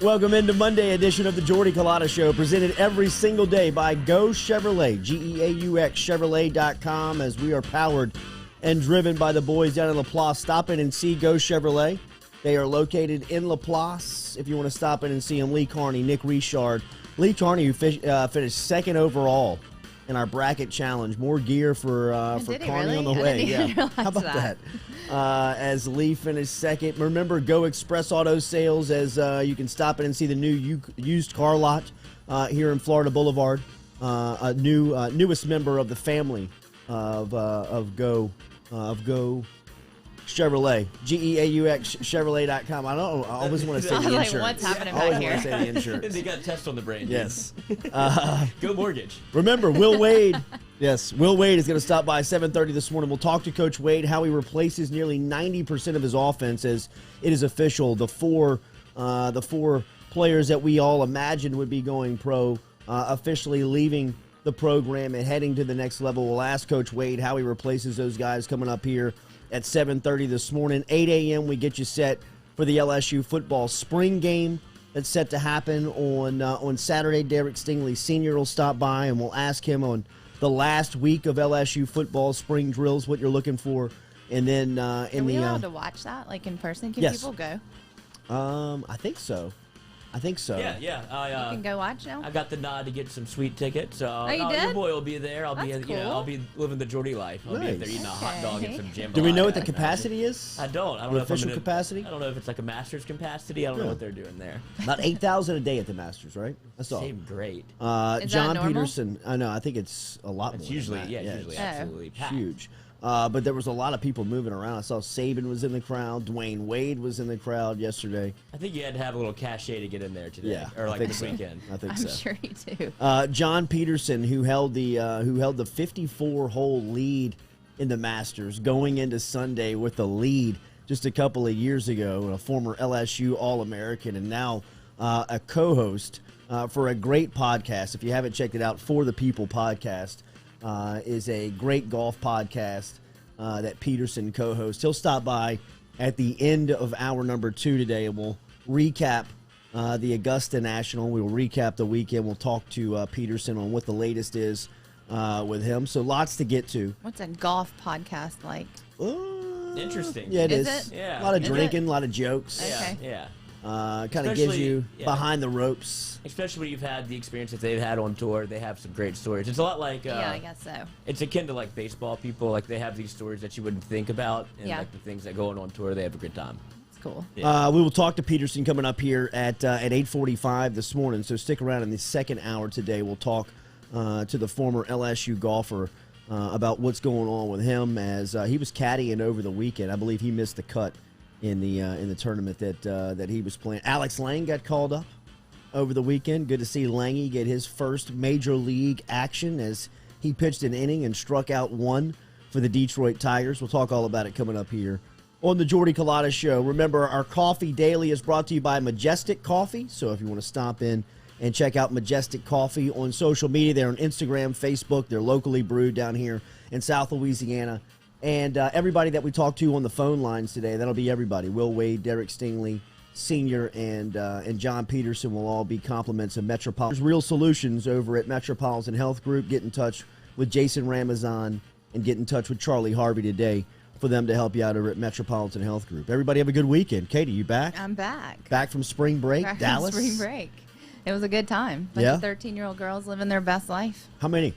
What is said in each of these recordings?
Welcome into Monday edition of the Jordy Culotta Show, presented every single day by Go Chevrolet, G-E-A-U-X, Chevrolet.com, as we are powered and driven by the boys down in Laplace. Stop in and see Go Chevrolet. They are located in Laplace. If you want to stop in and see them, Lee Carney, Nick Richard. Lee Carney, who finished second overall in our bracket challenge. More gear for Carney really? on the way. Yeah. How about that? As Lee finished second. Remember, Go Express Auto Sales, as you can stop in and see the new used car lot here in Florida Boulevard. A newest member of the family of Go Chevrolet, G-E-A-U-X, Chevrolet.com. I always want to say the insurance. What's happening I always back here? want to say the insurance. They got a test on the brain. Yes. Go Mortgage. Remember, Will Wade. Yes, Will Wade is going to stop by 7:30 this morning. We'll talk to Coach Wade, how he replaces nearly 90% of his offense, as it is official. The four players that we all imagined would be going pro officially leaving the program and heading to the next level. We'll ask Coach Wade how he replaces those guys coming up here at 7:30 this morning. 8 a.m. we get you set for the LSU football spring game that's set to happen on Saturday. Derek Stingley Sr. will stop by, and we'll ask him on the last week of LSU football spring drills what you're looking for. And then Are we allowed to watch that, like in person? Can yes. people go? I think so. Yeah. You can go watch now? I got the nod to get some sweet tickets. So you did? your boy will be there. That's cool. I'll be living the Jordy life. I'll be Nice. there eating a hot dog and some jambalaya. Do we know what the capacity is? I don't The know if official capacity? I don't know if it's like a Masters capacity. I don't know what they're doing there. About 8,000 a day at the Masters, right? That's all. Seemed great. Is that John normal? Peterson. I know. I think it's a lot It's more. usually than that. usually it's absolutely packed. huge. But there was a lot of people moving around. I saw Saban was in the crowd. Dwayne Wade was in the crowd yesterday. I think you had to have a little cachet to get in there today, Yeah, or I like think this so. weekend. I think I'm so. sure you do. John Peterson, who held the 54-hole lead in the Masters, going into Sunday with the lead just a couple of years ago, a former LSU All-American, and now a co-host for a great podcast. If you haven't checked it out, For The People podcast is a great golf podcast that Peterson co-hosts. He'll stop by at the end of hour number 2 today, and we'll recap the Augusta National. We will recap the weekend. We'll talk to Peterson on what the latest is with him. So lots to get to. What's a golf podcast like? Interesting. Yeah, it is. it? Yeah. A lot of Is drinking, a lot of jokes. Okay. Yeah. Kind of gives Especially- you yeah. behind the ropes. Especially when you've had the experience that they've had on tour, they have some great stories. It's a lot like Yeah, I guess so. it's akin to like baseball people. Like they have these stories that you wouldn't think about, and Yeah. like the things that go on tour, they have a good time. It's cool. Yeah. We will talk to Peterson coming up here at 8:45 this morning. So stick around in the second hour today. We'll talk to the former LSU golfer about what's going on with him, as he was caddying over the weekend. I believe he missed the cut in the tournament that he was playing. Alex Lang got called up over the weekend. Good to see Langy get his first major league action as he pitched an inning and struck out one for the Detroit Tigers. We'll talk all about it coming up here on the Jordy Culotta Show. Remember, our Coffee Daily is brought to you by Majestic Coffee. So if you want to stop in and check out Majestic Coffee on social media, they're on Instagram, Facebook. They're locally brewed down here in South Louisiana. And everybody that we talked to on the phone lines today, that'll be everybody. Will Wade, Derek Stingley Sr., and John Peterson will all be compliments of Metropolitan. There's real solutions over at Metropolitan Health Group. Get in touch with Jason Ramazan and get in touch with Charlie Harvey today for them to help you out over at Metropolitan Health Group. Everybody have a good weekend. Katie, you back? I'm back. Back from spring break, Back from Dallas? spring break. It was a good time. Bunch Yeah? of 13-year-old girls living their best life. How many?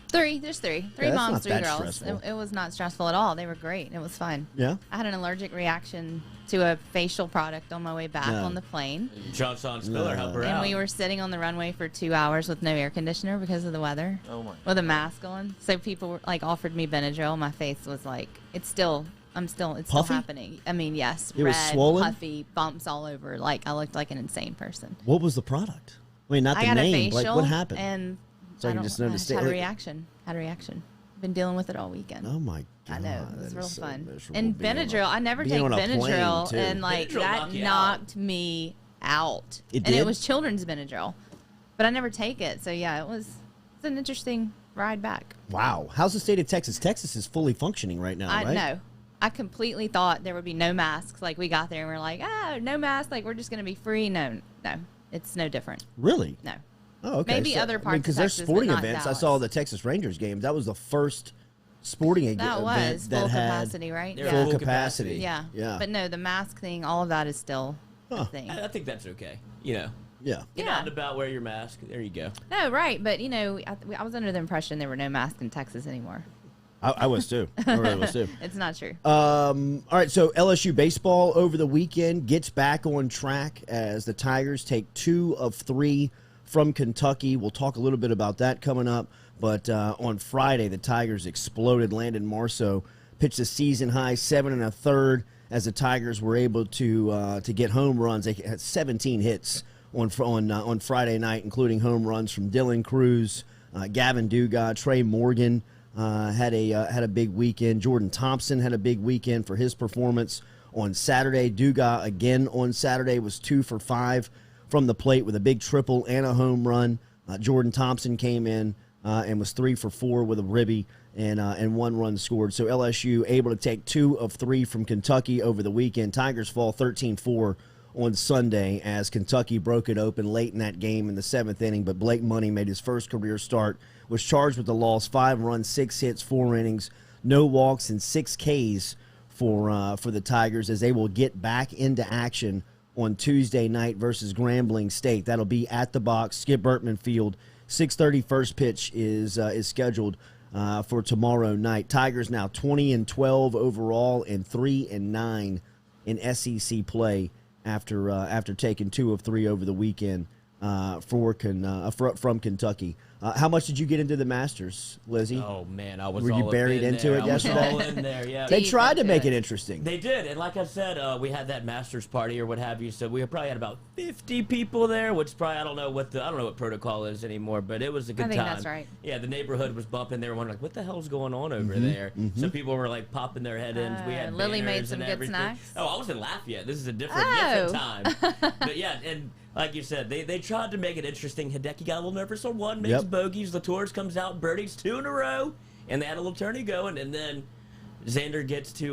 Three. There's three. Three that's moms, not three that girls. stressful. It was not stressful at all. They were great. It was fun. Yeah? I had an allergic reaction to a facial product on my way back No. on the plane. Johnson Spiller, help her And out. we were sitting on the runway for 2 hours with no air conditioner because of the weather. Oh my. With a mask on. So people were, offered me Benadryl. My face was like, it's still Puffy? happening. I mean, yes, It was red, swollen? puffy, bumps all over. Like, I looked like an insane person. What was the product? I mean, not I the got name. a Like, facial. what happened? And So I you don't, just I noticed had it, a like- reaction. Been dealing with it all weekend. Oh, my God. I know, it was that real is so fun. miserable And being on Benadryl, I never being take on a plane, Benadryl, too. and like Benadryl that knock you knocked me out. It And did? it was children's Benadryl, but I never take it. So yeah, it's an interesting ride back. Wow. How's the state of Texas? Texas is fully functioning right now, right? No, I completely thought there would be no masks. Like, we got there and we're like, no mask. Like, we're just going to be free. No, it's no different. Really? No. Oh, okay. Maybe other parts because of there's Texas, sporting but not events. Dallas. I saw the Texas Rangers game. That was the first sporting event That was that full had capacity, right? They're full full capacity. Yeah. Yeah. But no, the mask thing, all of that is still a thing. I think that's okay. Yeah. Get out and about, wear your mask. There you go. No, right. But, I was under the impression there were no masks in Texas anymore. I was too. I really was too. It's not true. All right, so LSU baseball over the weekend gets back on track as the Tigers take 2 of 3 from Kentucky. We'll talk a little bit about that coming up. But on Friday, the Tigers exploded. Landon Marceau pitched a season-high 7 1/3 as the Tigers were able to get home runs. They had 17 hits on Friday night, including home runs from Dylan Cruz, Gavin Dugas, Trey Morgan. Had a big weekend. Jordan Thompson had a big weekend for his performance on Saturday. Dugas again on Saturday was 2 for 5 from the plate with a big triple and a home run. Jordan Thompson came in and was 3 for 4 with a ribby and 1 run scored. So LSU able to take 2 of 3 from Kentucky over the weekend. Tigers fall 13-4 on Sunday as Kentucky broke it open late in that game in the 7th inning, but Blake Money made his first career start, was charged with the loss, 5 runs, 6 hits, 4 innings, no walks, and 6 Ks for the Tigers as they will get back into action on Tuesday night versus Grambling State. That'll be at the box, Skip Bertman Field. 6:30 first pitch is scheduled for tomorrow night. Tigers now 20-12 overall and 3-9 in SEC play after taking 2 of 3 over the weekend from Kentucky. How much did you get into the Masters, Lizzie? Oh man, I was. Were you buried into it yesterday? I was all in there. Yeah. They tried to make it interesting. They did, and like I said, we had that Masters party or what have you. So we probably had about 50 people there, which probably I don't know what protocol is anymore, but it was a good time. I think that's right. Yeah, the neighborhood was bumping. They were wondering like, what the hell's going on over there? So people were like popping their head in. We had Lily made banners some and good everything. snacks. Oh, I wasn't Lafayette. This is a different time. But yeah, and like you said, they tried to make it interesting. Hideki got a little nervous on one, makes bogeys. Latours comes out, birdies 2 in a row, and they had a little tourney going. And then Xander gets to,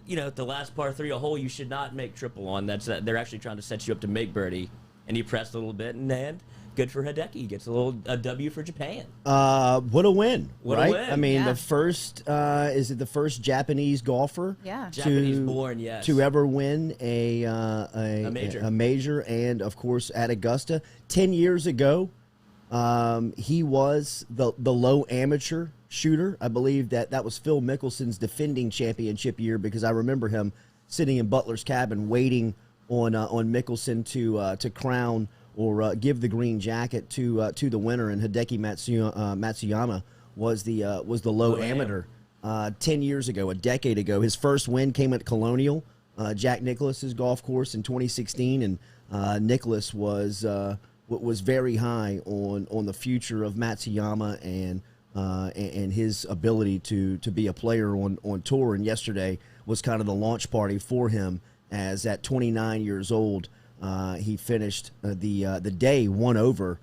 the last par 3, a hole you should not make triple on. They're actually trying to set you up to make birdie. And he pressed a little bit, and good for Hideki. He gets a W for Japan. What a win, What right? a win. I mean, Yeah. the first, is it the first Japanese golfer? Yeah. Japanese-born, yes. To ever win a major, and of course at Augusta. 10 years ago, he was the low amateur shooter. I believe that was Phil Mickelson's defending championship year because I remember him sitting in Butler's cabin waiting on Mickelson to crown or give the green jacket to the winner, and Hideki Matsuyama was the low amateur 10 years ago, a decade ago. His first win came at Colonial, Jack Nicklaus's golf course in 2016, and Nicklaus was very high on the future of Matsuyama and his ability to be a player on tour. And yesterday was kind of the launch party for him, as at 29 years old. He finished the day 1 over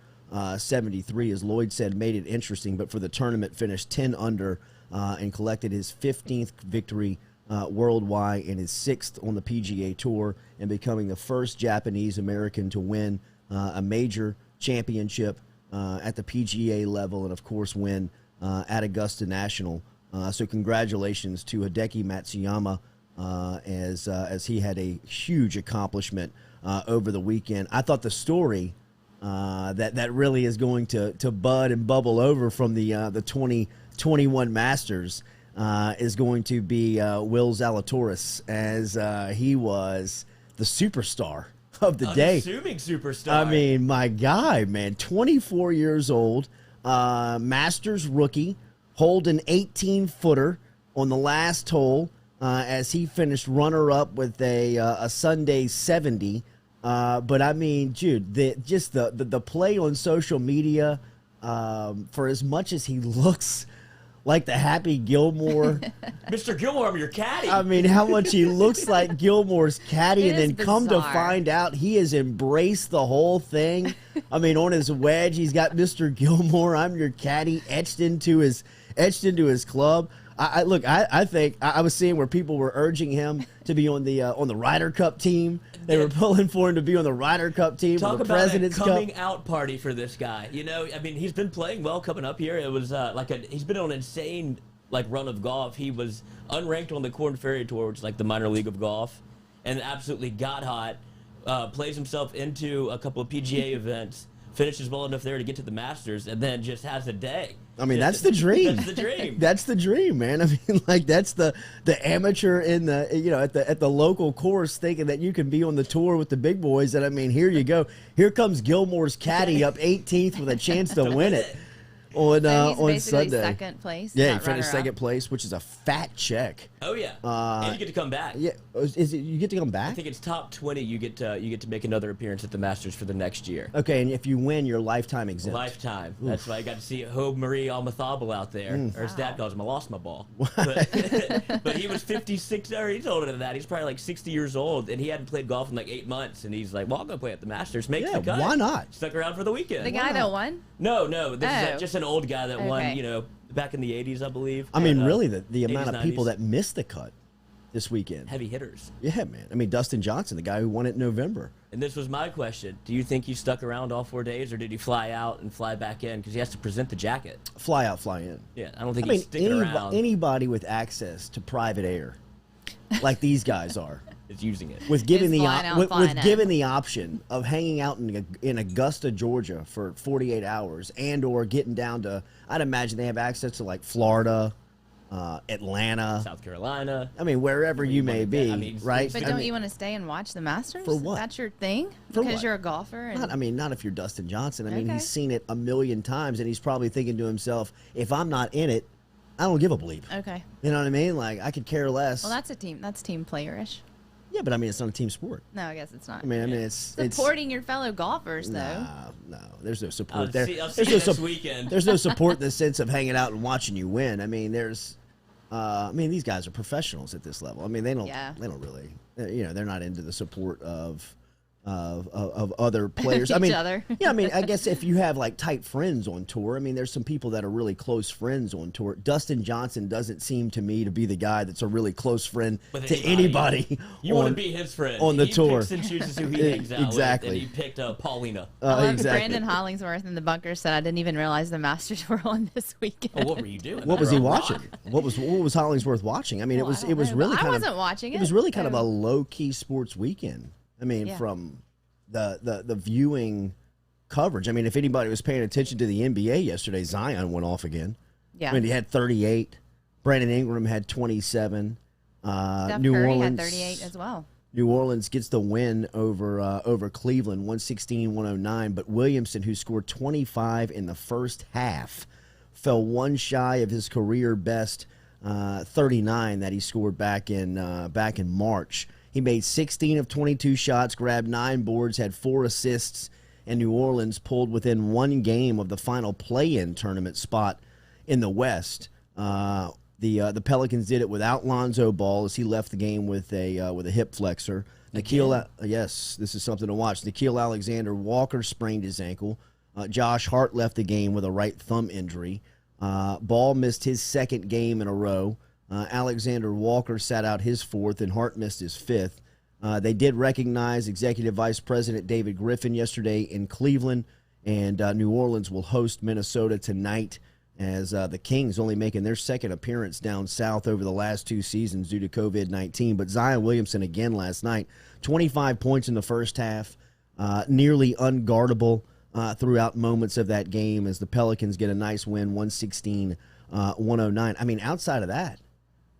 73, as Lloyd said, made it interesting. But for the tournament, finished 10 under and collected his 15th victory worldwide and his 6th on the PGA Tour, and becoming the first Japanese American to win a major championship at the PGA level, and of course win at Augusta National. So congratulations to Hideki Matsuyama as he had a huge accomplishment over the weekend. I thought the story that really is going to bud and bubble over from the 2021 Masters is going to be Will Zalatoris, as he was the superstar of the day. Unassuming superstar. I mean, my guy, man, 24 years old, Masters rookie, holed an 18-footer on the last hole as he finished runner-up with a Sunday 70. But I mean, Jude, the play on social media, for as much as he looks like the Happy Gilmore, Mr. Gilmore, I'm your caddy. I mean, how much he looks like Gilmore's caddy, It and then is come to bizarre. find out he has embraced the whole thing. I mean, on his wedge, he's got Mr. Gilmore, I'm your caddy, etched into his club. I think I was seeing where people were urging him to be on the Ryder Cup team. They were pulling for him to be on the Ryder Cup team. Talk the about President's a coming Cup. out party for this guy. You know, I mean, he's been playing well coming up here. It was he's been on an insane run of golf. He was unranked on the Korn Ferry Tour, which is like the minor league of golf, and absolutely got hot. Plays himself into a couple of PGA events, finishes well enough there to get to the Masters, and then just has a day. I mean, that's the dream. That's the dream. That's the dream, man. I mean, that's the amateur in the at the local course thinking that you can be on the tour with the big boys. And I mean, here you go. Here comes Gilmore's caddy up 18th with a chance to win it on basically Sunday. Second place. Yeah, he finished second place, which is a fat check. Oh yeah, and you get to come back. Yeah, is it you get to come back? I think it's top 20. You get to make another appearance at the Masters for the next year. Okay, and if you win, you're lifetime exempt. Lifetime. That's why I got to see Hobe Marie Almathabal out there. Or his dad calls him, I lost my ball. But he was 56, or he's older than that. He's probably like 60 years old, and he hadn't played golf in like 8 months. And he's like, well, I'll go play at the Masters. Makes the cut. Why not? Stuck around for the weekend. The guy that won? No. This is just an old guy that won, Okay. Back in the 80s, I believe. I mean, And, really, the 80s, amount of people 90s. that missed the cut this weekend. Heavy hitters. Yeah, man. I mean, Dustin Johnson, the guy who won it in November. And this was my question. Do you think he stuck around all 4 days, or did he fly out and fly back in? Because he has to present the jacket. Fly out, fly in. Yeah, I don't think I mean, he's sticking around. anybody with access to private air, like these guys are, Is using it. with given Is the flying out, with flying in. given the option of hanging out in Augusta, Georgia for 48 hours, and or getting down to, I'd imagine they have access to like Florida, Atlanta, South Carolina. I mean, wherever you may be, I mean, right? But I don't mean, you want to stay and watch the Masters? For what? That's your thing? For Because what? you're a golfer? And not if you're Dustin Johnson. I mean, Okay. he's seen it a million times, and he's probably thinking to himself, if I'm not in it, I don't give a bleep. Okay. You know what I mean? Like, I could care less. Well, that's team playerish. Yeah, but I mean, it's not a team sport. No, I guess it's not. I mean, it's Supporting your fellow golfers, though. No, there's no support there. I'll see There's you no this weekend. There's no support in the sense of hanging out and watching you win. I mean, these guys are professionals at this level. I mean, they don't really, they're not into the support of other players. I Each mean, other. yeah, I mean, I guess if you have like tight friends on tour, I mean, there's some people that are really close friends on tour. Dustin Johnson doesn't seem to me to be the guy that's a really close friend With to anybody. You want to be his friend. on the he tour. Picks and chooses who he hangs out Exactly. with, and he picked Paulina. Exactly. Brandon Hollingsworth in the bunker said, I didn't even realize the Masters were on this weekend. Oh, what were you doing? What was he Under a watching? rock? What was Hollingsworth watching? I mean, Well, I it don't was know, really but kind I of wasn't watching it. It was really kind of so- a low key sports weekend. I mean, Yeah. from the viewing coverage. I mean, if anybody was paying attention to the NBA yesterday, Zion went off again. Yeah. I mean, he had 38. Brandon Ingram had 27. Steph New Curry Orleans had 38 as well. New Orleans gets the win over Cleveland, 116-109. But Williamson, who scored 25 in the first half, fell one shy of his career best 39 that he scored back in March. He made 16 of 22 shots, grabbed 9 boards, had 4 assists, and New Orleans pulled within 1 game of the final play-in tournament spot in the West. The Pelicans did it without Lonzo Ball as he left the game with a hip flexor. Yes, this is something to watch. Nickeil Alexander-Walker sprained his ankle. Josh Hart left the game with a right thumb injury. Ball missed his second game in a row. Alexander Walker sat out his 4th, and Hart missed his 5th. They did recognize Executive Vice President David Griffin yesterday in Cleveland, and New Orleans will host Minnesota tonight as the Kings only making their second appearance down south over the last 2 seasons due to COVID-19. But Zion Williamson again last night, 25 points in the first half, nearly unguardable throughout moments of that game as the Pelicans get a nice win, 116-109. I mean, outside of that,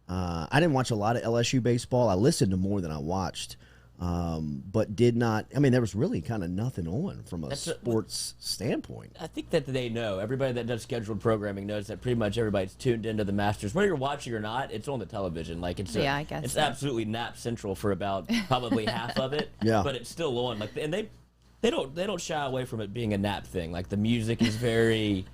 I didn't watch a lot of LSU baseball. I listened to more than I watched, but did not. I mean, there was really kind of nothing on from a sports standpoint. I think that they know. Everybody that does scheduled programming knows that pretty much everybody's tuned into the Masters. Whether you're watching or not, it's on the television. Like I guess it's absolutely nap central for about probably half of it. Yeah. But it's still on. Like, and they don't shy away from it being a nap thing. Like the music is very.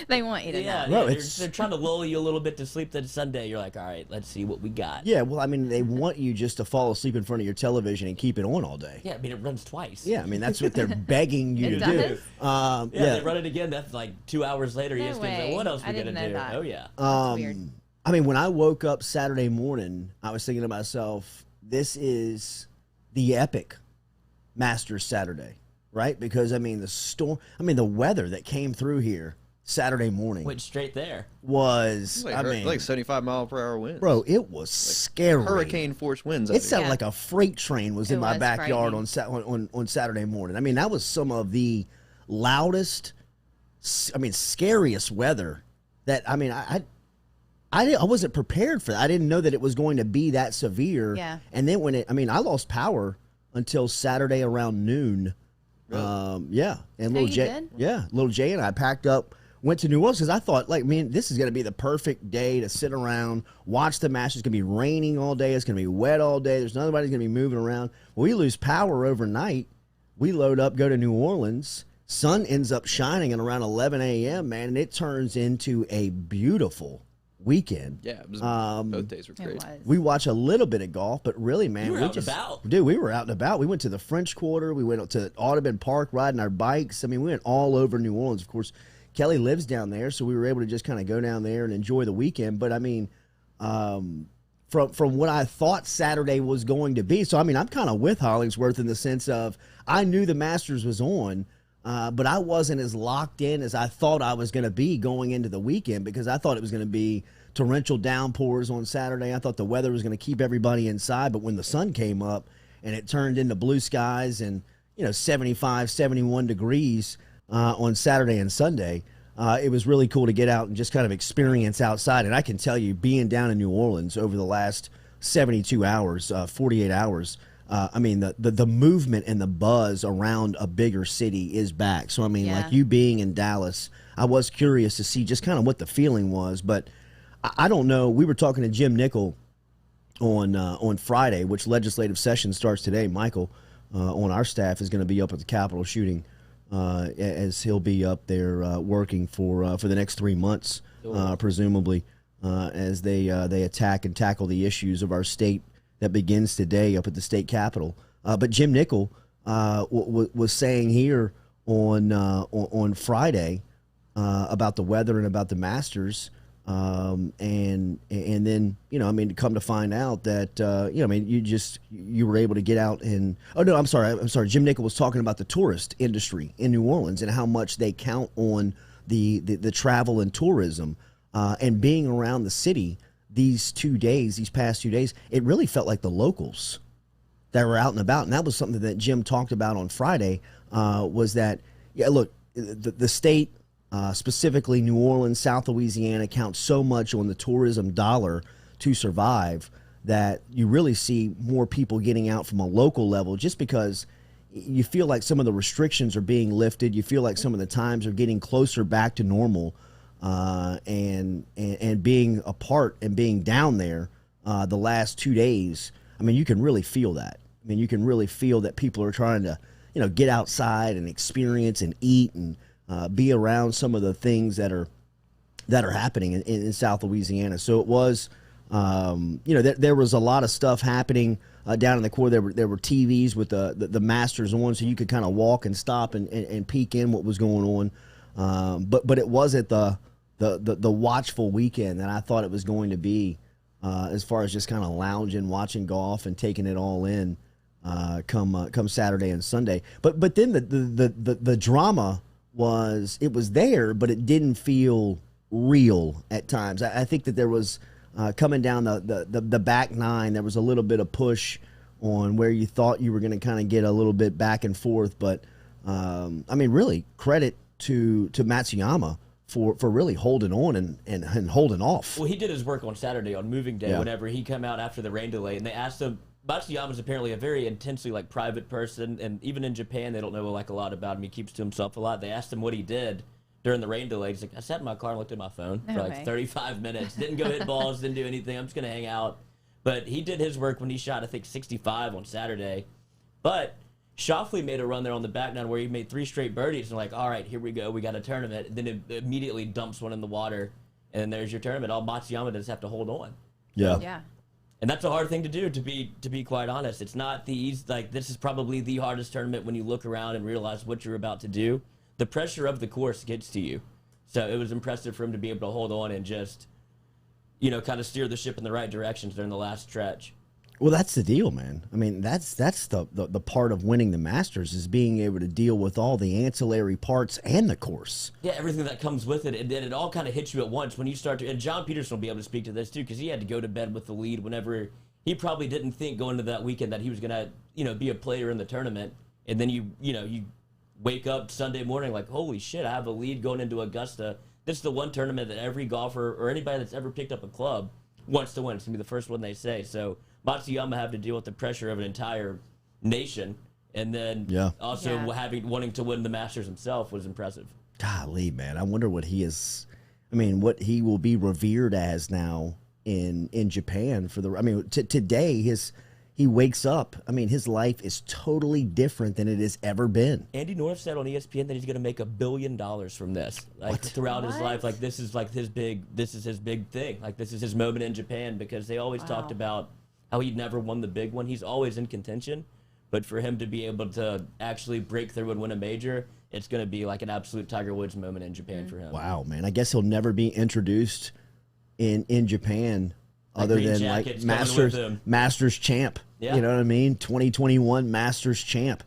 They want you to know. No, they're trying to lull you a little bit to sleep. That Sunday, you're like, all right, let's see what we got. Yeah, well, I mean, they want you just to fall asleep in front of your television and keep it on all day. Yeah, I mean, it runs twice. Yeah, I mean, that's what they're begging you It to does? do. They run it again. That's like 2 hours later. No ESPN's way. like, what else I we didn't gonna know do? that. Oh yeah. That's weird. I mean, when I woke up Saturday morning, I was thinking to myself, this is the epic Masters Saturday, right? Because, I mean, the weather that came through here Saturday morning Went straight there. Was, like 75-mile-per-hour winds. Bro, it was scary. Hurricane force winds. It sounded like a freight train was in my backyard on Saturday morning. I mean, that was some of the loudest, scariest weather that, I mean, I wasn't prepared for that. I didn't know that it was going to be that severe. Yeah. And then I lost power until Saturday around noon. Really? Yeah. And little Jay and I packed up, went to New Orleans because I thought, this is going to be the perfect day to sit around, watch the Masters. It's going to be raining all day. It's going to be wet all day. There's nobody's going to be moving around. Well, we lose power overnight. We load up, go to New Orleans. Sun ends up shining at around 11 a.m., man, and it turns into a beautiful weekend. Yeah, it was, both days were great. We watch a little bit of golf, but really, man, we were out and about. We went to the French Quarter. We went to Audubon Park riding our bikes. I mean, we went all over New Orleans. Of course, Kelly lives down there, so we were able to just kind of go down there and enjoy the weekend. But, I mean, from what I thought Saturday was going to be, so, I mean, I'm kind of with Hollingsworth in the sense of I knew the Masters was on, but I wasn't as locked in as I thought I was going to be going into the weekend because I thought it was going to be torrential downpours on Saturday. I thought the weather was going to keep everybody inside, but when the sun came up and it turned into blue skies and, 75, 71 degrees on Saturday and Sunday, it was really cool to get out and just kind of experience outside. And I can tell you, being down in New Orleans over the last 72 hours, 48 hours, the movement and the buzz around a bigger city is back. So, like you being in Dallas, I was curious to see just kind of what the feeling was. But I don't know. We were talking to Jim Nickel on Friday, which legislative session starts today. Michael on our staff is going to be up at the Capitol shooting as he'll be up there working for the next 3 months, presumably, as they attack and tackle the issues of our state that begins today up at the state capitol. But Jim Nickel was saying here on Friday about the weather and about the Masters. And then, to come to find out that, you were able to get out and, I'm sorry. Jim Nickel was talking about the tourist industry in New Orleans and how much they count on the travel and tourism, and being around the city these past 2 days, it really felt like the locals that were out and about. And that was something that Jim talked about on Friday, was that, look, the state, specifically New Orleans, South Louisiana, counts so much on the tourism dollar to survive that you really see more people getting out from a local level just because you feel like some of the restrictions are being lifted. You feel like some of the times are getting closer back to normal, and being apart and being down there the last 2 days. I mean, you can really feel that. I mean, you can really feel that people are trying to, get outside and experience and eat and be around some of the things that are happening in South Louisiana. So it was, there was a lot of stuff happening down in the core. There were TVs with the Masters on, so you could kind of walk and stop and peek in what was going on. But it wasn't the watchful weekend that I thought it was going to be, as far as just kind of lounging, watching golf, and taking it all in come Saturday and Sunday. But then the drama was there, but it didn't feel real at times. I think that there was coming down the back nine, there was a little bit of push on where you thought you were going to kind of get a little bit back and forth. But really credit to Matsuyama for really holding on and holding off. Well, he did his work on Saturday on moving day. Whenever he came out after the rain delay, and they asked him. Matsuyama's apparently a very intensely private person, and even in Japan they don't know a lot about him. He keeps to himself a lot. They asked him what he did during the rain delay. He's like, I sat in my car and looked at my phone for 35 minutes. Didn't go hit balls, didn't do anything. I'm just gonna hang out. But he did his work when he shot, I think, 65 on Saturday. But Schauffele made a run there on the back nine where he made 3 straight birdies, and all right, here we go, we got a tournament. And then it immediately dumps one in the water, and there's your tournament. All Matsuyama does have to hold on. Yeah. And that's a hard thing to do, to be quite honest. It's not the easy, this is probably the hardest tournament when you look around and realize what you're about to do. The pressure of the course gets to you. So it was impressive for him to be able to hold on and just kind of steer the ship in the right directions during the last stretch. Well, that's the deal, man. I mean, that's the part of winning the Masters is being able to deal with all the ancillary parts and the course. Yeah, everything that comes with it, and then it all kind of hits you at once when you start to. And John Peterson will be able to speak to this too, because he had to go to bed with the lead whenever he probably didn't think going into that weekend that he was gonna, be a player in the tournament, and then you wake up Sunday morning like, holy shit, I have a lead going into Augusta. This is the one tournament that every golfer or anybody that's ever picked up a club wants to win. It's gonna be the first one they say. So Matsuyama have to deal with the pressure of an entire nation, and then wanting to win the Masters himself was impressive. Golly, man, I wonder what he is. I mean, what he will be revered as now in Japan for the. I mean, today he wakes up. I mean, his life is totally different than it has ever been. Andy North said on ESPN that he's going to make $1 billion from this, throughout his life. Like this is his big thing. Like this is his moment in Japan, because they always talked about how he'd never won the big one. He's always in contention, but for him to be able to actually break through and win a major, it's going to be like an absolute Tiger Woods moment in Japan for him. Wow, man. I guess he'll never be introduced in Japan other than like Masters champ. Yeah. You know what I mean? 2021 Masters champ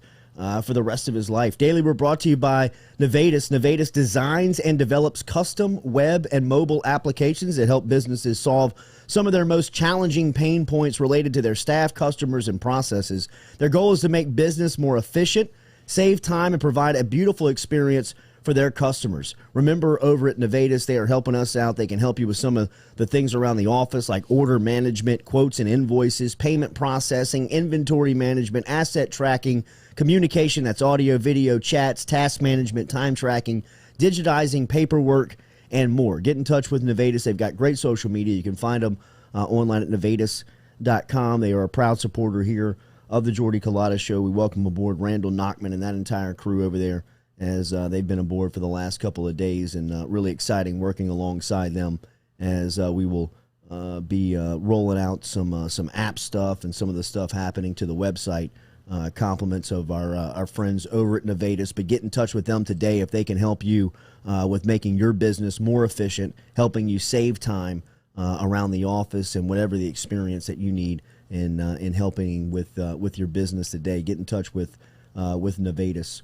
for the rest of his life. Daily, we're brought to you by Nevadis. Nevadis designs and develops custom web and mobile applications that help businesses solve some of their most challenging pain points related to their staff, customers, and processes. Their goal is to make business more efficient, save time, and provide a beautiful experience for their customers. Remember, over at Nevadis, they are helping us out. They can help you with some of the things around the office, like order management, quotes and invoices, payment processing, inventory management, asset tracking, communication, that's audio, video, chats, task management, time tracking, digitizing paperwork, and more. Get in touch with Nevadis. They've got great social media. You can find them online at nevadis.com. They are a proud supporter here of the Jordy Culotta Show. We welcome aboard Randall Knockman and that entire crew over there, as they've been aboard for the last couple of days, and really exciting working alongside them as we will be rolling out some app stuff and some of the stuff happening to the website. Compliments of our friends over at Nevadis. But get in touch with them today if they can help you with making your business more efficient, helping you save time around the office, and whatever the experience that you need in helping with your business today. Get in touch with Nevadis.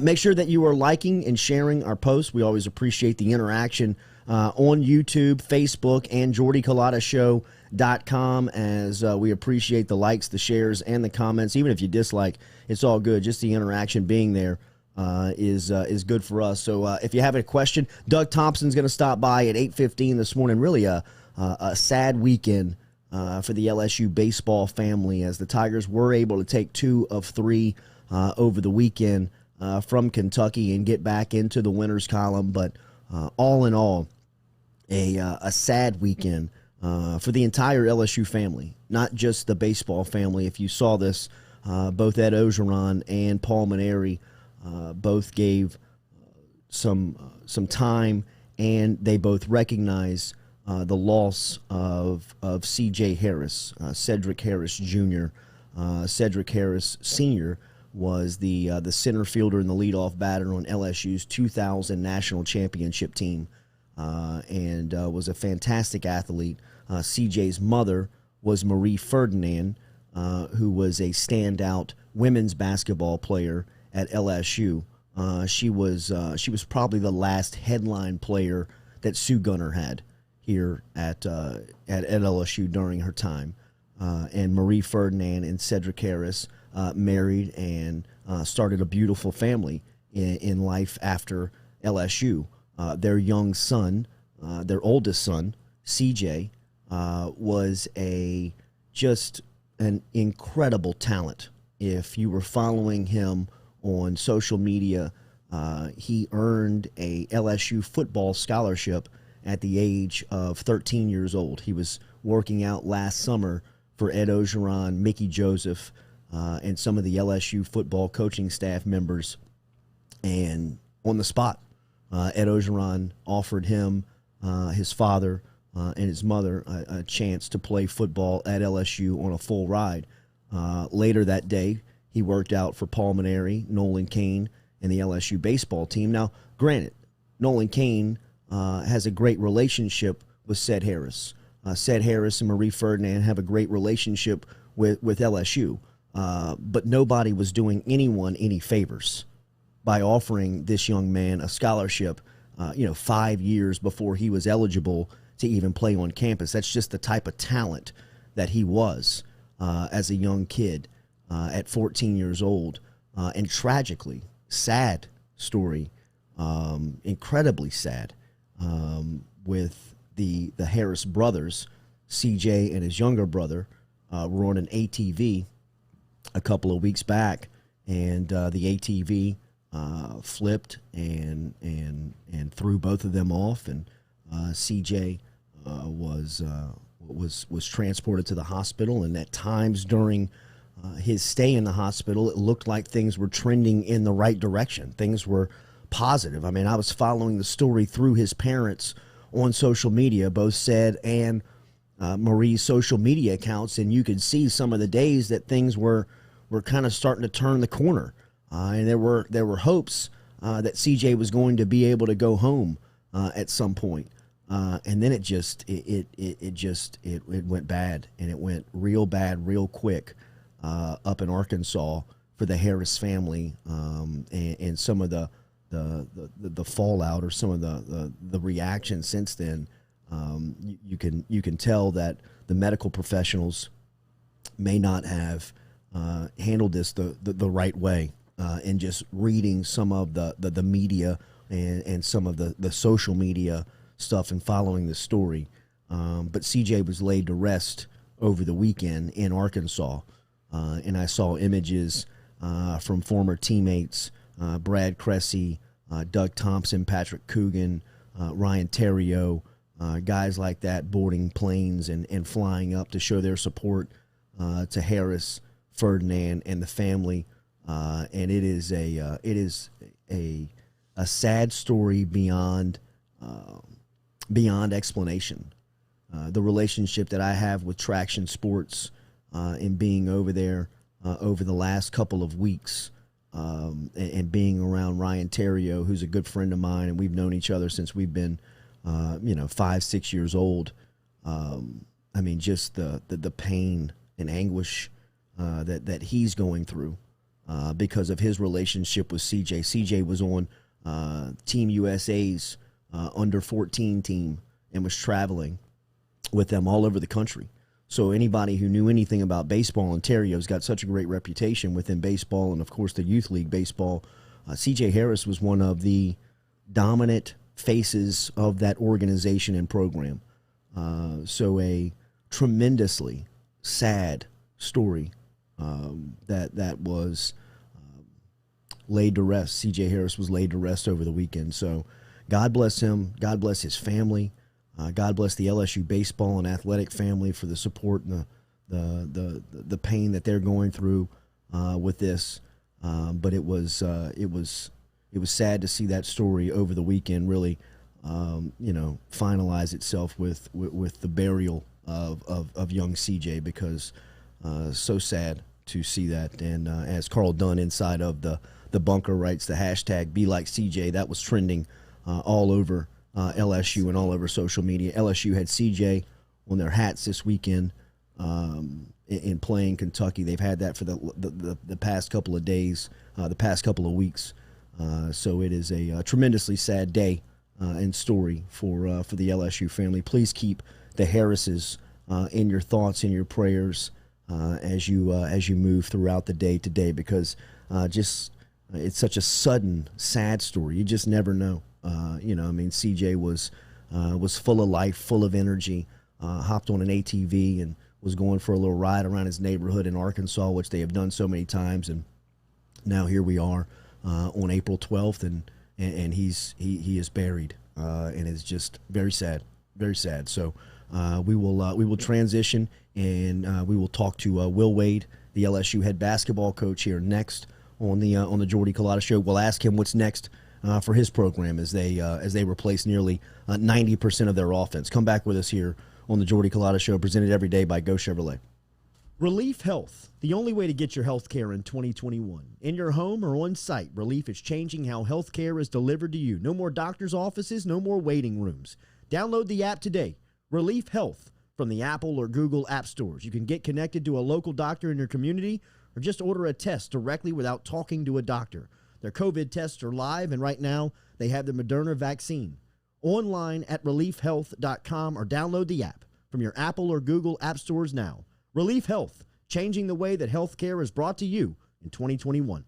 Make sure that you are liking and sharing our posts. We always appreciate the interaction on YouTube, Facebook, and JordyCulottaShow.com, as we appreciate the likes, the shares, and the comments. Even if you dislike, it's all good. Just the interaction being there is good for us. So if you have a question, Doug Thompson's going to stop by at 8:15 this morning. Really a sad weekend for the LSU baseball family, as the Tigers were able to take 2 of 3 over the weekend from Kentucky and get back into the winners column. But all in all, a sad weekend for the entire LSU family, not just the baseball family. If you saw this, both Ed Ogeron and Paul Maneri both gave some time, and they both recognize the loss of C.J. Harris, Cedric Harris Jr., Cedric Harris Sr., was the center fielder and the leadoff batter on LSU's 2000 national championship team, and was a fantastic athlete. CJ's mother was Marie Ferdinand, who was a standout women's basketball player at LSU. She was probably the last headline player that Sue Gunner had here at LSU during her time. And Marie Ferdinand and Cedric Harris married and started a beautiful family in life after LSU. Their young son, their oldest son, CJ, was just an incredible talent. If you were following him on social media, he earned a LSU football scholarship at the age of 13 years old. He was working out last summer for Ed Ogeron, Mickey Joseph, and some of the LSU football coaching staff members. And on the spot, Ed Ogeron offered him, his father, and his mother a chance to play football at LSU on a full ride. Later that day, he worked out for Paul Maneri, Nolan Cain, and the LSU baseball team. Now, granted, Nolan Cain has a great relationship Ced Harris. Ced Harris and Marie Ferdinand have a great relationship with LSU, but nobody was doing anyone any favors by offering this young man a scholarship, 5 years before he was eligible to even play on campus. That's just the type of talent that he was as a young kid at 14 years old. And tragically, sad story, incredibly sad, with the Harris brothers. CJ and his younger brother were on an ATV a couple of weeks back, and the ATV flipped and threw both of them off, and CJ was transported to the hospital. And at times during his stay in the hospital, it looked like things were trending in the right direction. Things were positive. I mean, I was following the story through his parents on social media, both Ced and Marie's social media accounts, and you could see some of the days that things were kind of starting to turn the corner. And there were hopes that CJ was going to be able to go home at some point. And then it went bad, and it went real bad real quick up in Arkansas for the Harris family, and some of the fallout, or some of the reaction since then. You can tell that the medical professionals may not have handled this the right way. And just reading some of the media and some of the social media stuff and following the story. But CJ was laid to rest over the weekend in Arkansas. And I saw images from former teammates, Brad Cressy, Doug Thompson, Patrick Coogan, Ryan Terrio, guys like that boarding planes and flying up to show their support to Harris, Ferdinand, and the family. And it is a sad story beyond explanation. The relationship that I have with Traction Sports and being over there over the last couple of weeks, and being around Ryan Terrio, who's a good friend of mine, and we've known each other since we've been 5-6 years old. I mean, just the pain and anguish that he's going through because of his relationship with CJ. CJ was on Team USA's under 14 team and was traveling with them all over the country. So anybody who knew anything about baseball, and Terrio's got such a great reputation within baseball and, of course, the youth league baseball, CJ Harris was one of the dominant faces of that organization and program. So a tremendously sad story that was laid to rest. CJ Harris was laid to rest over the weekend. So God bless him. God bless his family. God bless the LSU baseball and athletic family for the support and the pain that they're going through with this. But it was sad to see that story over the weekend really, finalize itself with the burial of young CJ, because so sad to see that. And as Carl Dunn inside of the bunker writes, the hashtag Be Like CJ, that was trending all over LSU and all over social media. LSU had CJ on their hats this weekend in playing Kentucky. They've had that for the past couple of days, the past couple of weeks. So it is a tremendously sad day and story for the LSU family. Please keep the Harrises in your thoughts, in your prayers as you move throughout the day today, because it's such a sudden, sad story. You just never know. CJ was full of life, full of energy, hopped on an ATV and was going for a little ride around his neighborhood in Arkansas, which they have done so many times. And now here we are on April 12th, and he is buried, and it's just very sad, very sad. So we will transition, and we will talk to Will Wade, the LSU head basketball coach, here next on the Jordy Culotta Show. We'll ask him what's next for his program as they replace nearly 90% of their offense. Come back with us here on the Jordy Culotta Show, presented every day by Go Chevrolet. Relief Health, the only way to get your health care in 2021. In your home or on site, Relief is changing how health care is delivered to you. No more doctor's offices, no more waiting rooms. Download the app today Relief Health from the Apple or Google app stores. You can get connected to a local doctor in your community or just order a test directly without talking to a doctor. Their COVID tests are live, and right now they have the Moderna vaccine. Online at reliefhealth.com or download the app from your Apple or Google app stores now. Relief Health, changing the way that healthcare is brought to you in 2021.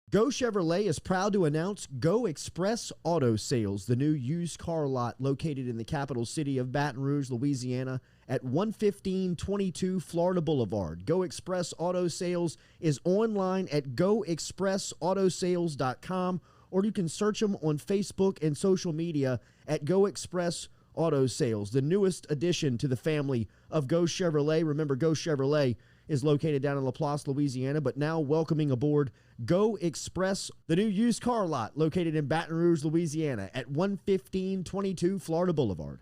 Go Chevrolet is proud to announce Go Express Auto Sales, the new used car lot located in the capital city of Baton Rouge, Louisiana, at 11522 Florida Boulevard. Go Express Auto Sales is online at goexpressautosales.com, or you can search them on Facebook and social media at Go Express Auto Sales, the newest addition to the family of Go Chevrolet. Remember, Go Chevrolet is located down in Laplace, Louisiana, but now welcoming aboard Go Express, the new used car lot located in Baton Rouge, Louisiana at 11522 Florida Boulevard.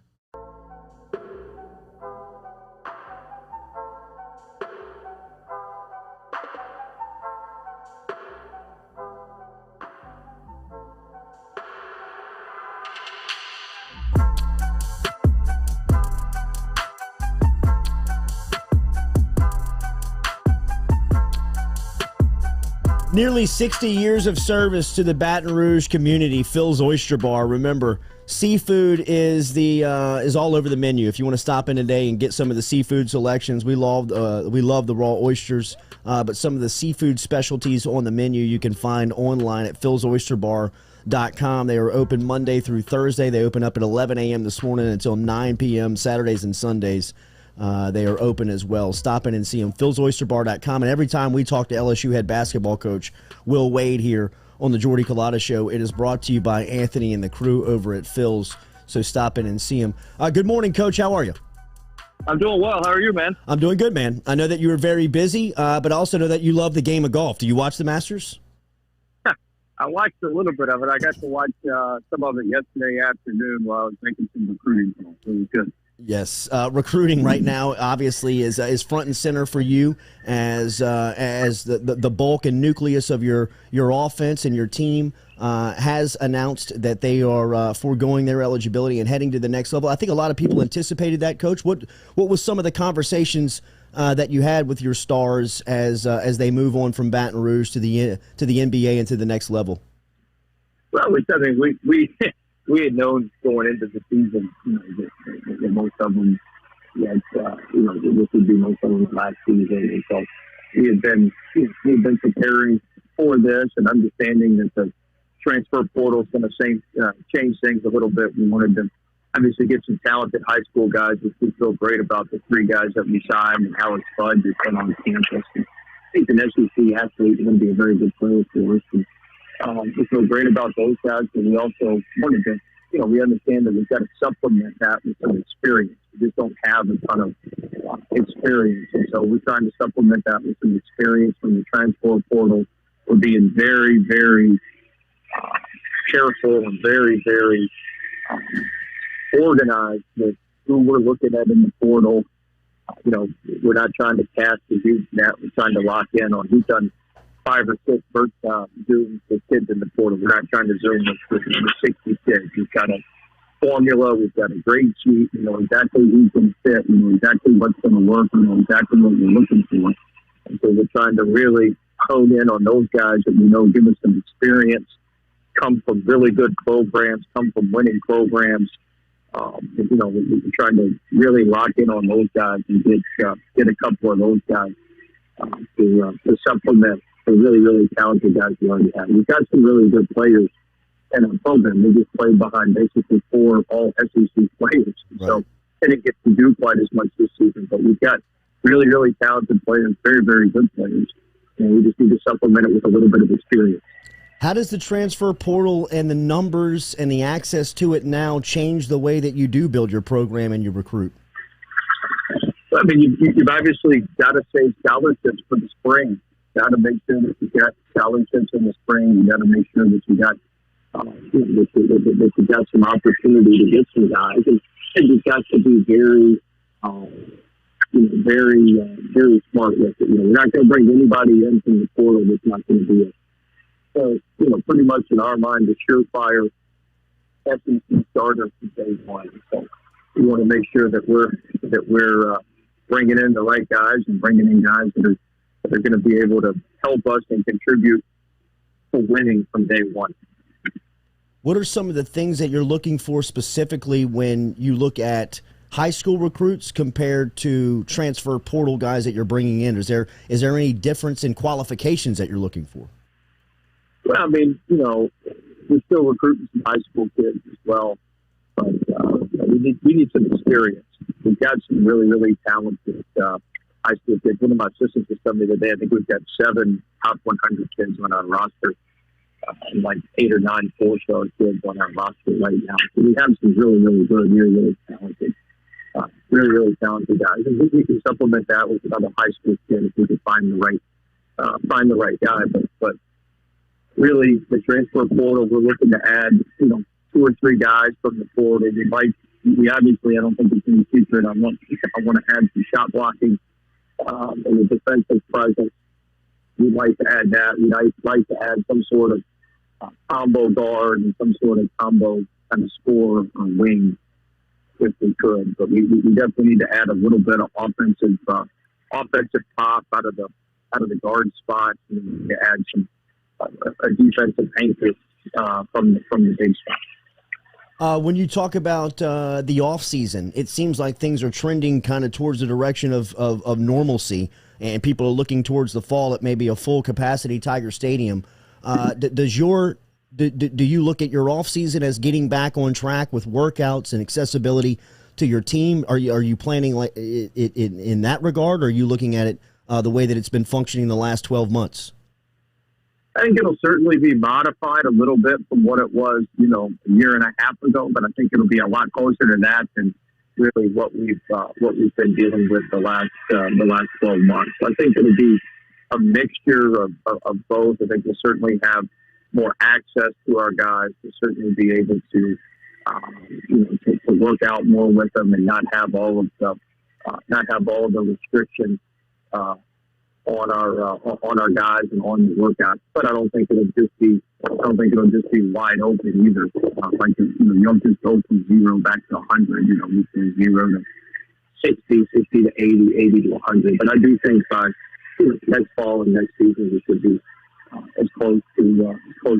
Nearly 60 years of service to the Baton Rouge community. Phil's Oyster Bar. Remember, seafood is all over the menu. If you want to stop in today and get some of the seafood selections, we love the raw oysters. But some of the seafood specialties on the menu you can find online at philsoysterbar.com. They are open Monday through Thursday. They open up at 11 a.m. this morning until 9 p.m. Saturdays and Sundays. They are open as well. Stop in and see them. philsoysterbar.com. And every time we talk to LSU head basketball coach Will Wade here on the Jordy Culotta Show, it is brought to you by Anthony and the crew over at Phil's. So stop in and see him. Good morning, Coach. How are you? I'm doing well. How are you, man? I'm doing good, man. I know that you were very busy, but I also know that you love the game of golf. Do you watch the Masters? I watched a little bit of it. I got to watch some of it yesterday afternoon while I was making some recruiting calls. It was good. Yes, recruiting right now obviously is front and center for you as the bulk and nucleus of your offense, and your team has announced that they are foregoing their eligibility and heading to the next level. I think a lot of people anticipated that, Coach. What was some of the conversations that you had with your stars as they move on from Baton Rouge to the NBA and to the next level? Well, I mean, we had known going into the season, that most of them, this would be most of them last season. And so we had been preparing for this and understanding that the transfer portal is going to change things a little bit. We wanted to obviously get some talented high school guys, which we feel great about the three guys that we signed, and Howard Spud has been on campus. And I think an SEC athlete is going to be a very good player for us. And, we feel great about those guys, but we also wanted to, we understand that we've got to supplement that with some experience. We just don't have a ton of experience. And so we're trying to supplement that with some experience from the transfer portal. We're being very, very careful and very, very organized with who we're looking at in the portal. We're not trying to cast a huge net. We're trying to lock in on who's done 5 or 6 first Zooms with kids in the portal. We're not trying to Zoom with 60 kids. We've got a formula. We've got a grade sheet. We know exactly who's going to fit. We know exactly what's going to work. We know exactly what we're looking for. And so we're trying to really hone in on those guys that we know give us some experience, come from really good programs, come from winning programs. We're trying to really lock in on those guys and get a couple of those guys to supplement the really, really talented guys we already have. We've got some really good players in our program. They just played behind basically 4 all SEC players. Right. So they didn't get to do quite as much this season. But we've got really, really talented players, very, very good players. And we just need to supplement it with a little bit of experience. How does the transfer portal and the numbers and the access to it now change the way that you do build your program and you recruit? I mean, you've obviously got to save scholarships for the spring. Got to make sure that you got scholarships in the spring. You got to make sure that you got that you got some opportunity to get some guys, and you've got to be very, very smart with it. We're not going to bring anybody in from the portal that's not going to be it. So, pretty much in our mind, the surefire SEC starter from day one. So, we want to make sure that we're bringing in the right guys and bringing in guys that are going to be able to help us and contribute to winning from day one. What are some of the things that you're looking for specifically when you look at high school recruits compared to transfer portal guys that you're bringing in? Is there any difference in qualifications that you're looking for? Well, I mean, we're still recruiting some high school kids as well, but we need some experience. We've got some really, really talented high school kids. One of my assistants was telling me today, I think we've got 7 top 100 kids on our roster. And like 8 or 9 4-star kids on our roster right now. So we have some really, really good, really, really talented guys. And we can supplement that with another high school kid if we can find the right guy. But really, the transfer portal, we're looking to add, 2 or 3 guys from the portal. We obviously, I don't think it's any secret. I want to add some shot blocking and a defensive presence. We'd like to add that. We'd like to add some sort of combo guard and some sort of combo kind of score on wing if we could. But we definitely need to add a little bit of offensive pop out of the guard spots and add some a defensive anchor from the big spot. When you talk about the off season, it seems like things are trending kind of towards the direction of normalcy, and people are looking towards the fall at maybe a full capacity Tiger Stadium. Do you look at your off season as getting back on track with workouts and accessibility to your team? Are you planning like in that regard, or are you looking at it the way that it's been functioning the last 12 months? I think it'll certainly be modified a little bit from what it was, a year and a half ago. But I think it'll be a lot closer to that than really what we've been dealing with the last 12 months. So I think it'll be a mixture of both. I think we'll certainly have more access to our guys. We'll certainly be able to work out more with them and not have all of the restrictions on our guys and on the workouts. But I don't think it'll just be wide open either. You don't just go from 0 back to 100. We from 0 to 60 to 80, 80 to 100. But I do think by next fall and next season we should be as close to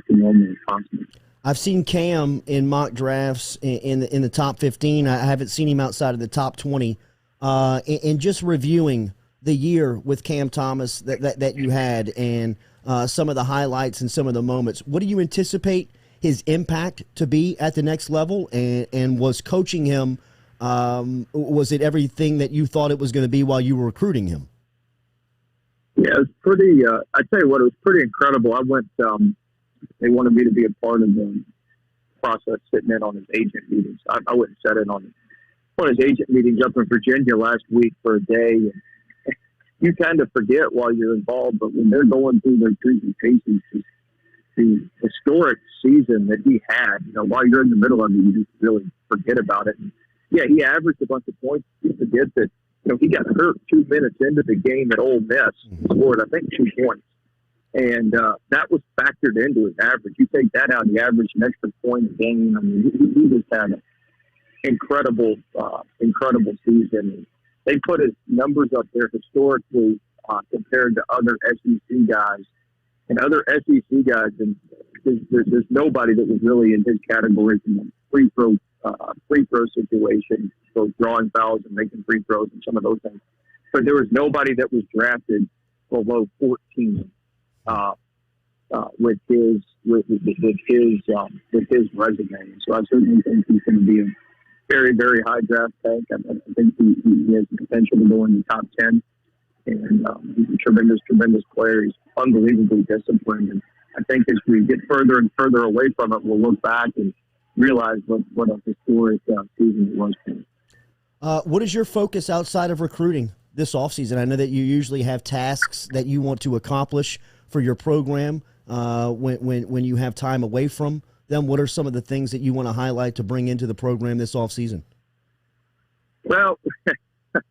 normal as possible. I've seen Cam in mock drafts in the top 15. I haven't seen him outside of the top 20. And just reviewing the year with Cam Thomas that you had and some of the highlights and some of the moments, what do you anticipate his impact to be at the next level? And was coaching him, was it everything that you thought it was going to be while you were recruiting him? Yeah, it was pretty, I tell you what, it was pretty incredible. I went, they wanted me to be a part of the process sitting in on his agent meetings. I went and sat in on his agent meetings up in Virginia last week for a day. And you kind of forget while you're involved, but when they're going through their presentations, the historic season that he had, while you're in the middle of it, you just really forget about it. And yeah, he averaged a bunch of points. You forget that, he got hurt 2 minutes into the game at Ole Miss, scored, I think, 2 points. And that was factored into his average. You take that out, he averaged an extra point a game. I mean, he just had an incredible season. They put his numbers up there historically compared to other SEC guys. And other SEC guys, and there's nobody that was really in his category from the free throw situation, so drawing fouls and making free throws and some of those things. But there was nobody that was drafted below 14 with his resume. So I certainly think he's going to be a very, very high draft pick. I think he has the potential to go in the top 10. And he's a tremendous player. He's unbelievably disciplined. And I think as we get further and further away from it, we'll look back and realize what a historic season it was for him. What is your focus outside of recruiting this offseason? I know that you usually have tasks that you want to accomplish for your program when you have time away from them. What are some of the things that you want to highlight to bring into the program this offseason? Well, I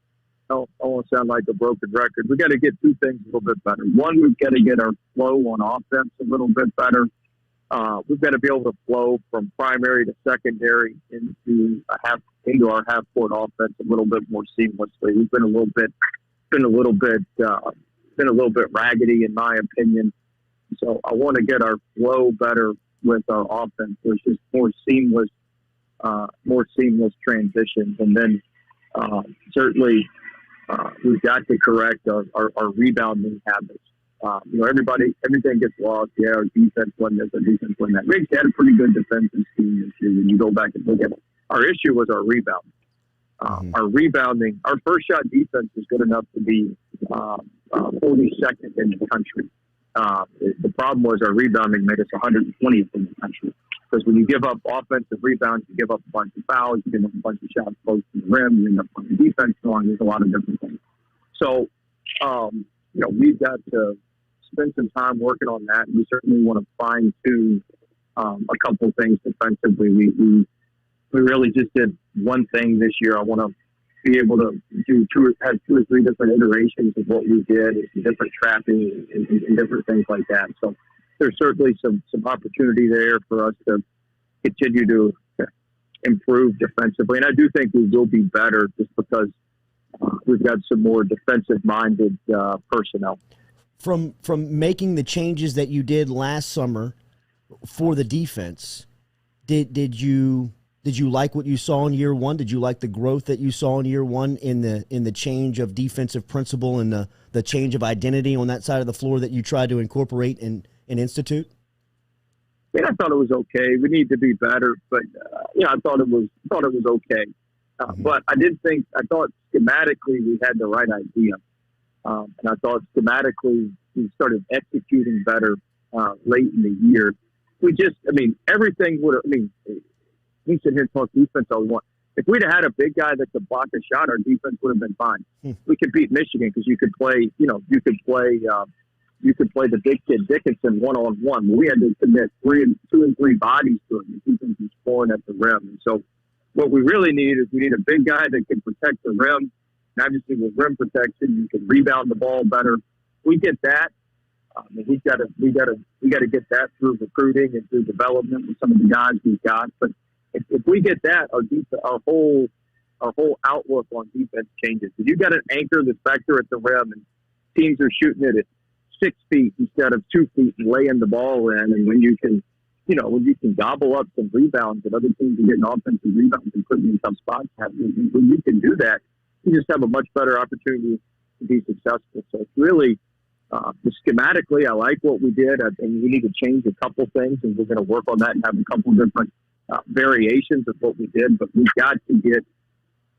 don't want to sound like a broken record. We've got to get 2 things a little bit better. One, we've got to get our flow on offense a little bit better. We've got to be able to flow from primary to secondary into a half into our half court offense a little bit more seamlessly. We've been a little bit raggedy in my opinion. So I want to get our flow better with our offense. There's just more seamless transitions, and then certainly we've got to correct our rebounding habits. Everything gets lost. Yeah, our defense won this, our defense won that. We had a pretty good defensive scheme this year. When you go back and look at it, our issue was our rebounding. Our rebounding, our first shot defense is good enough to be 42nd in the country. The problem was our rebounding made us 120th in the country. Because when you give up offensive rebounds, you give up a bunch of fouls, you give up a bunch of shots close to the rim, you end up playing defense wrong. There's a lot of different things. So, we've got to spend some time working on that. We certainly want to fine tune a couple things defensively. We really just did one thing this year. I want to be able to have two or three different iterations of what we did, and different trapping and different things like that. So there's certainly some opportunity there for us to continue to improve defensively. And I do think we will be better just because we've got some more defensive-minded personnel. From making the changes that you did last summer for the defense, did you like what you saw in year one? Did you like the growth that you saw in year one in the change of defensive principle and the change of identity on that side of the floor that you tried to incorporate and institute? I thought it was okay. We need to be better, but I thought it was okay. But I thought schematically we had the right idea, and I thought schematically we started executing better late in the year. Everything would have. We sit here and talk defense all we want. If we'd have had a big guy that could block a shot, our defense would have been fine. We could beat Michigan because you could play the big kid Dickinson one-on-one. We had to commit 2 and 3 bodies to him. The defense was scoring at the rim. And so what we really need is we need a big guy that can protect the rim. And obviously with rim protection, you can rebound the ball better. We get that. We got to get that through recruiting and through development with some of the guys we've got. But if we get that, our whole outlook on defense changes. If you got an anchor that's back there at the rim and teams are shooting it at 6 feet instead of 2 feet and laying the ball in, and when you can gobble up some rebounds and other teams are getting offensive rebounds and putting in tough spots, when you can do that, you just have a much better opportunity to be successful. So it's really schematically, I like what we did. I think we need to change a couple things, and we're going to work on that and have a couple different variations of what we did. But we've got to get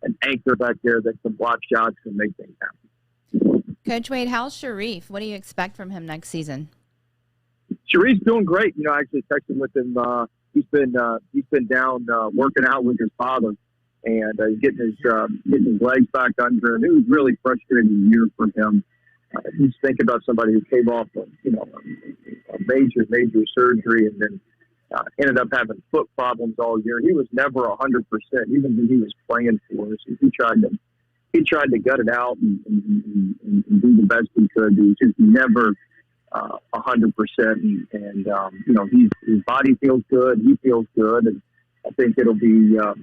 an anchor back there that can block shots and make things happen. Coach Wade, how's Sharif? What do you expect from him next season? Sharif's doing great. I actually texted with him. He's been down working out with his father and getting his legs back under him. It was really frustrating year for him. He's thinking about somebody who came off a major surgery and then ended up having foot problems all year. He was never 100%, even when he was playing for us. He tried to gut it out and do the best he could. He was just never 100%. His body feels good. He feels good, and I think it'll be. I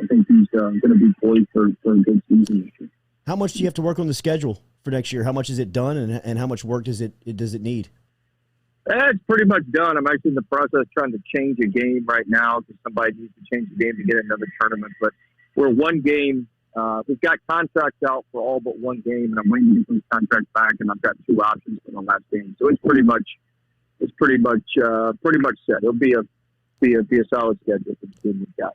think he's going to be poised for a good season this year. How much do you have to work on the schedule for next year? How much is it done, and how much work does it need? It's pretty much done. I'm actually in the process trying to change a game right now because somebody needs to change the game to get another tournament. But we're one game. We've got contracts out for all but one game, and I'm waiting to get those contracts back. And I've got 2 options for the last game, so it's pretty much set. It'll be a solid schedule for the team we've got.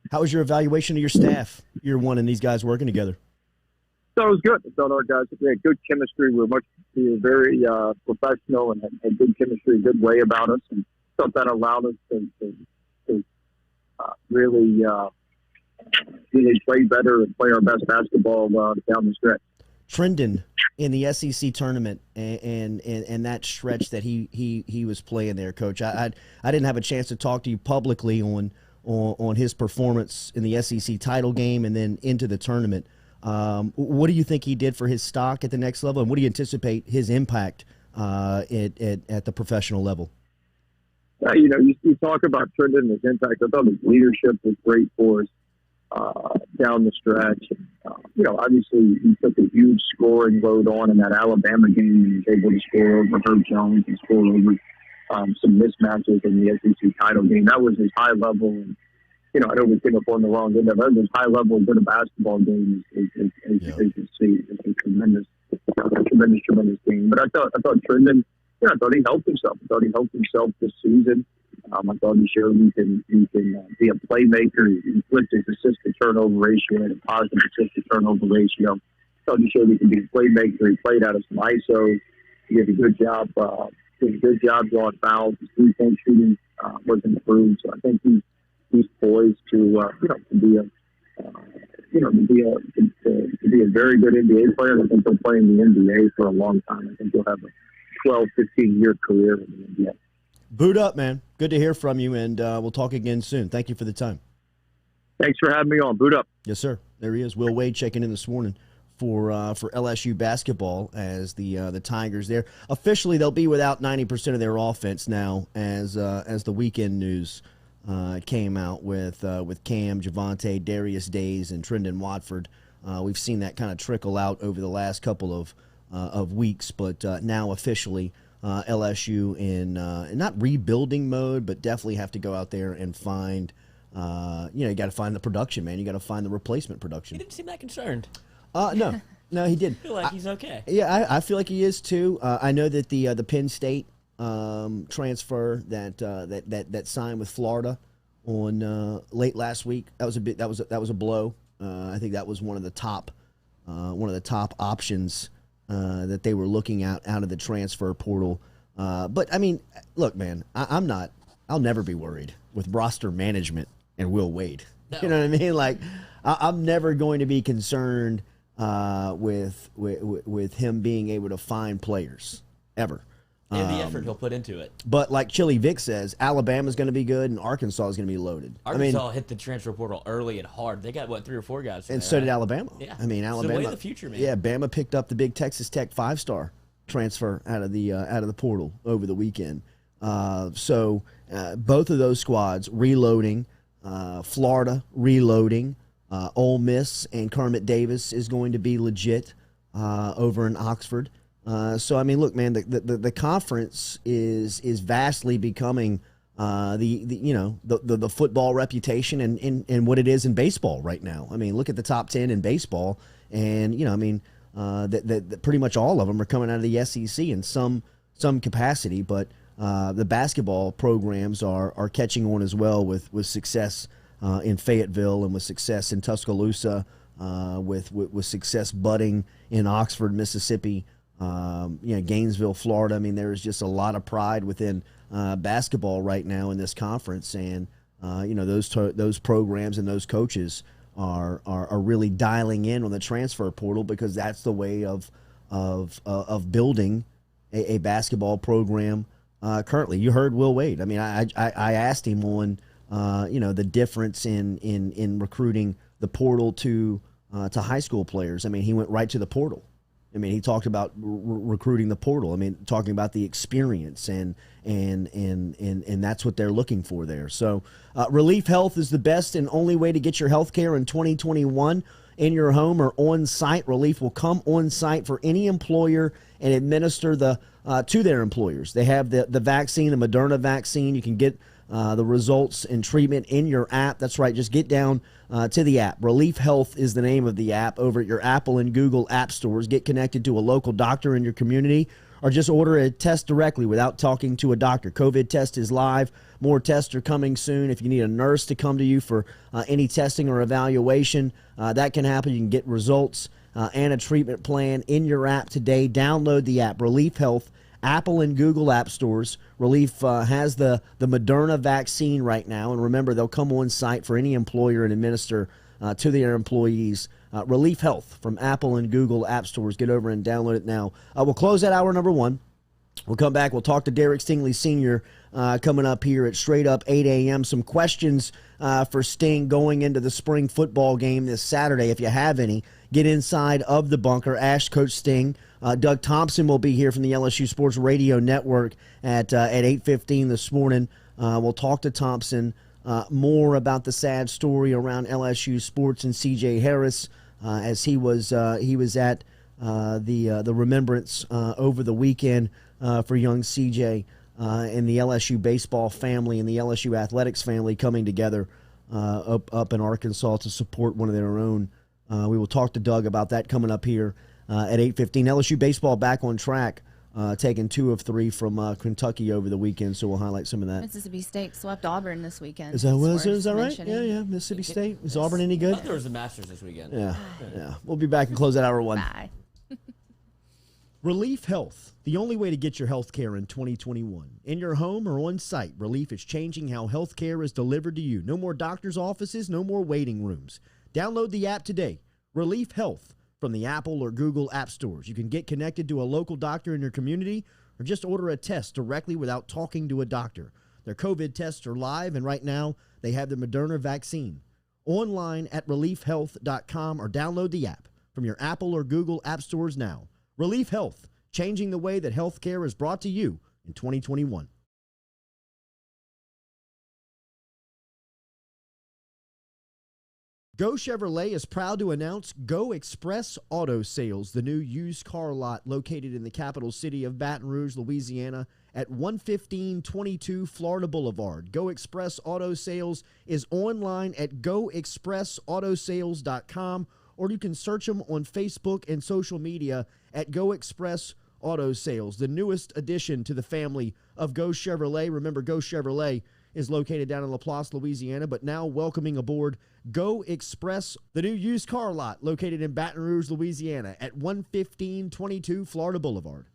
How was your evaluation of your staff, year one, and these guys working together? So it was good. I thought our guys had good chemistry. We were very professional and had good chemistry, good way about us, and thought that allowed us to really play better and play our best basketball down the stretch. Trendon in the SEC tournament and that stretch that he was playing there, Coach. I didn't have a chance to talk to you publicly on his performance in the SEC title game and then into the tournament. What do you think he did for his stock at the next level, and what do you anticipate his impact at the professional level? You talk about Trendon and his impact. I thought his leadership was great for us. down the stretch. Obviously he took a huge scoring load on in that Alabama game. He was able to score over Herb Jones and score over some mismatches in the SEC title game. That was his high level. And, I know we came up on the wrong end of it. That was his high level good of basketball game as you see. It's a tremendous game. But I thought Trendon, I thought he helped himself. This season. I thought he showed he can be a playmaker. He flipped his assist to turnover ratio and a positive assist to turnover ratio. I thought he showed he can be a playmaker. He played out of some ISO. He did a good job. Drawing fouls. His 3-point shooting was improved. So I think he's poised to be a very good NBA player. I think he'll play in the NBA for a long time. I think he'll have a 12, 15-year career in the NBA. Boot up, man. Good to hear from you, and we'll talk again soon. Thank you for the time. Thanks for having me on. Boot up. Yes, sir. There he is. Will Wade checking in this morning for LSU basketball as the Tigers there. Officially, they'll be without 90% of their offense now as the weekend news came out with Cam, Javonte, Darius Days, and Trendon Watford. We've seen that kind of trickle out over the last couple of weeks, but now officially LSU in not rebuilding mode, but definitely have to go out there and find, you got to find the production, man. You got to find the replacement production. He didn't seem that concerned. No, he didn't. I feel like he's okay. Yeah, I feel like he is too. I know that the Penn State transfer that signed with Florida on late last week, that was a blow. I think that was one of the top options that they were looking at out of the transfer portal. But I mean, look, man, I'll never be worried with roster management and Will Wade. No. You know what I mean? Like, I'm never going to be concerned with him being able to find players ever. And the effort he'll put into it. But like Chili Vic says, Alabama's going to be good and Arkansas is going to be loaded. Arkansas hit the transfer portal early and hard. They got, 3 or 4 guys. And so did Alabama. Yeah. I mean, Alabama. It's the way of the future, man. Yeah, Bama picked up the big Texas Tech 5-star transfer out of the portal over the weekend. So both of those squads reloading. Florida reloading. Ole Miss and Kermit Davis is going to be legit over in Oxford. So I mean, look, man, the conference is vastly becoming the football reputation and what it is in baseball right now. I mean, look at the top 10 in baseball, and that pretty much all of them are coming out of the SEC in some capacity. But the basketball programs are catching on as well with success in Fayetteville and with success in Tuscaloosa, with success budding in Oxford, Mississippi. Gainesville, Florida. I mean, there is just a lot of pride within basketball right now in this conference, and those programs and those coaches are really dialing in on the transfer portal because that's the way of building a basketball program currently. You heard Will Wade. I mean, I asked him on the difference in recruiting the portal to high school players. I mean, he went right to the portal. I mean, he talked about recruiting the portal. I mean, talking about the experience and that's what they're looking for there. So, Relief Health is the best and only way to get your health care in 2021 in your home or on site. Relief will come on site for any employer and administer to their employers. They have the vaccine, the Moderna vaccine. You can get the results and treatment in your app. That's right. Just get down to the app. Relief Health is the name of the app over at your Apple and Google app stores. Get connected to a local doctor in your community or just order a test directly without talking to a doctor. COVID test is live. More tests are coming soon. If you need a nurse to come to you for any testing or evaluation, that can happen. You can get results and a treatment plan in your app today. Download the app, Relief Health, Apple and Google app stores. Relief has the Moderna vaccine right now. And remember, they'll come on site for any employer and administer to their employees. Relief Health from Apple and Google app stores. Get over and download it now. We'll close at hour number 1. We'll come back. We'll talk to Derek Stingley Sr. Coming up here at straight up 8 a.m. Some questions for Sting going into the spring football game this Saturday. If you have any, get inside of the bunker. Ask Coach Sting. Doug Thompson will be here from the LSU Sports Radio Network at 8:15 this morning. We'll talk to Thompson more about the sad story around LSU sports and C.J. Harris as he was at the remembrance over the weekend for young C.J. And the LSU baseball family and the LSU athletics family coming together up in Arkansas to support one of their own. We will talk to Doug about that coming up here at 8:15. LSU baseball back on track, taking 2 of 3 from Kentucky over the weekend, so we'll highlight some of that. Mississippi State swept Auburn this weekend. Is that right? Yeah. Mississippi State. Is Auburn any good? There was a Masters this weekend. Yeah. We'll be back and close out hour 1. Bye. Relief Health, the only way to get your health care in 2021. In your home or on site, Relief is changing how health care is delivered to you. No more doctor's offices, no more waiting rooms. Download the app today, Relief Health, from the Apple or Google app stores. You can get connected to a local doctor in your community or just order a test directly without talking to a doctor. Their COVID tests are live, and right now they have the Moderna vaccine. Online at reliefhealth.com or download the app from your Apple or Google app stores now. Relief Health, changing the way that health care is brought to you in 2021. Go Chevrolet is proud to announce Go Express Auto Sales, the new used car lot located in the capital city of Baton Rouge, Louisiana, at 11522 Florida Boulevard. Go Express Auto Sales is online at goexpressautosales.com, or you can search them on Facebook and social media at Go Express Auto Sales, the newest addition to the family of Go Chevrolet. Remember, Go Chevrolet is located down in Laplace, Louisiana, but now welcoming aboard Go Express, the new used car lot located in Baton Rouge, Louisiana at 11522 Florida Boulevard.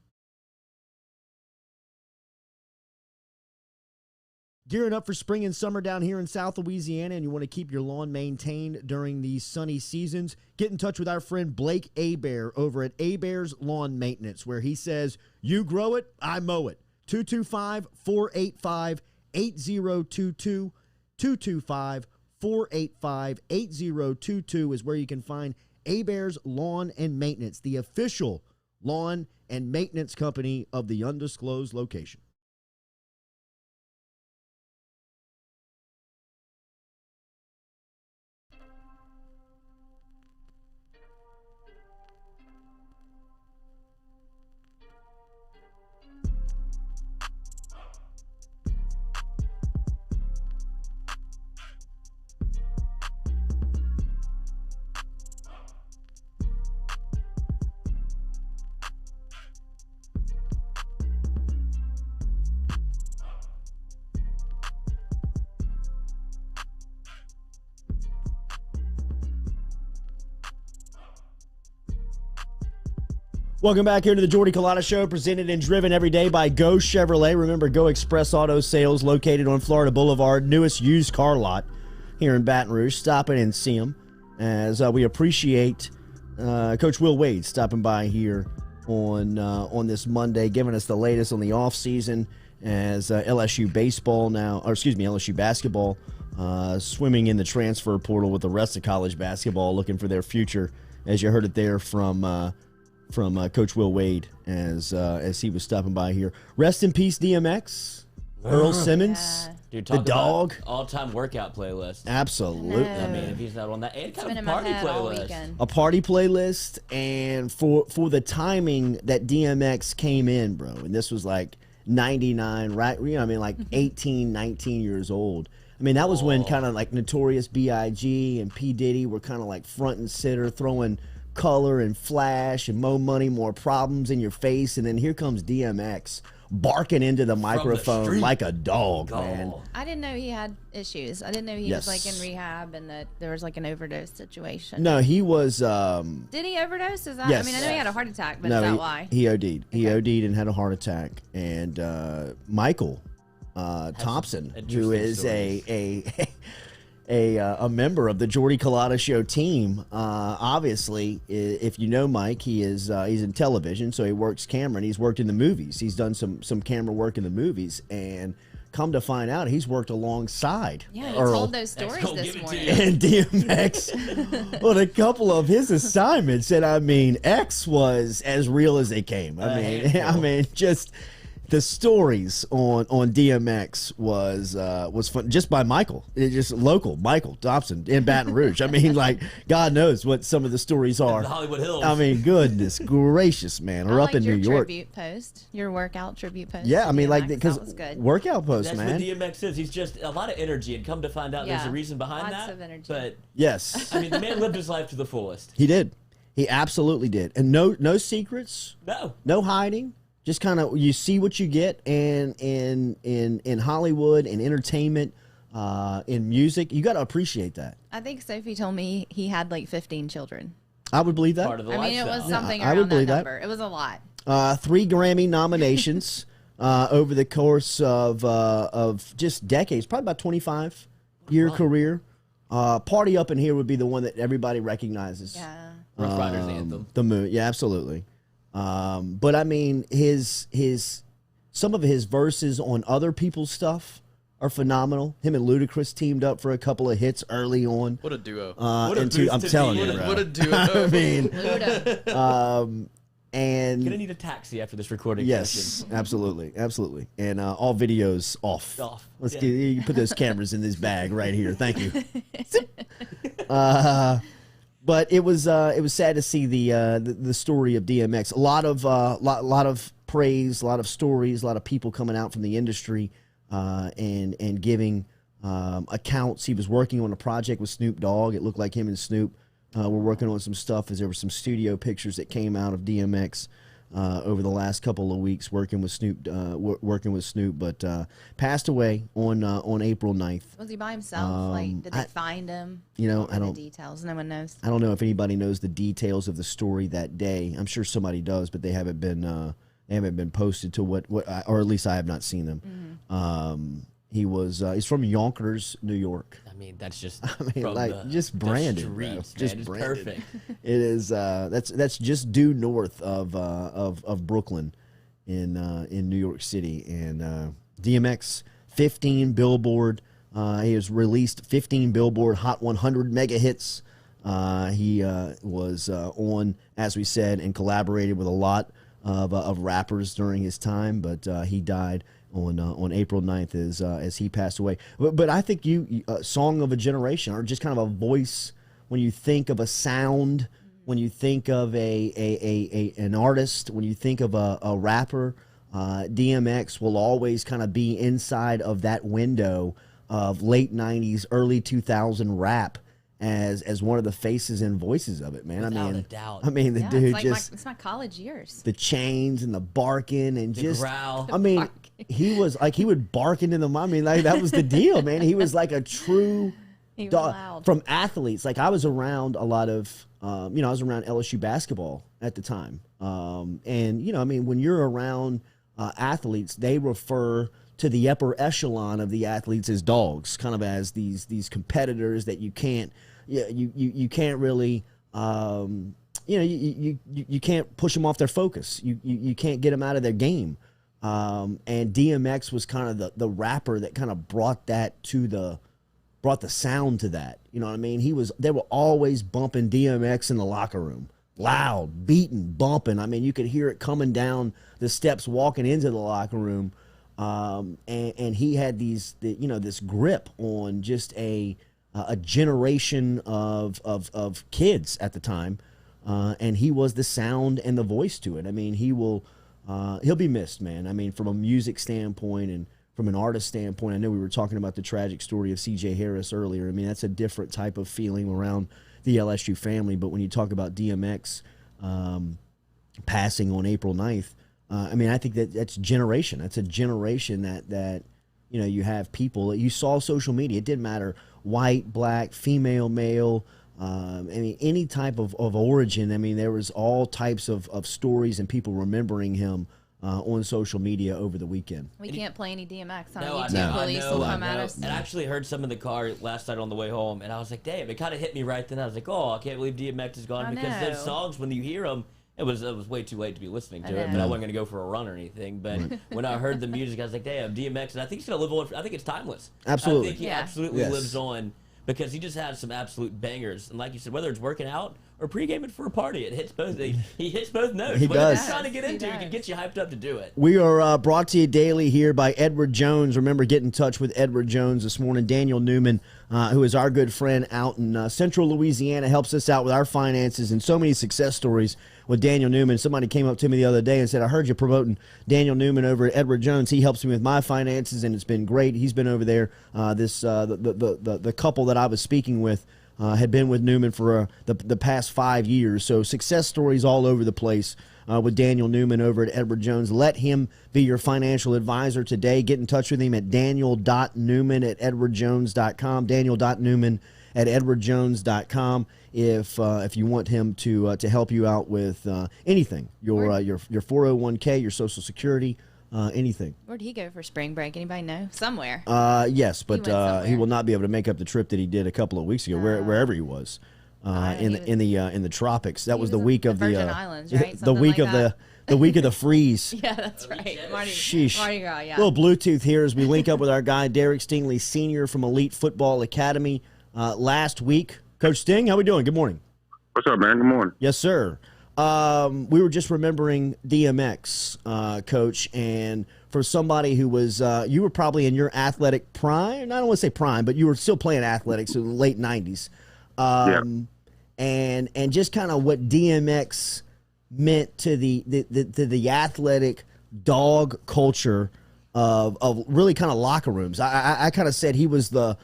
Gearing up for spring and summer down here in South Louisiana, and you want to keep your lawn maintained during these sunny seasons, get in touch with our friend Blake Abear over at Abear's Lawn Maintenance, where he says, you grow it, I mow it. 225-485-8022, 225-485-8022 is where you can find Abear's Lawn and Maintenance, the official lawn and maintenance company of the undisclosed location. Welcome back here to the Jordy Culotta Show, presented and driven every day by Go Chevrolet. Remember, Go Express Auto Sales, located on Florida Boulevard, newest used car lot here in Baton Rouge. Stop in and see them, as we appreciate Coach Will Wade stopping by here on this Monday, giving us the latest on the offseason as LSU basketball swimming in the transfer portal with the rest of college basketball, looking for their future, as you heard it there from Coach Will Wade as he was stopping by here. Rest in peace, DMX. Earl Simmons, Dude, the dog. All-time workout playlist. Absolutely. I mean, if he's not on that, and kind been of in a my party head all playlist. weekend. A party playlist, and for the timing that DMX came in, bro, and this was like 99, right? You know, I mean, like 18, 19 years old. I mean, that was when kind of like Notorious B.I.G. and P. Diddy were kind of like front and center, throwing color and flash and more money, more problems in your face, and then here comes DMX barking into the microphone street. like a dog, man. I didn't know he had issues. I didn't know he was like in rehab and that there was like an overdose situation. No, he was. Did he overdose? Is that? Yes. I mean, I know he had a heart attack, but No, is that why? he OD'd. He OD'd and had a heart attack. And Michael Thompson, who is a member of the Jordy Culotta Show team, obviously, if you know Mike, he's in television, so he works camera, and he's worked in the movies. He's done some camera work in the movies, and come to find out, he's worked alongside Yeah, he Earl told those stories this morning. and DMX on a couple of his assignments. And I mean, X was as real as they came. I mean, just the stories on DMX was fun, just by Michael. It just local Michael Thompson in Baton Rouge. I mean, like, God knows what some of the stories are. The Hollywood Hills. I mean, goodness gracious, man. Or up in New York. Tribute post, your workout tribute post. Yeah, I mean, DMX, like, because workout post, That's man. what DMX is. He's just a lot of energy, and come to find out there's a reason behind lots that. of energy. But Yes, I mean, the man lived his life to the fullest. he did. He absolutely did, and no secrets, no hiding. Just kind of you see what you get, and in Hollywood, in entertainment, in music, you got to appreciate that. I think Sophie told me he had like 15 children. I would believe that. Part of the I mean, it lifestyle. was something I would around that believe that. number. It was a lot. 3 Grammy nominations over the course of just decades, probably about 25-year career. Party Up in Here would be the one that everybody recognizes. Yeah. Rough Riders anthem. The Moon, yeah, absolutely. But I mean, some of his verses on other people's stuff are phenomenal. Him and Ludacris teamed up for a couple of hits early on. What a duo. What a boost I'm to telling be you, in. bro. What a duo. I mean, Luda. and Gonna need a taxi after this recording yes, session. absolutely, and all videos off. Let's Yeah. get you can put those cameras in this bag right here. Thank you. But it was sad to see the story of DMX. A lot of praise, a lot of stories, a lot of people coming out from the industry and giving accounts. He was working on a project with Snoop Dogg. It looked like him and Snoop were working on some stuff, as there were some studio pictures that came out of DMX over the last couple of weeks working with Snoop. But passed away on April 9th. Was he by himself? Like, did they find him? You know, What I were don't. the details. No one knows. I don't know if anybody knows the details of the story that day. I'm sure somebody does, but they haven't been posted to what or at least I have not seen them. He's from Yonkers, New York. I mean, that's just Like just branded, bro. streets, Just man. It's branded. perfect. It is that's just due north of Brooklyn in New York City, and DMX 15 Billboard. He has released 15 Billboard Hot 100 mega hits. He was on, as we said, and collaborated with a lot of rappers during his time, but he died on April 9th as he passed away. But I think Song of a Generation, or just kind of a voice when you think of a sound, when you think of an artist, when you think of a rapper, DMX will always kind of be inside of that window of late 90s, early 2000 rap as one of the faces and voices of it, man. Without a doubt. I mean, the Yeah, dude it's like just it's my college years. the chains and the barking and The just growl. I mean, he was like he would bark into the. I mean, like that was the deal, man. He was like a true He was dog loud. from athletes. Like I was around a lot of, I was around LSU basketball at the time, and I mean, when you're around athletes, they refer to the upper echelon of the athletes as dogs, kind of as these competitors that you can't. Yeah, you can't really, you can't push them off their focus. You can't get them out of their game. And DMX was kind of the rapper that kind of brought the sound to that. You know what I mean? They were always bumping DMX in the locker room, loud, beating, bumping. I mean, you could hear it coming down the steps, walking into the locker room. And he had this grip on just a generation of kids at the time, and he was the sound and the voice to it. I mean, he'll be missed, man. I mean, from a music standpoint and from an artist standpoint. I know we were talking about the tragic story of C.J. Harris earlier. I mean, that's a different type of feeling around the LSU family. But when you talk about DMX passing on April 9th, I mean, I think that's generation. That's a generation that you have people. You saw social media. It didn't matter white, black, female, male. I mean, any type of origin. I mean, there was all types of stories and people remembering him on social media over the weekend. We can't play any DMX on No, I YouTube. know, Police will come at us. And I actually heard some in the car last night on the way home, and I was like, damn, it kind of hit me right then. I was like, oh, I can't believe DMX is gone, I because those know. songs, when you hear them, it was way too late to be listening to I it, but know. I wasn't going to go for a run or anything. But when I heard the music, I was like, damn, DMX, and I think he's going to live on. I think it's timeless. Absolutely. I think he Yeah. absolutely Yes. lives on because he just has some absolute bangers. And like you said, whether it's working out or pre-gaming for a party, it hits both. He hits both notes. He Whatever does. he's trying to get into, he can get you hyped up to do it. We are brought to you daily here by Edward Jones. Remember, get in touch with Edward Jones this morning. Daniel Newman, who is our good friend out in Central Louisiana, helps us out with our finances and so many success stories with Daniel Newman. Somebody came up to me the other day and said, I heard you promoting Daniel Newman over at Edward Jones. He helps me with my finances, and it's been great. He's been over there. The couple that I was speaking with had been with Newman for the past 5 years. So success stories all over the place with Daniel Newman over at Edward Jones. Let him be your financial advisor today. Get in touch with him at daniel.newman@edwardjones.com, daniel.newman@edwardjones.com if you want him to help you out with anything, your 401k, your Social Security, anything. Where'd he go for spring break? Anybody know? Somewhere. Yes, but He went somewhere. he will not be able to make up the trip that he did a couple of weeks ago, wherever he was, in the tropics. That was the week of the Virgin Islands, right? the Something week like of that. the week of the freeze. Yeah, that's right. Sheesh. Mardi Gras, yeah. Little Bluetooth here as we link up with our guy Derek Stingley Sr. from Elite Football Academy last week. Coach Sting, how we doing? Good morning. What's up, man? Good morning. Yes, sir. We were just remembering DMX, Coach, and for somebody who was, you were probably in your athletic prime. I don't want to say prime, but you were still playing athletics in the late 90s. Yeah. And just kind of what DMX meant to the athletic dog culture of really kind of locker rooms. I kind of said he was the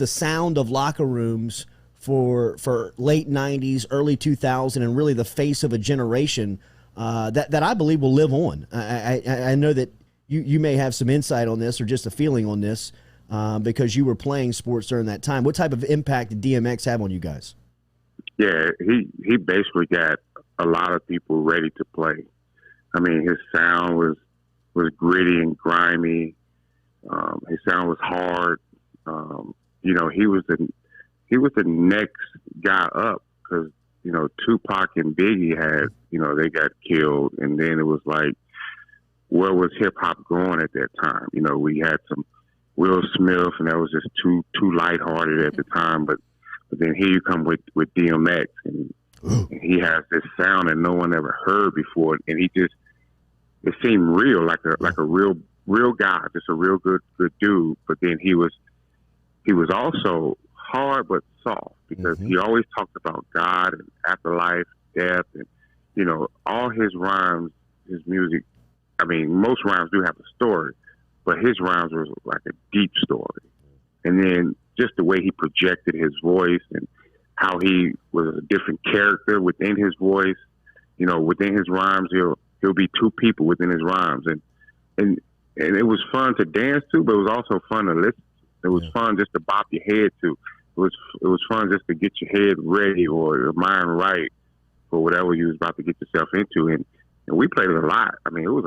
sound of locker rooms for late 90s, early 2000, and really the face of a generation that I believe will live on. I know that you may have some insight on this or just a feeling on this because you were playing sports during that time. What type of impact did DMX have on you guys? Yeah, he basically got a lot of people ready to play. I mean, his sound was gritty and grimy. His sound was hard. He was the next guy up because, Tupac and Biggie had, they got killed. And then it was like, where was hip hop going at that time? We had some Will Smith, and that was just too lighthearted at the time. But then here you come with DMX, and he has this sound that no one ever heard before. And it seemed real, like a real guy, just a real good dude. But then he was also hard but soft because he always talked about God and afterlife, death, and all his rhymes, his music. I mean, most rhymes do have a story, but his rhymes were like a deep story. And then just the way he projected his voice and how he was a different character within his voice. Within his rhymes, he'll be two people within his rhymes, and it was fun to dance to, but it was also fun to listen to. It was fun just to bop your head to. It was fun just to get your head ready or your mind right for whatever you was about to get yourself into. And we played it a lot. I mean, it was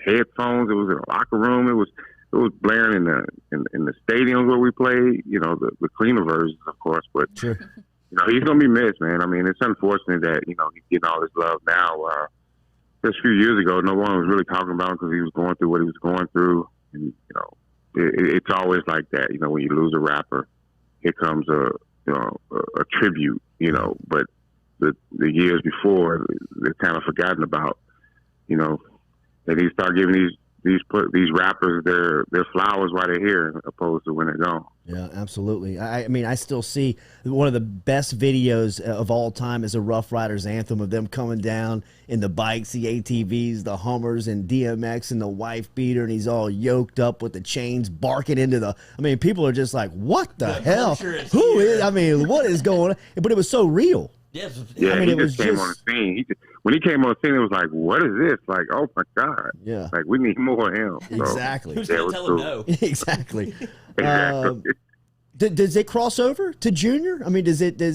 headphones. It was in a locker room. It was blaring in the stadiums where we played. The cleaner versions, of course. But Sure. He's gonna be missed, man. I mean, it's unfortunate that he's getting all this love now. Just a few years ago, no one was really talking about him because he was going through what he was going through. And it's always like that. When you lose a rapper, here comes a tribute. But the years before, they're kind of forgotten about. That he start giving these rappers their flowers while they're here, opposed to when they're gone. Yeah, absolutely. I mean, I still see one of the best videos of all time is a Rough Riders anthem of them coming down in the bikes, the ATVs, the Hummers, and DMX and the wife beater, and he's all yoked up with the chains, barking into the. I mean, people are just like, "What the hell? Who is? I mean, what is going on?" But it was so real. Yes. Yeah, I mean, he it was just came on the scene. When he came on the scene, it was like, what is this? Like, oh my God. Yeah. Like, we need more of him. So, Exactly. Who's Yeah, going it to was tell him cool. no? Exactly. Exactly. Does it cross over to Junior? I mean,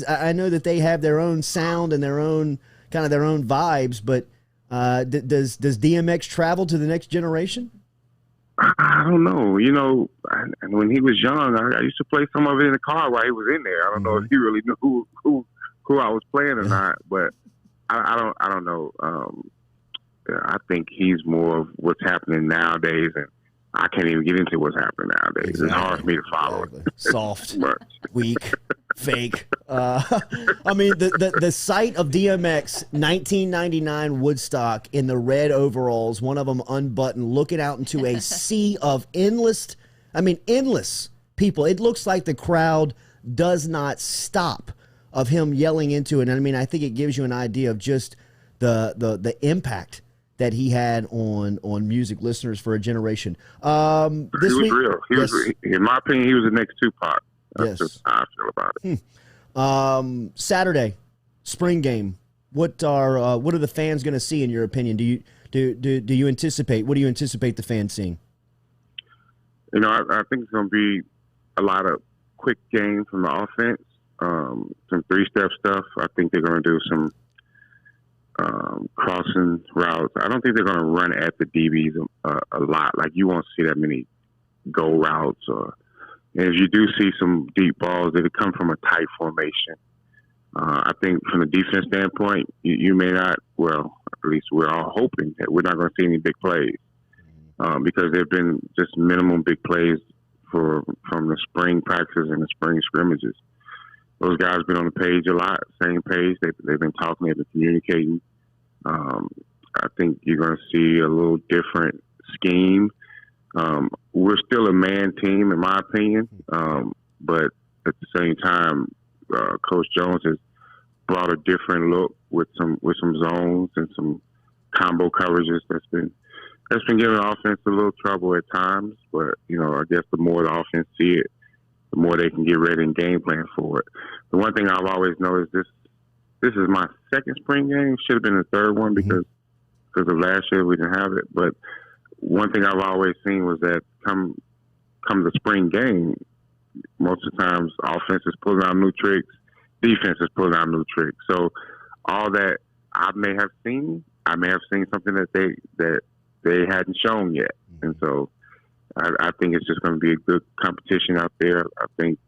I know that they have their own sound and their own vibes, but does DMX travel to the next generation? I don't know. And when he was young, I used to play some of it in the car while he was in there. I don't know if he really knew who I was playing or not, but I don't know. I think he's more of what's happening nowadays, and I can't even get into what's happening nowadays. Exactly. It's hard for me to follow it. Soft, But weak, fake. I mean, the sight of DMX 1999 Woodstock in the red overalls, one of them unbuttoned, looking out into a sea of endless people. It looks like the crowd does not stop of him yelling into it. And I mean, I think it gives you an idea of just the impact that he had on music listeners for a generation. He was real. He was, in my opinion, he was the next Tupac. That's just how I feel about it. Saturday, spring game. What are the fans going to see in your opinion? Do you anticipate? What do you anticipate the fans seeing? You know, I think it's going to be a lot of quick game from the offense, some three-step stuff. I think they're going to do some crossing routes. I don't think they're going to run at the DBs a lot. Like, you won't see that many go routes. And if you do see some deep balls, they come from a tight formation. I think from the defense standpoint, you may not, well, at least we're all hoping that we're not going to see any big plays because there have been just minimum big plays from the spring practices and the spring scrimmages. Those guys have been on the page a lot, same page. They've been talking, they've been communicating. I think you're going to see a little different scheme. We're still a man team, in my opinion, but at the same time, Coach Jones has brought a different look with some zones and some combo coverages that's been giving the offense a little trouble at times. But you know, I guess the more the offense see it, the more they can get ready and game plan for it. The one thing I've always noticed, this is my second spring game. Should have been the third one because of last year we didn't have it. But one thing I've always seen was that come the spring game, most of the times offense is pulling out new tricks, defense is pulling out new tricks. So all that I may have seen something that they hadn't shown yet. And so I think it's just going to be a good competition out there. I think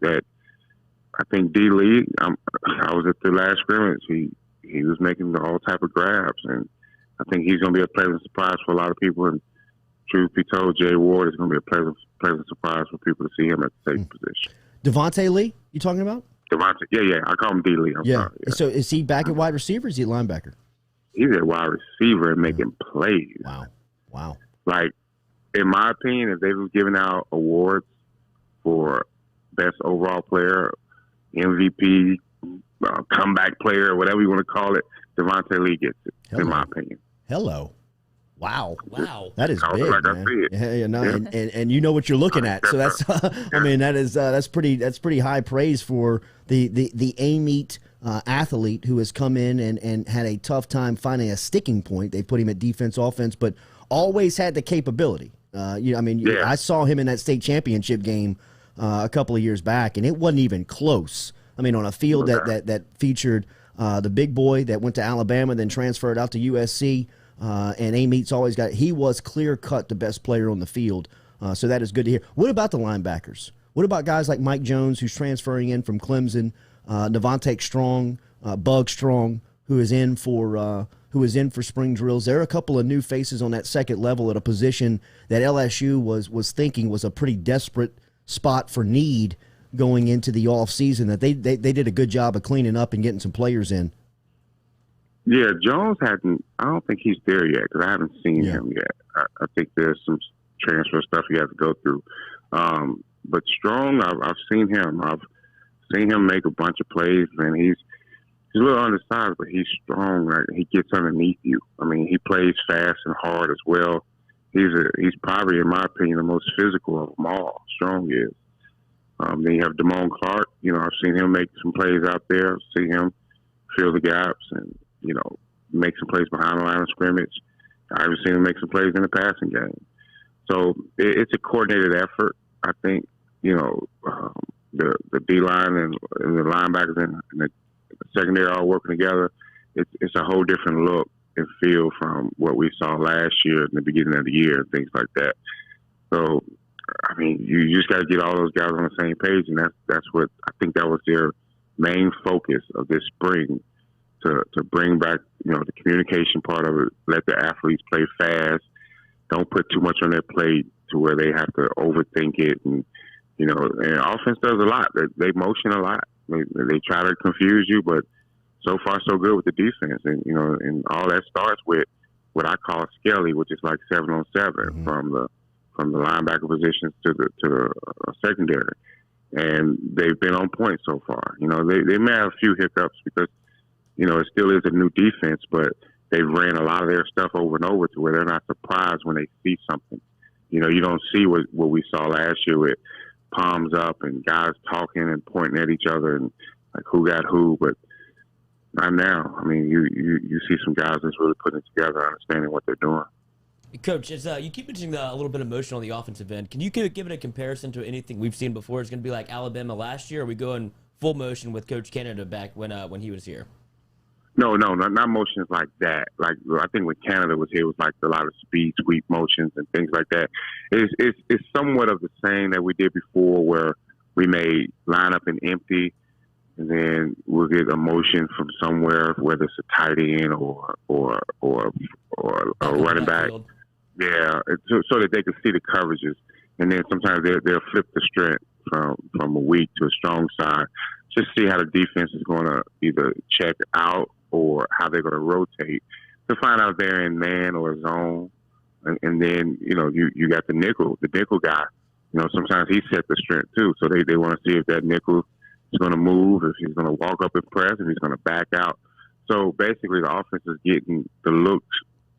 D. Lee, I was at the last scrimmage. He was making all type of grabs, and I think he's going to be a pleasant surprise for a lot of people. And truth be told, Jay Ward is going to be a pleasant surprise for people to see him at the safety position. Devontae Lee, you talking about? Devontae, yeah. I call him D. Lee. I'm sorry. Yeah. So is he back at wide receiver or is he a linebacker? He's a wide receiver and making plays. Wow. Like, in my opinion, if they were giving out awards for best overall player, MVP, comeback player, whatever you want to call it, Devontae Lee gets it, in my opinion. Hello. Wow. That is big, like man. I see it. Yeah, no, and you know what you're looking at. So that's I mean, that's pretty high praise for the A-meet athlete who has come in and had a tough time finding a sticking point. They put him at defense, offense, but always had the capability. I saw him in that state championship game a couple of years back, and it wasn't even close. I mean, on a field that featured the big boy that went to Alabama, then transferred out to USC, and A-Meat's always he was clear-cut the best player on the field, so that is good to hear. What about the linebackers? What about guys like Mike Jones, who's transferring in from Clemson, Devontae Strong, Bug Strong, who is in for spring drills? There are a couple of new faces on that second level at a position that LSU was thinking was a pretty desperate spot for need going into the offseason, that they did a good job of cleaning up and getting some players in. Yeah, Jones hasn't. I don't think he's there yet because I haven't seen him yet. I think there's some transfer stuff he has to go through. But Strong, I've seen him. I've seen him make a bunch of plays, and he's a little undersized, but he's strong. Like, he gets underneath you. I mean, he plays fast and hard as well. He's probably, in my opinion, the most physical of them all. Strong is. Then you have Damone Clark. You know, I've seen him make some plays out there. I've seen him fill the gaps and, you know, make some plays behind the line of scrimmage. I've seen him make some plays in the passing game. So it's a coordinated effort. I think, you know, the D-line and the linebackers and the secondary all working together. It's a whole different look and feel from what we saw last year in the beginning of the year and things like that. So, I mean, you just got to get all those guys on the same page, and that's what I think that was their main focus of this spring, to bring back, you know, the communication part of it, let the athletes play fast, don't put too much on their plate to where they have to overthink it. And, and offense does a lot. They motion a lot. They try to confuse you, but so far so good with the defense. And, and all that starts with what I call Skelly, which is like 7-on-7 from the linebacker positions to the secondary. And they've been on point so far. They may have a few hiccups because, it still is a new defense, but they've ran a lot of their stuff over and over to where they're not surprised when they see something. You don't see what we saw last year with palms up and guys talking and pointing at each other and like who got who, but not now. I mean, you see some guys that's really putting it together, understanding what they're doing. Coach, as you keep mentioning a little bit of motion on the offensive end, can you give it a comparison to anything we've seen before? Is it going to be like Alabama last year, or are we going full motion with Coach Canada back when he was here? No, not motions like that. Like I think when Canada was here, it was like a lot of speed sweep motions and things like that. It's somewhat of the same that we did before, where we may line up and empty, and then we'll get a motion from somewhere, whether it's a tight end or a running back. Yeah, so that they can see the coverages, and then sometimes they'll flip the strength from a weak to a strong side. Just see how the defense is going to either check out or how they're going to rotate to find out if they're in man or zone. And then, you got the nickel guy. Sometimes he sets the strength too. So they want to see if that nickel is going to move, if he's going to walk up and press, if he's going to back out. So basically the offense is getting the looks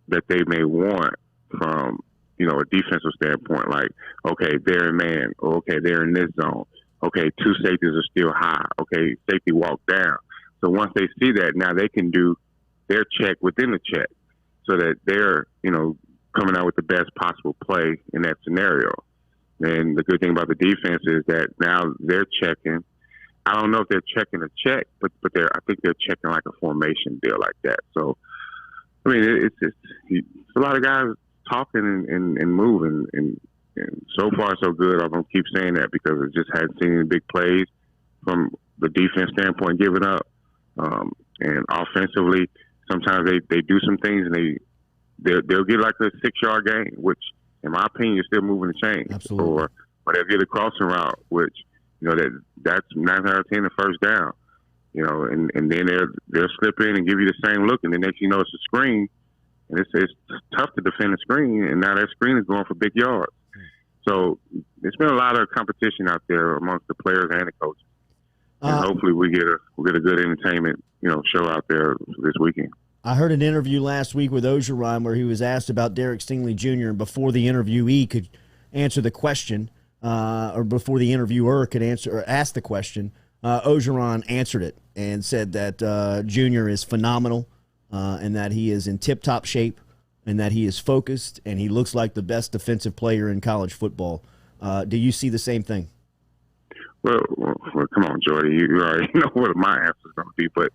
that they may want from, a defensive standpoint. Like, okay, they're in man, or okay, they're in this zone. Okay, two safeties are still high. Okay, safety walk down. So once they see that, now they can do their check within the check so that they're, coming out with the best possible play in that scenario. And the good thing about the defense is that now they're checking. I don't know if they're checking a check, but I think they're checking like a formation deal like that. So, I mean, it's a lot of guys talking and moving, and so far so good. I'm going to keep saying that because I just hadn't seen any big plays from the defense standpoint giving up. And offensively, sometimes they do some things and they'll get like a 6-yard gain, which in my opinion is still moving the chain. Absolutely. Or they'll get a crossing route, which that's 9 out of 10 the first down. And then they'll slip in and give you the same look, and the next you know it's a screen, and it's tough to defend a screen, and now that screen is going for big yards. So there's been a lot of competition out there amongst the players and the coaches. And hopefully we'll get a good entertainment, show out there this weekend. I heard an interview last week with Ogeron where he was asked about Derek Stingley Jr. and before the interviewee could answer the question, or before the interviewer could ask the question, Ogeron answered it and said that Jr. is phenomenal, and that he is in tip-top shape, and that he is focused, and he looks like the best defensive player in college football. Do you see the same thing? Well, come on, Jordy. You already know what my answer is going to be, but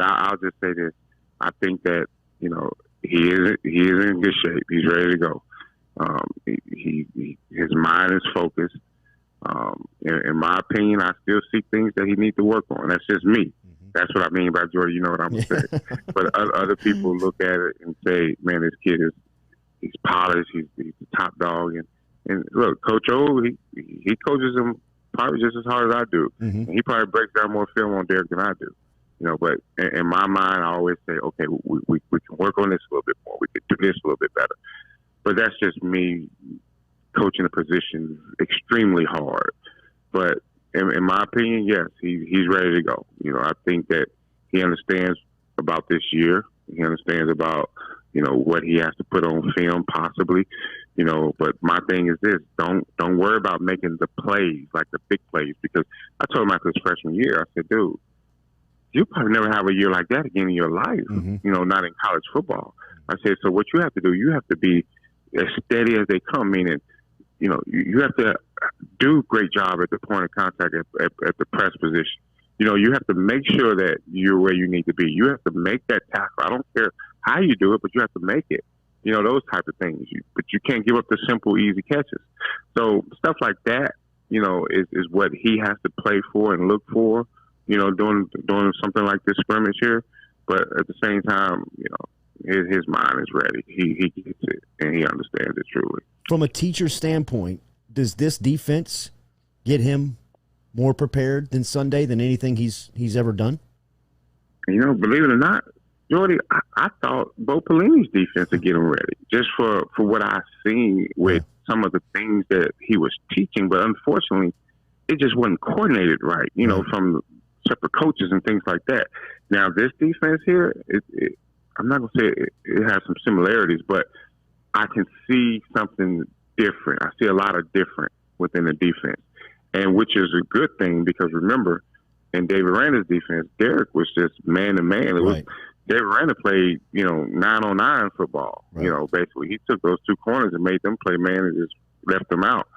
I'll just say this: I think that he is in good shape. He's ready to go. His mind is focused. In my opinion, I still see things that he needs to work on. That's just me. That's what I mean by Jordy. You know what I'm going to say. But other people look at it and say, "Man, this kid he's polished. He's the top dog." And look, Coach O, he coaches him probably just as hard as I do. And he probably breaks down more film on Derek than I do. But in my mind, I always say, okay, we can work on this a little bit more. We can do this a little bit better. But that's just me coaching a position extremely hard. But in my opinion, yes, he's ready to go. I think that he understands about this year. He understands about, what he has to put on film possibly. But my thing is this: don't worry about making the plays, like the big plays, because I told him after his freshman year, I said, dude, you'll probably never have a year like that again in your life, not in college football. I said, so what you have to do, you have to be as steady as they come, meaning, you have to do a great job at the point of contact at the press position. You have to make sure that you're where you need to be. You have to make that tackle. I don't care how you do it, but you have to make it. Those type of things. But you can't give up the simple, easy catches. So stuff like that, is what he has to play for and look for, doing something like this scrimmage here. But at the same time, his mind is ready. He gets it. and he understands it truly. From a teacher standpoint, does this defense get him more prepared than Sunday than anything he's ever done? Believe it or not, Jordy, I thought Bo Pelini's defense would get him ready, just for what I've seen with some of the things that he was teaching. But unfortunately, it just wasn't coordinated right, from separate coaches and things like that. Now, this defense here, I'm not going to say it has some similarities, but I can see something different. I see a lot of different within the defense, and which is a good thing because remember, in David Aranda's defense, Derek was just man-to-man. It was David Aranda played, 9-on-9 football. Right. Basically, he took those two corners and made them play man and just left them out.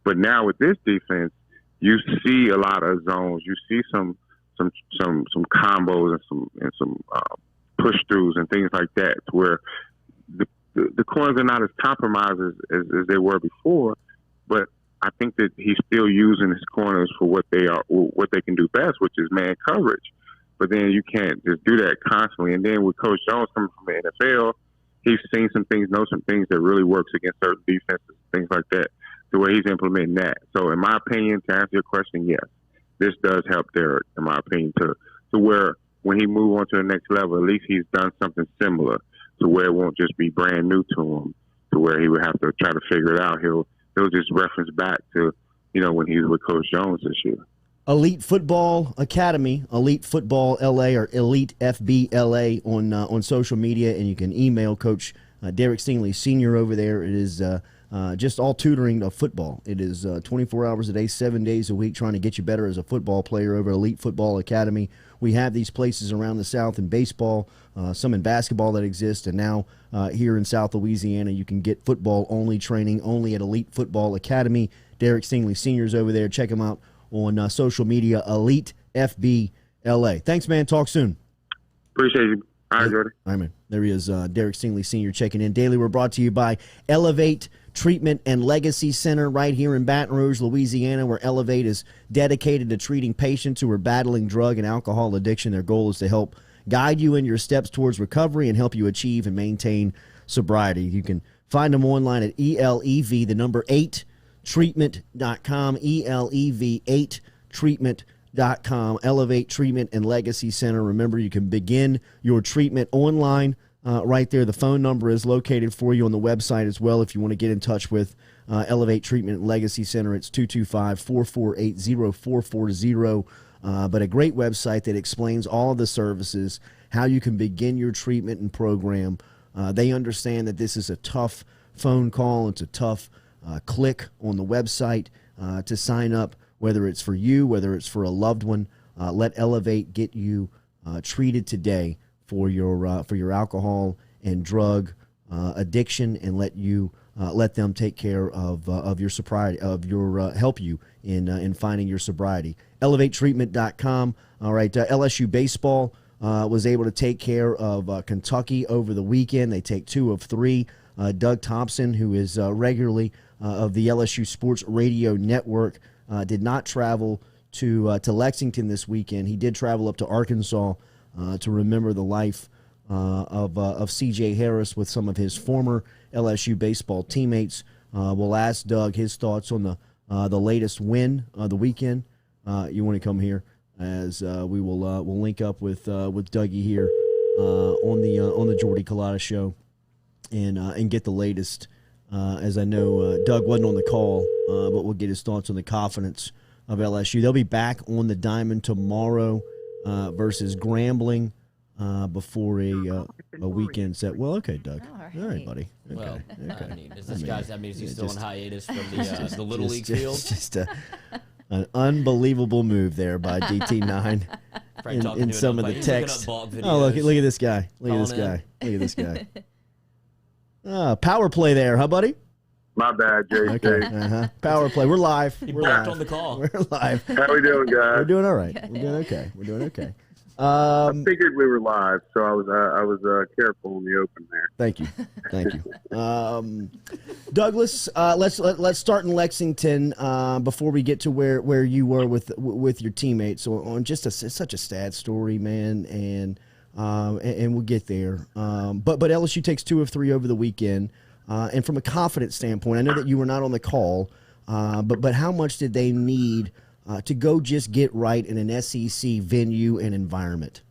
But now with this defense, you see a lot of zones. You see some combos and some push throughs and things like that, to where the corners are not as compromised as they were before. But I think that he's still using his corners for what they can do best, which is man coverage. But then you can't just do that constantly. And then with Coach Jones coming from the NFL, he's seen some things, knows some things that really works against certain defenses, things like that, the way he's implementing that. So in my opinion, to answer your question, yes, this does help Derek, in my opinion, to where when he moves on to the next level, at least he's done something similar to where it won't just be brand new to him, to where he would have to try to figure it out. He'll just reference back to, when he was with Coach Jones this year. Elite Football Academy, Elite Football LA, or Elite FB LA on social media, and you can email Coach Derek Stingley Sr. over there. It is just all tutoring of football. It is 24 hours a day, 7 days a week, trying to get you better as a football player over at Elite Football Academy. We have these places around the South in baseball, some in basketball that exist, and now here in South Louisiana, you can get football-only training only at Elite Football Academy. Derek Stingley Sr. is over there. Check him out on social media, Elite FB LA. Thanks, man. Talk soon. Appreciate you. All right, Jordy. All right, man. There he is, Derek Stingley Sr. checking in. Daily, we're brought to you by Elevate Treatment and Legacy Center right here in Baton Rouge, Louisiana, where Elevate is dedicated to treating patients who are battling drug and alcohol addiction. Their goal is to help guide you in your steps towards recovery and help you achieve and maintain sobriety. You can find them online at ELEV, the number 8, treatment.com, ELEV 8treatment.com, Elevate Treatment and Legacy Center. Remember, you can begin your treatment online right there. The phone number is located for you on the website as well if you want to get in touch with Elevate Treatment and Legacy Center. It's 225-448-0440. But a great website that explains all of the services, how you can begin your treatment and program. They understand that this is a tough phone call. It's a tough click on the website to sign up, whether it's for you, whether it's for a loved one. Let Elevate get you treated today for your alcohol and drug addiction, and let them take care of your sobriety, help you in finding your sobriety. ElevateTreatment.com. All right, LSU Baseball was able to take care of Kentucky over the weekend. They take 2 of 3. Doug Thompson, who is regularly of the LSU Sports Radio Network, did not travel to Lexington this weekend. He did travel up to Arkansas to remember the life of C.J. Harris with some of his former LSU baseball teammates. We'll ask Doug his thoughts on the latest win of the weekend. You want to come here as we will we'll link up with Dougie here on the Jordy Culotta show and get the latest. As I know, Doug wasn't on the call, but we'll get his thoughts on the confidence of LSU. They'll be back on the diamond tomorrow versus Grambling before a weekend set. Well, okay, Doug. All right, buddy. Okay. Well, okay. I mean, is this guy's? I mean, is he still on hiatus from the Little League field? Just an unbelievable move there by DT9 in some of the text. Oh, look at this guy. Look at this guy. Power play there, huh, buddy? My bad, JJ. Okay. Power play. We're live. He We're barked live. on the call. We're live. How we doing, guys? We're doing all right. We're doing okay. I figured we were live, so I was careful in the open there. Thank you. Douglas, let's start in Lexington before we get to where you were with your teammates. So on just such a sad story, man, and we'll get there. But LSU takes 2 of 3 over the weekend. And from a confidence standpoint, I know that you were not on the call, but how much did they need to go just get right in an SEC venue and environment?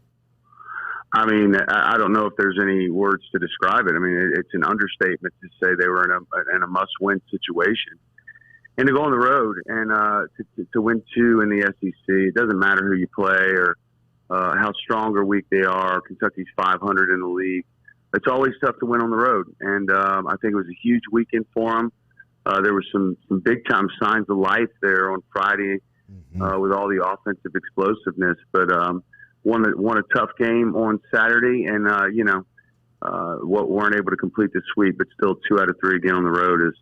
I mean, I don't know if there's any words to describe it. I mean, it's an understatement to say they were in a must-win situation. And to go on the road and to win 2 in the SEC, it doesn't matter who you play or how strong or weak they are. Kentucky's 500 in the league. It's always tough to win on the road. And I think it was a huge weekend for them. There were some big-time signs of life there on Friday with all the offensive explosiveness. But won a tough game on Saturday and, weren't able to complete the sweep. But still 2 out of 3 again on the road is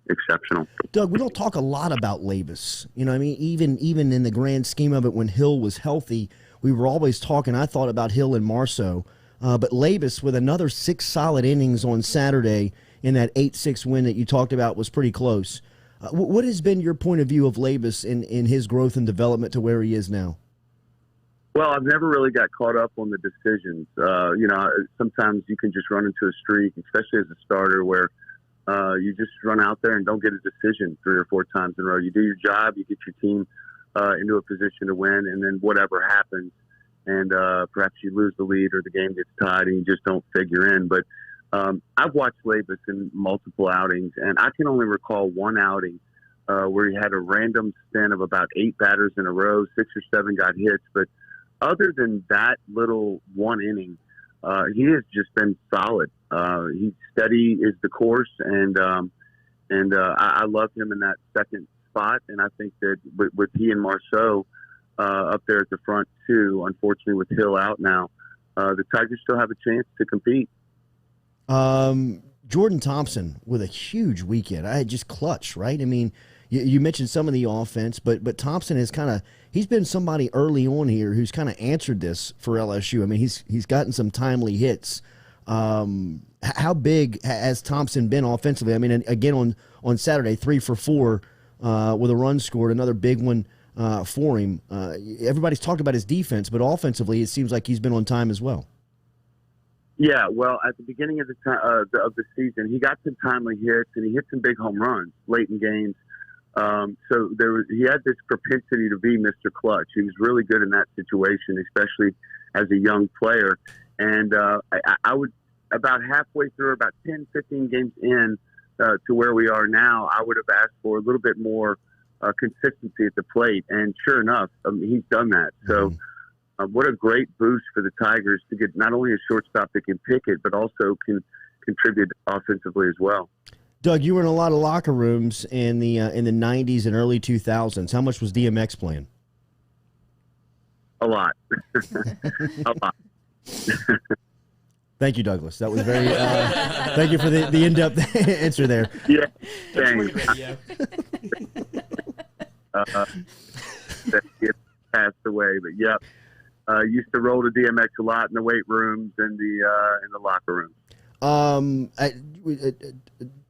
exceptional. Doug, we don't talk a lot about Labus. You know, I mean, even in the grand scheme of it, when Hill was healthy, we were always talking. I thought about Hill and Marceau, but Labus with another 6 solid innings on Saturday in that 8-6 win that you talked about was pretty close. What has been your point of view of Labus in his growth and development to where he is now? Well, I've never really got caught up on the decisions. Sometimes you can just run into a streak, especially as a starter, where you just run out there and don't get a decision 3 or 4 times in a row. You do your job, you get your team into a position to win, and then whatever happens, and perhaps you lose the lead or the game gets tied and you just don't figure in. But I've watched Labus in multiple outings, and I can only recall one outing where he had a random spin of about 8 batters in a row, 6 or 7 got hits. But other than that little one inning, he has just been solid. He's steady is the course, and I love him in that second spot. And I think that with he and Marceau up there at the front too, unfortunately with Hill out now, the Tigers still have a chance to compete. Jordan Thompson with a huge weekend. I just clutch, right? I mean, you mentioned some of the offense, but Thompson is he's been somebody early on here who's kind of answered this for LSU. I mean, he's gotten some timely hits. How big has Thompson been offensively? I mean, again on Saturday, 3 for 4 with a run scored, another big one for him. Everybody's talked about his defense, but offensively, it seems like he's been on time as well. Yeah, well, at the beginning of the season, he got some timely hits and he hit some big home runs late in games. So he had this propensity to be Mr. Clutch. He was really good in that situation, especially as a young player. And I would, about halfway through, about 10, 15 games in to where we are now, I would have asked for a little bit more consistency at the plate. And sure enough, he's done that. So what a great boost for the Tigers to get not only a shortstop that can pick it, but also can contribute offensively as well. Doug, you were in a lot of locker rooms in the 90s and early 2000s. How much was DMX playing? A lot. A lot. Thank you, Douglas. That was very. Thank you for the in-depth answer there. Yeah, thanks. That passed away, but yep. Used to roll to DMX a lot in the weight rooms and in the locker rooms.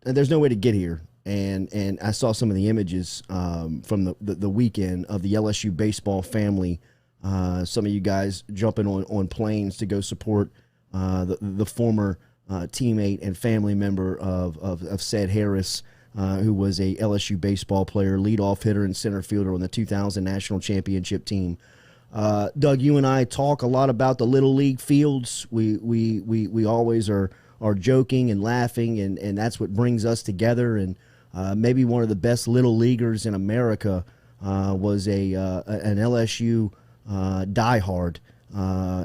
There's no way to get here, and I saw some of the images from the weekend of the LSU baseball family. Some of you guys jumping on planes to go support the former teammate and family member of Ced Harris, who was a LSU baseball player, leadoff hitter and center fielder on the 2000 national championship team. Doug, you and I talk a lot about the little league fields. We always are joking and laughing, and that's what brings us together. And maybe one of the best little leaguers in America was an LSU diehard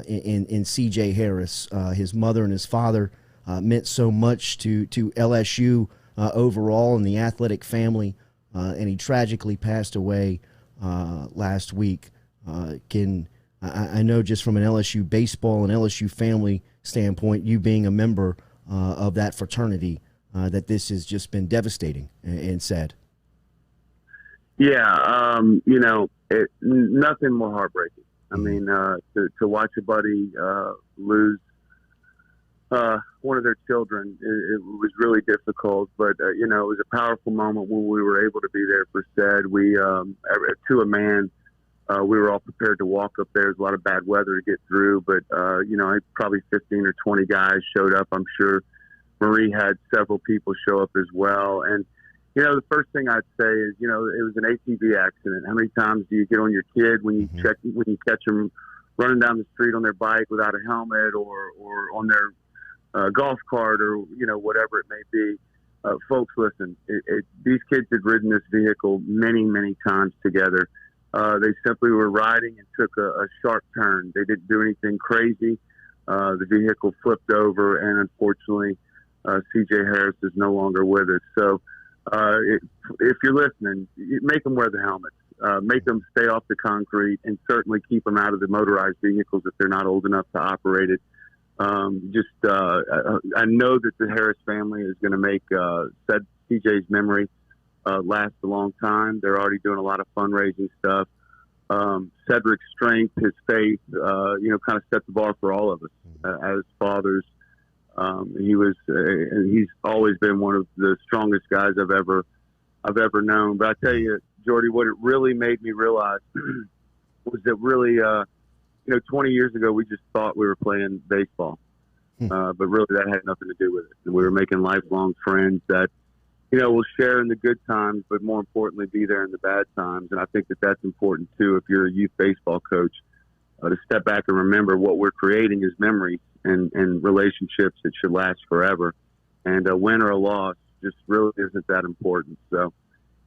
in C.J. Harris. His mother and his father meant so much to LSU overall and the athletic family, and he tragically passed away last week. I know just from an LSU baseball and LSU family standpoint, you being a member of that fraternity, that this has just been devastating and sad. Yeah, nothing more heartbreaking. I mean, to watch a buddy lose one of their children, it was really difficult. But, it was a powerful moment when we were able to be there for Ced. We, to a man, we were all prepared to walk up there. There's a lot of bad weather to get through, but, probably 15 or 20 guys showed up, I'm sure, Marie had several people show up as well. And, you know, the first thing I'd say is, you know, it was an ATV accident. How many times do you get on your kid when you catch them running down the street on their bike without a helmet or on their golf cart or, you know, whatever it may be? Folks, listen, these kids had ridden this vehicle many, many times together. They simply were riding and took a sharp turn. They didn't do anything crazy. The vehicle flipped over, and unfortunately, C.J. Harris is no longer with us. So if you're listening, make them wear the helmets. Make them stay off the concrete, and certainly keep them out of the motorized vehicles if they're not old enough to operate it. I know that the Harris family is going to make CJ's memory last a long time. They're already doing a lot of fundraising stuff. Cedric's strength, his faith, you know, kind of set the bar for all of us as fathers. He's always been one of the strongest guys I've ever known. But I tell you, Jordy, what it really made me realize was that really, you know, 20 years ago, we just thought we were playing baseball. But really that had nothing to do with it. And we were making lifelong friends that, you know, will share in the good times, but more importantly, be there in the bad times. And I think that that's important too. If you're a youth baseball coach, to step back and remember what we're creating is memories and relationships that should last forever. And a win or a loss just really isn't that important. So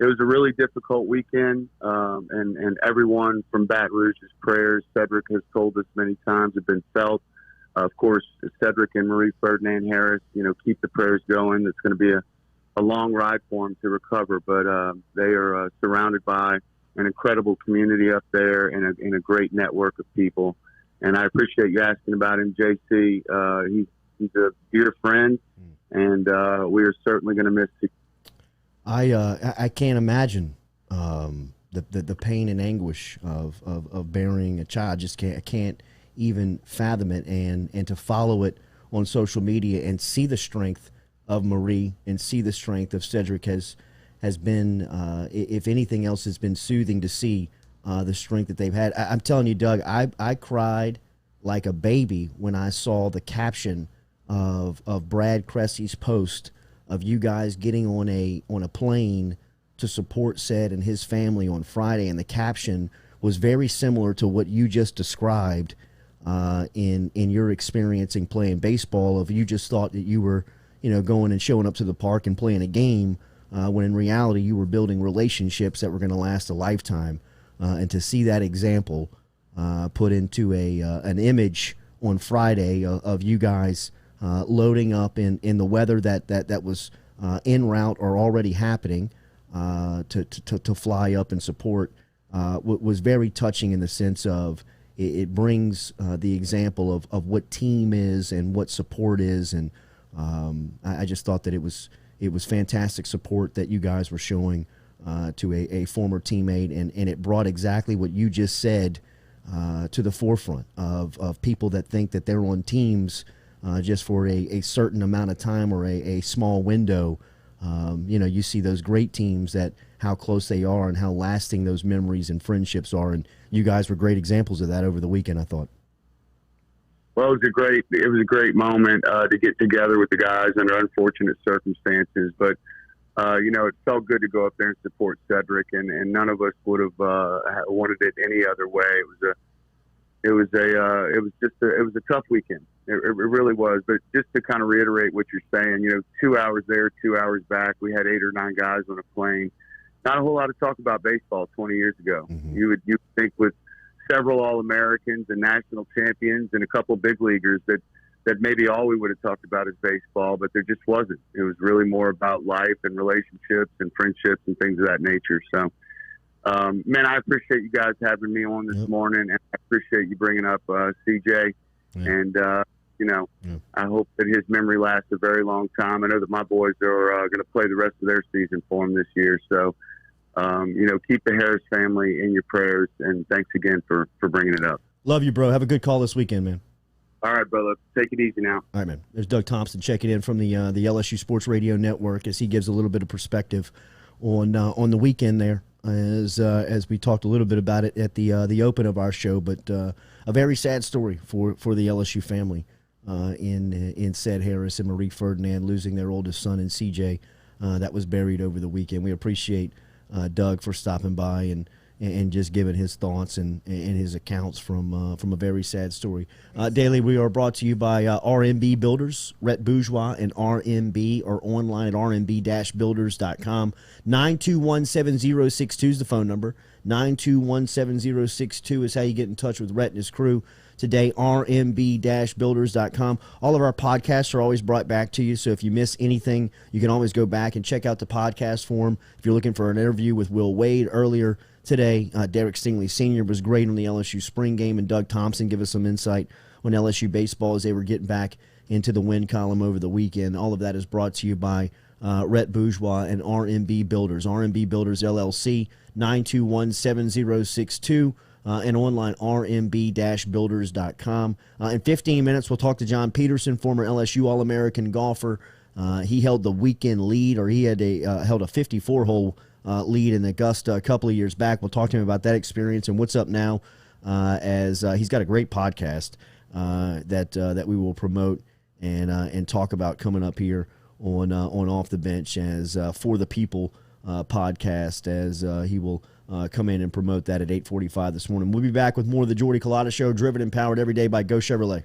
it was a really difficult weekend. And everyone from Baton Rouge's prayers, Cedric has told us many times, have been felt. Of course, Cedric and Marie Ferdinand Harris, you know, keep the prayers going. It's going to be a long ride for them to recover, but they are surrounded by an incredible community up there and a great network of people. And I appreciate you asking about him, JC. He's a dear friend, and we are certainly going to miss him. I can't imagine the pain and anguish of burying a child. I can't even fathom it, and to follow it on social media and see the strength of Marie and see the strength of Cedric has been, if anything else, has been soothing to see the strength that they've had. I'm telling you, Doug, I cried like a baby when I saw the caption of Brad Cressy's post of you guys getting on a plane to support Ced and his family on Friday, and the caption was very similar to what you just described in your experiencing playing baseball. Of you just thought that you were, you know, going and showing up to the park and playing a game, when in reality you were building relationships that were going to last a lifetime. And to see that example put into an image on Friday of you guys loading up in the weather that was en route or already happening to fly up and support was very touching in the sense of it brings the example of what team is and what support is. And I just thought that it was fantastic support that you guys were showing to a former teammate, and it brought exactly what you just said to the forefront of people that think that they're on teams just for a certain amount of time or a small window. You know, you see those great teams, that how close they are and how lasting those memories and friendships are, and you guys were great examples of that over the weekend, I thought. Well, it was a great moment to get together with the guys under unfortunate circumstances, but you know, it felt good to go up there and support Cedric, and none of us would have wanted it any other way. It was a tough weekend. It really was. But just to kind of reiterate what you're saying, you know, 2 hours there, 2 hours back, we had 8 or 9 guys on a plane. Not a whole lot of talk about baseball 20 years ago. Mm-hmm. You would think with several All-Americans and national champions and a couple big leaguers that maybe all we would have talked about is baseball, but there just wasn't. It was really more about life and relationships and friendships and things of that nature. So, man, I appreciate you guys having me on this morning, and I appreciate you bringing up CJ. And, you know, I hope that his memory lasts a very long time. I know that my boys are going to play the rest of their season for him this year. So, you know, keep the Harris family in your prayers, and thanks again for bringing it up. Love you, bro. Have a good call this weekend, man. All right, brother. Take it easy now. All right, man. There's Doug Thompson checking in from the LSU Sports Radio Network as he gives a little bit of perspective on the weekend there, as we talked a little bit about it at the open of our show. But a very sad story for the LSU family in said Harris and Marie Ferdinand losing their oldest son in CJ that was buried over the weekend. We appreciate Doug for stopping by and just giving his thoughts and his accounts from a very sad story. Daily, we are brought to you by RMB Builders, Rhett Bourgeois and RMB, or online at rmb-builders.com. 921-7062 is the phone number. 921-7062 is how you get in touch with Rhett and his crew. Today, rmb-builders.com. All of our podcasts are always brought back to you, so if you miss anything, you can always go back and check out the podcast form. If you're looking for an interview with Will Wade earlier today, Derek Stingley Sr. was great on the LSU spring game, and Doug Thompson gave us some insight on LSU baseball as they were getting back into the win column over the weekend. All of that is brought to you by Rhett Bourgeois and RMB Builders. RMB Builders, LLC, 921-7062. And online, rmb-builders.com. In 15 minutes, we'll talk to John Peterson, former LSU All-American golfer. He held the weekend lead, or he had held a 54-hole lead in Augusta a couple of years back. We'll talk to him about that experience and what's up now, as he's got a great podcast that we will promote and talk about coming up here on Off the Bench as For the People podcast, as he will come in and promote that at 8:45 this morning. We'll be back with more of the Jordy Culotta Show, driven and powered every day by Go Chevrolet.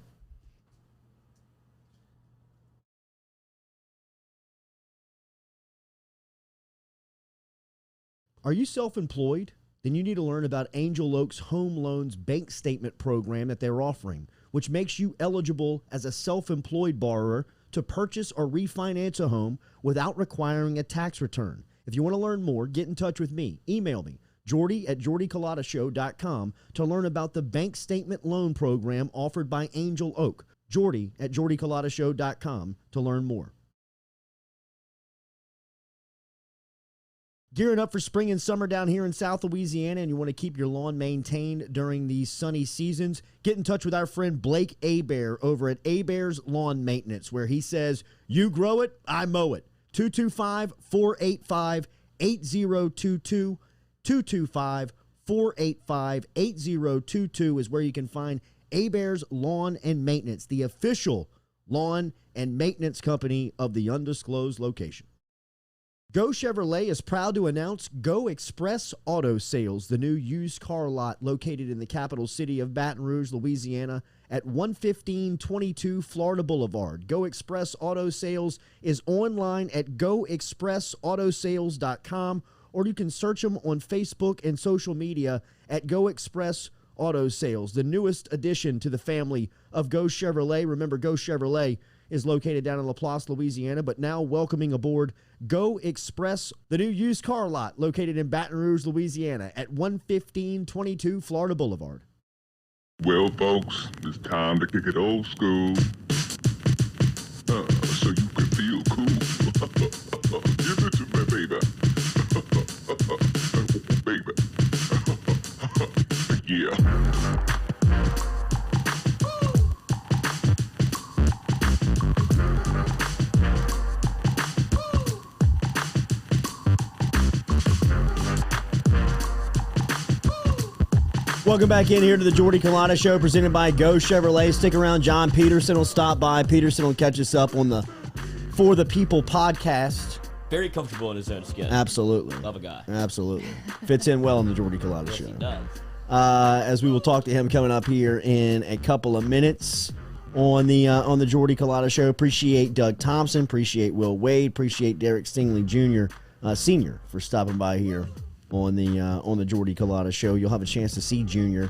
Are you self-employed? Then you need to learn about Angel Oak's Home Loans Bank Statement program that they're offering, which makes you eligible as a self-employed borrower to purchase or refinance a home without requiring a tax return. If you want to learn more, get in touch with me. Email me, Jordy at jordyculotta.com, to learn about the bank statement loan program offered by Angel Oak. Jordy at jordyculotta.com to learn more. Gearing up for spring and summer down here in South Louisiana, and you want to keep your lawn maintained during these sunny seasons, get in touch with our friend Blake Abear over at Abear's Lawn Maintenance, where he says, you grow it, I mow it. 225-485-8022. 225-485-8022 is where you can find Abear's Lawn and Maintenance, the official lawn and maintenance company of the undisclosed location. Go Chevrolet is proud to announce Go Express Auto Sales, the new used car lot located in the capital city of Baton Rouge, Louisiana, at 11522 Florida Boulevard. Go Express Auto Sales is online at goexpressautosales.com, or you can search them on Facebook and social media at Go Express Auto Sales, the newest addition to the family of Go Chevrolet. Remember, Go Chevrolet is located down in Laplace, Louisiana, but now welcoming aboard Go Express, the new used car lot located in Baton Rouge, Louisiana at 11522 Florida Boulevard. Well, folks, it's time to kick it old school, so you can feel cool. Give it to me, baby. Baby. Yeah. Welcome back in here to the Jordy Culotta Show, presented by Go Chevrolet. Stick around. John Peterson will stop by. Peterson will catch us up on the For the People podcast. Very comfortable in his own skin. Absolutely. Love a guy. Absolutely. Fits in well in the Jordy Culotta Show. He does. As we will talk to him coming up here in a couple of minutes on the Jordy Culotta Show. Appreciate Doug Thompson. Appreciate Will Wade. Appreciate Derek Stingley Jr. Senior for stopping by here on the Jordy Culotta Show. You'll have a chance to see Junior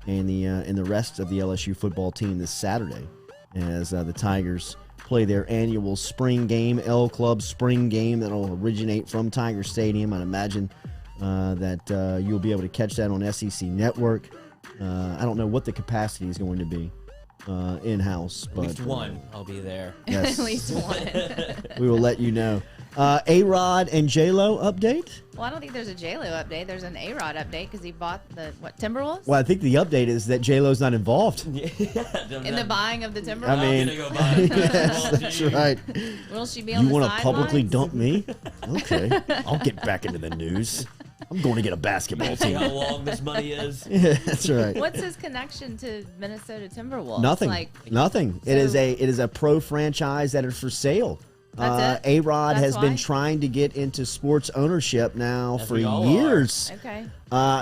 and the rest of the LSU football team this Saturday as the Tigers play their annual spring game, L Club spring game that will originate from Tiger Stadium. I'd imagine that you'll be able to catch that on SEC Network. I don't know what the capacity is going to be in-house, but at least one. I'll be there. Yes. At least one. We will let you know. A-Rod and J-Lo update? Well, I don't think there's a J-Lo update. There's an A-Rod update because he bought the, Timberwolves? Well, I think the update is that J-Lo's not involved. In the buying of the Timberwolves? I mean, I'm gonna go buy yes, that's right. Will she be on You the want to publicly sidelines? dump me? Okay. I'll get back into the news. I'm going to get a basketball See team. how long this money is? Yeah, that's right. What's his connection to Minnesota Timberwolves? Nothing. Like, Nothing. So- it is a pro franchise that is for sale. That's it? A-Rod That's has been why? trying to get into sports ownership now As for we all years. okay.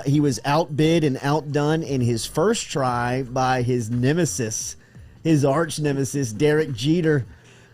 He was outbid and outdone in his first try by his nemesis, his arch nemesis, Derek Jeter,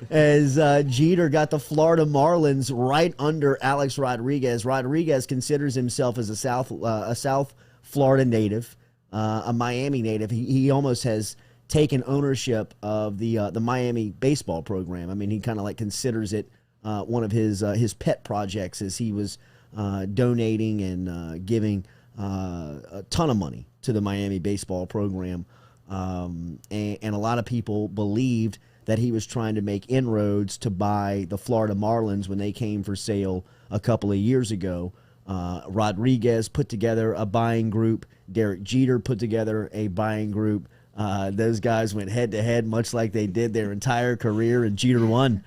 as Jeter got the Florida Marlins right under Alex Rodriguez. Rodriguez considers himself as a South Florida native, a Miami native. He almost has taken ownership of the Miami baseball program. I mean, he kind of like considers it one of his pet projects, as he was donating and giving a ton of money to the Miami baseball program. And a lot of people believed that he was trying to make inroads to buy the Florida Marlins when they came for sale a couple of years ago. Rodriguez put together a buying group. Derek Jeter put together a buying group. Those guys went head-to-head, much like they did their entire career, and Jeter won.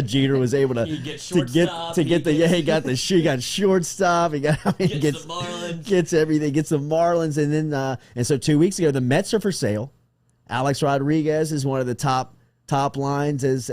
Jeter was able He gets shortstop, he got shortstop. He gets the Marlins. Gets everything. Gets the Marlins, and then and so 2 weeks ago the Mets are for sale. Alex Rodriguez is one of the top lines as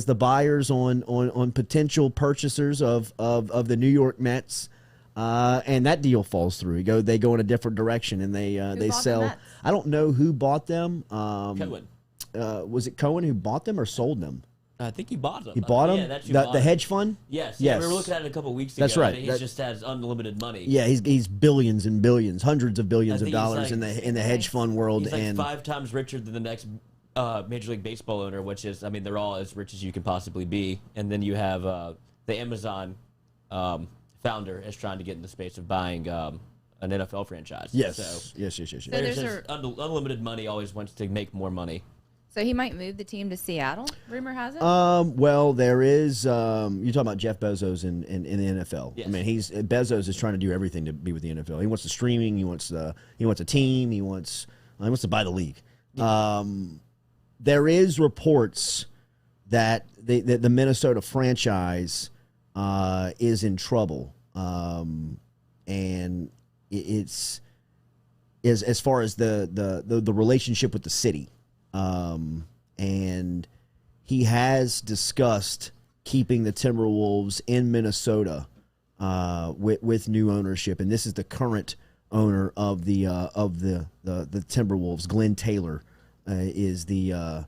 the buyers on potential purchasers of the New York Mets. And that deal falls through. They go in a different direction, and they bought sell. the Mets? I don't know who bought them. Cohen. Was it Cohen who bought them or sold them? I think he bought them. He bought them. Yeah, that's who the bought them. hedge fund. Yes. Yes. We were looking at it a couple weeks ago. That's right. I think he just has unlimited money. Yeah, he's billions and billions, hundreds of billions I of think he's dollars like- in the hedge fund world. He's like and 5 times richer than the next Major League Baseball owner, which is, I mean, they're all as rich as you can possibly be. And then you have the Amazon founder is trying to get in the space of buying an NFL franchise. yes, So yes. So there's there's just unlimited money, always wants to make more money. So he might move the team to Seattle, rumor has it? Well, there is. You're talking about Jeff Bezos in the NFL. Yes. I mean, Bezos is trying to do everything to be with the NFL. He wants the streaming. He wants a team. He wants to buy the league. There is reports that the Minnesota franchise is in trouble, and it's as far as the relationship with the city. And he has discussed keeping the Timberwolves in Minnesota with new ownership, and this is the current owner of the Timberwolves. Glenn Taylor is the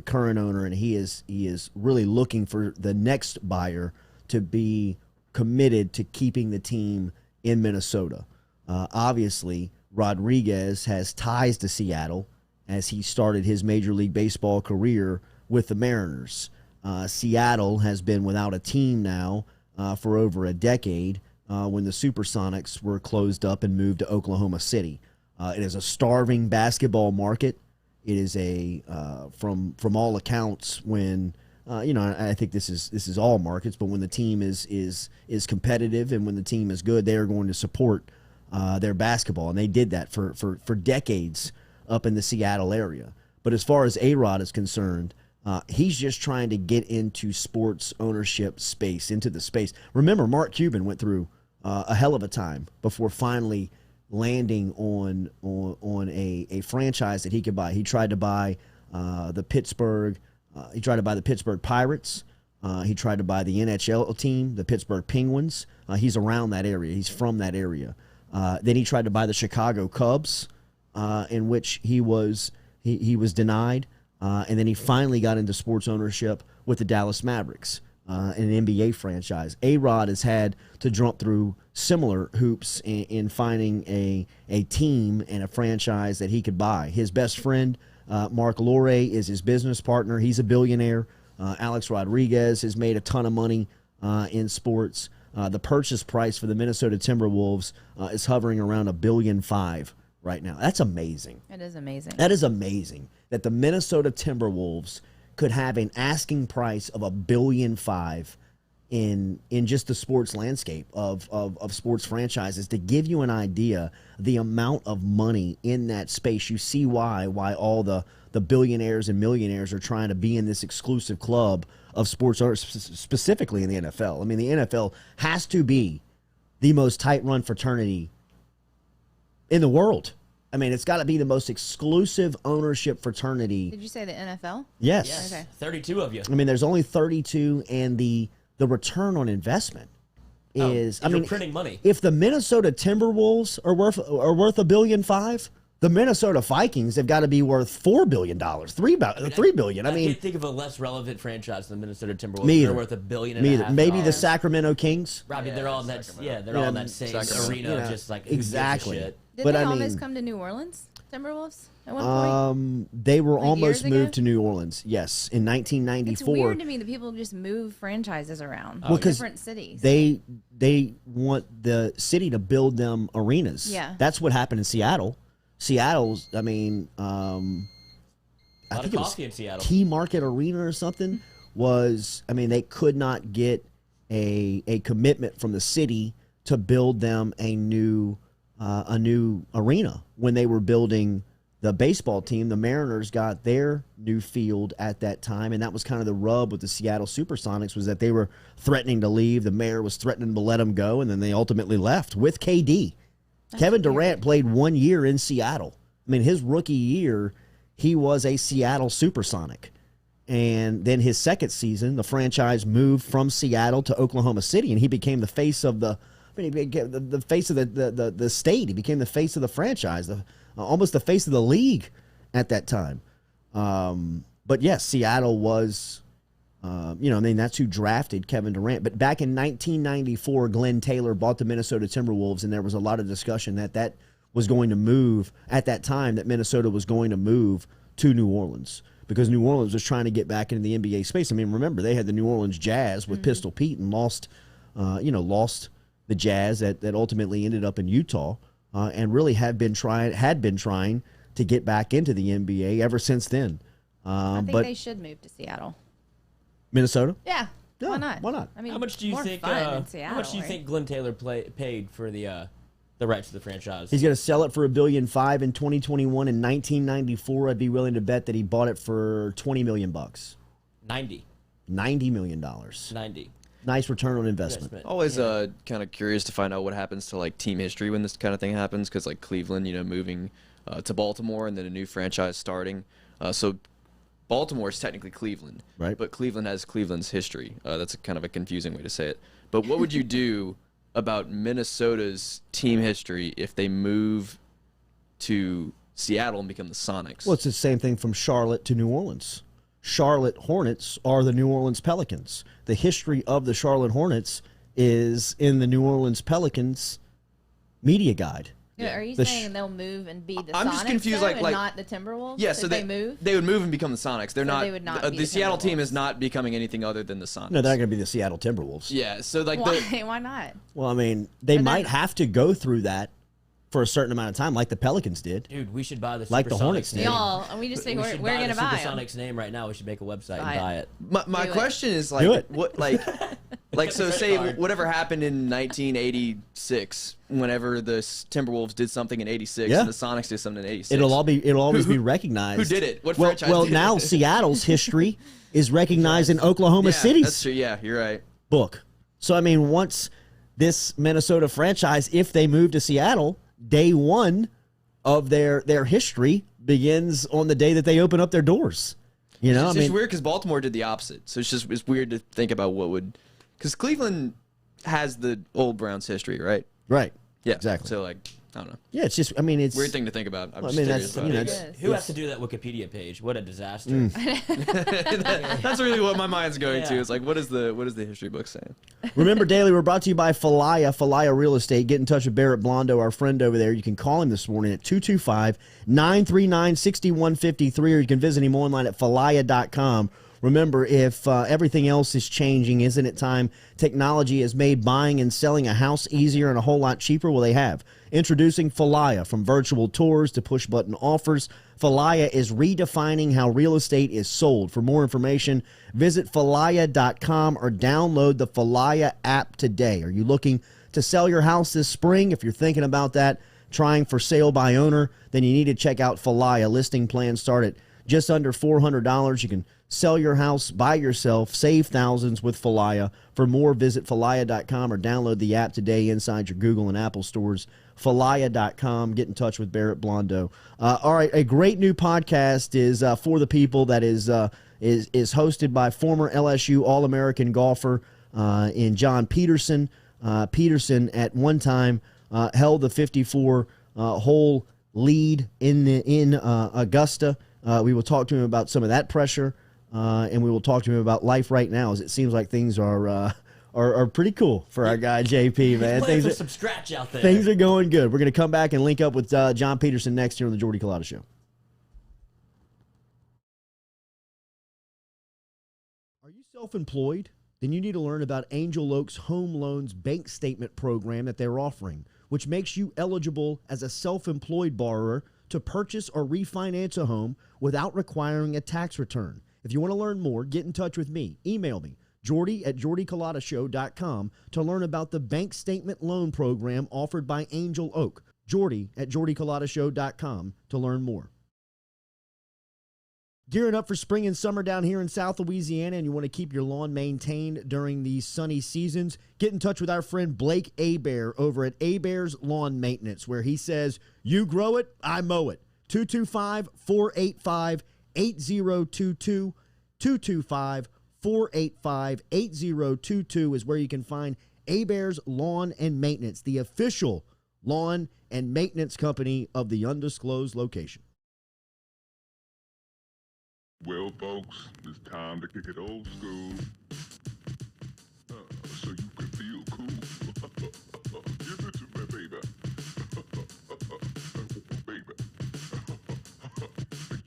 current owner, and he is really looking for the next buyer to be committed to keeping the team in Minnesota. Obviously, Rodriguez has ties to Seattle, as he started his Major League Baseball career with the Mariners. Seattle has been without a team now for over a decade when the Supersonics were closed up and moved to Oklahoma City. It is a starving basketball market. It is from all accounts, when I think this is all markets, but when the team is competitive and when the team is good, they are going to support their basketball, and they did that for decades up in the Seattle area. But as far as A-Rod is concerned, he's just trying to get into sports ownership space, into the space. Remember, Mark Cuban went through a hell of a time before finally landing on a franchise that he could buy. He tried to buy the Pittsburgh Pirates. He tried to buy the NHL team, the Pittsburgh Penguins. He's around that area. He's from that area. Then he tried to buy the Chicago Cubs, in which he was denied, and then he finally got into sports ownership with the Dallas Mavericks, an NBA franchise. A-Rod has had to jump through similar hoops in finding a team and a franchise that he could buy. His best friend, Mark Lore, is his business partner. He's a billionaire. Alex Rodriguez has made a ton of money in sports. The purchase price for the Minnesota Timberwolves is hovering around $1.5 billion right now. That's amazing. It is amazing. That is amazing that the Minnesota Timberwolves could have an asking price of $1.5 billion in just the sports landscape of sports franchises. To give you an idea, the amount of money in that space, you see why all the billionaires and millionaires are trying to be in this exclusive club of sports owners, specifically in the NFL. I mean, the NFL has to be the most tight-run fraternity in the world. I mean, it's got to be the most exclusive ownership fraternity. Did you say the NFL? Yes. Yes. Okay. 32 of you. I mean, there's only 32, and the return on investment is. I you're mean, printing money. If the Minnesota Timberwolves are worth $1.5 billion, the Minnesota Vikings have got to be worth $4 billion, $3 billion. I mean, can't think of a less relevant franchise than the Minnesota Timberwolves. Me They're either. worth $1.5 billion. maybe the Sacramento Kings. Robbie, they're all in that. Yeah, they're all in that same Sacramento. arena. Just like who gives a Exactly. shit? Did But they I almost mean- come to New Orleans, Timberwolves, at one point? They were Like almost years ago? moved to New Orleans. Yes, in 1994. It's weird to me that people just move franchises around Well, 'cause different cities. They want the city to build them arenas. Yeah. That's what happened in Seattle. Seattle's, I mean, I A lot think of it was coffee in Seattle. Key Market Arena or something was, I mean, they could not get a commitment from the city to build them a new arena. When they were building the baseball team, the Mariners got their new field at that time, and that was kind of the rub with the Seattle Supersonics, was that they were threatening to leave. The mayor was threatening to let them go, and then they ultimately left with KD. Kevin Durant played 1 year in Seattle. I mean, his rookie year, he was a Seattle Supersonic. And then his second season, the franchise moved from Seattle to Oklahoma City, and he became the face of the face of the state. He became the face of the franchise, almost the face of the league at that time. But yes, Seattle was, I mean, that's who drafted Kevin Durant. But back in 1994, Glenn Taylor bought the Minnesota Timberwolves, and there was a lot of discussion that was going to move at that time, that Minnesota was going to move to New Orleans, because New Orleans was trying to get back into the NBA space. I mean, remember, they had the New Orleans Jazz with Pistol Pete and lost the Jazz that ultimately ended up in Utah, and really had been trying to get back into the NBA ever since then. I think but they should move to Seattle. Minnesota? Yeah. Yeah, Why not? why not? I mean, How much do you more think? fun in How Seattle, much do you right? think Glenn Taylor paid for the rights to the franchise? He's going to sell it for $1.5 billion in 2021. In 1994, I'd be willing to bet that he bought it for $20 million. 90. $90 million. 90. Nice return on investment. Always kind of curious to find out what happens to like team history when this kind of thing happens, because like Cleveland, moving to Baltimore and then a new franchise starting. So Baltimore is technically Cleveland, Right. But Cleveland has Cleveland's history. That's kind of a confusing way to say it. But what would you do about Minnesota's team history if they move to Seattle and become the Sonics? Well, it's the same thing from Charlotte to New Orleans. Charlotte Hornets are the New Orleans Pelicans. The history of the Charlotte Hornets is in the New Orleans Pelicans media guide. Yeah, are you The saying they'll move and be the I'm Sonics just confused, though, like- and like- not the Timberwolves? Yeah, if so they move. They would move and become the Sonics. They're So not. they would not be the Seattle team Timberwolves. is not becoming anything other than the Sonics. No, they're not going to be the Seattle Timberwolves. Yeah, so like Why? the Why not? Well, I mean, they But might then- have to go through that for a certain amount of time, like the Pelicans did. Dude, we should buy the Like the Supersonics Hornets name. did. Y'all, we just think We we're should going to buy the them. Supersonics name right now. We should make a website Buy and it. buy it. my Do it. question is Do like it. what so say whatever happened in 1986, whenever the Timberwolves did something in '86 Yeah. and the Sonics did something in '86. It'll always be recognized. Who did it? What well, franchise well, did now it? Seattle's history is recognized in Oklahoma Yeah, City's that's true. Yeah, you're right. book. So I mean, once this Minnesota franchise, if they move to Seattle, day one of their history begins on the day that they open up their doors. You know, It's I just mean, weird because Baltimore did the opposite. So it's weird to think about what would, because Cleveland has the old Browns history, right? right? Yeah, Exactly. So like, I don't know. Yeah, it's just. I mean, it's Weird thing to think about. I'm Well, just I mean, curious that's about you know, it. it's, Who has to do that Wikipedia page? What a disaster. That's really what my mind's going to. Yeah. It's like, what is the history book saying? Remember, Daily, we're brought to you by Falaya Real Estate. Get in touch with Barrett Blondo, our friend over there. You can call him this morning at 225-939-6153, or you can visit him online at falaya.com. Remember, if everything else is changing, isn't it time technology has made buying and selling a house easier and a whole lot cheaper? Well, they have. Introducing Falaya. From virtual tours to push-button offers, Falaya is redefining how real estate is sold. For more information, visit falaya.com or download the Falaya app today. Are you looking to sell your house this spring? If you're thinking about that, trying for sale by owner, then you need to check out Falaya. Listing plans start at just under $400. You can Sell your house by yourself. Save thousands with Falaya. For more, visit Falaya.com or download the app today inside your Google and Apple stores. Falaya.com. Get in touch with Barrett Blondo. All right, a great new podcast is For the People that is hosted by former LSU All-American golfer in John Peterson. Peterson at one time held the 54-hole lead in Augusta. We will talk to him about some of that pressure, and we will talk to him about life right now, as it seems like things are pretty cool for our guy JP, man. Things some scratch out there. Things are going good. We're going to come back and link up with John Peterson next here on the Jordy Culotta Show. Are you self-employed? Then you need to learn about Angel Oak's Home Loans Bank Statement program that they're offering, which makes you eligible as a self-employed borrower to purchase or refinance a home without requiring a tax return. If you want to learn more, get in touch with me. Email me, Jordy at jordyculotta.show.com, to learn about the bank statement loan program offered by Angel Oak. Jordy at jordyculotta.show.com to learn more. Gearing up for spring and summer down here in South Louisiana, and you want to keep your lawn maintained during these sunny seasons, get in touch with our friend Blake Abear over at Abear's Lawn Maintenance, where he says, you grow it, I mow it. 225-485-8022. 225-485-8022 is where you can find Abear's Lawn and Maintenance, the official lawn and maintenance company of the undisclosed location. Well, folks, it's time to kick it old school. So you can feel cool. Give it to me, baby. Baby.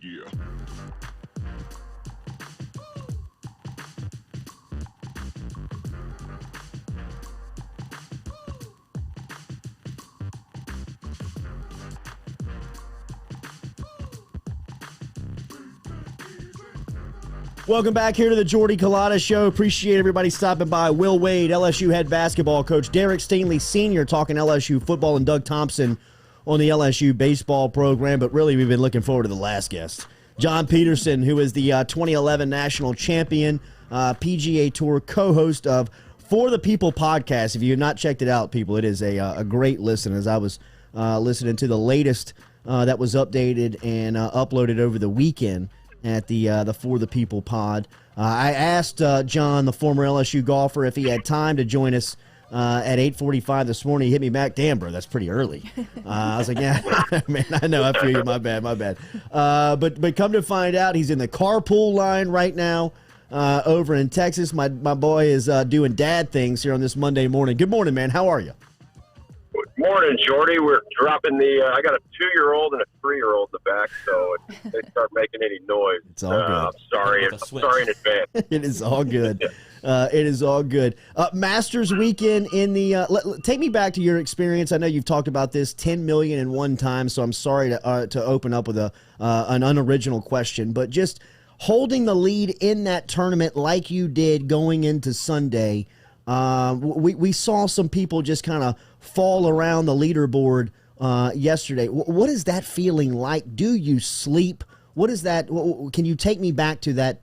Yeah. Welcome back here to the Jordy Culotta Show. Appreciate everybody stopping by. Will Wade, LSU head basketball coach. Derek Stingley Sr. talking LSU football, and Doug Thompson on the LSU baseball program. But really, we've been looking forward to the last guest, John Peterson, who is the 2011 national champion, PGA Tour co-host of For the People podcast. If you have not checked it out, people, it is a great listen. As I was listening to the latest that was updated and uploaded over the weekend at the For the People pod. I asked John, the former LSU golfer, if he had time to join us at 8:45 this morning. He hit me back. Damn, bro, that's pretty early. I was like, yeah, man, I know. I feel you. My bad. But come to find out, he's in the carpool line right now over in Texas. My boy is doing dad things here on this Monday morning. Good morning, man. How are you? Good morning, Jordy. We're dropping I got a 2-year-old and a 3-year-old in the back, so if they start making any noise, it's all good. I'm sorry. I'm sorry in advance. It is all good. It is all good. Masters weekend in the take me back to your experience. I know you've talked about this 10 million in one time, so I'm sorry to open up with an unoriginal question, but just holding the lead in that tournament like you did going into Sunday. We saw some people just kind of fall around the leaderboard yesterday. What is that feeling like? Do you sleep? What is that? Can you take me back to that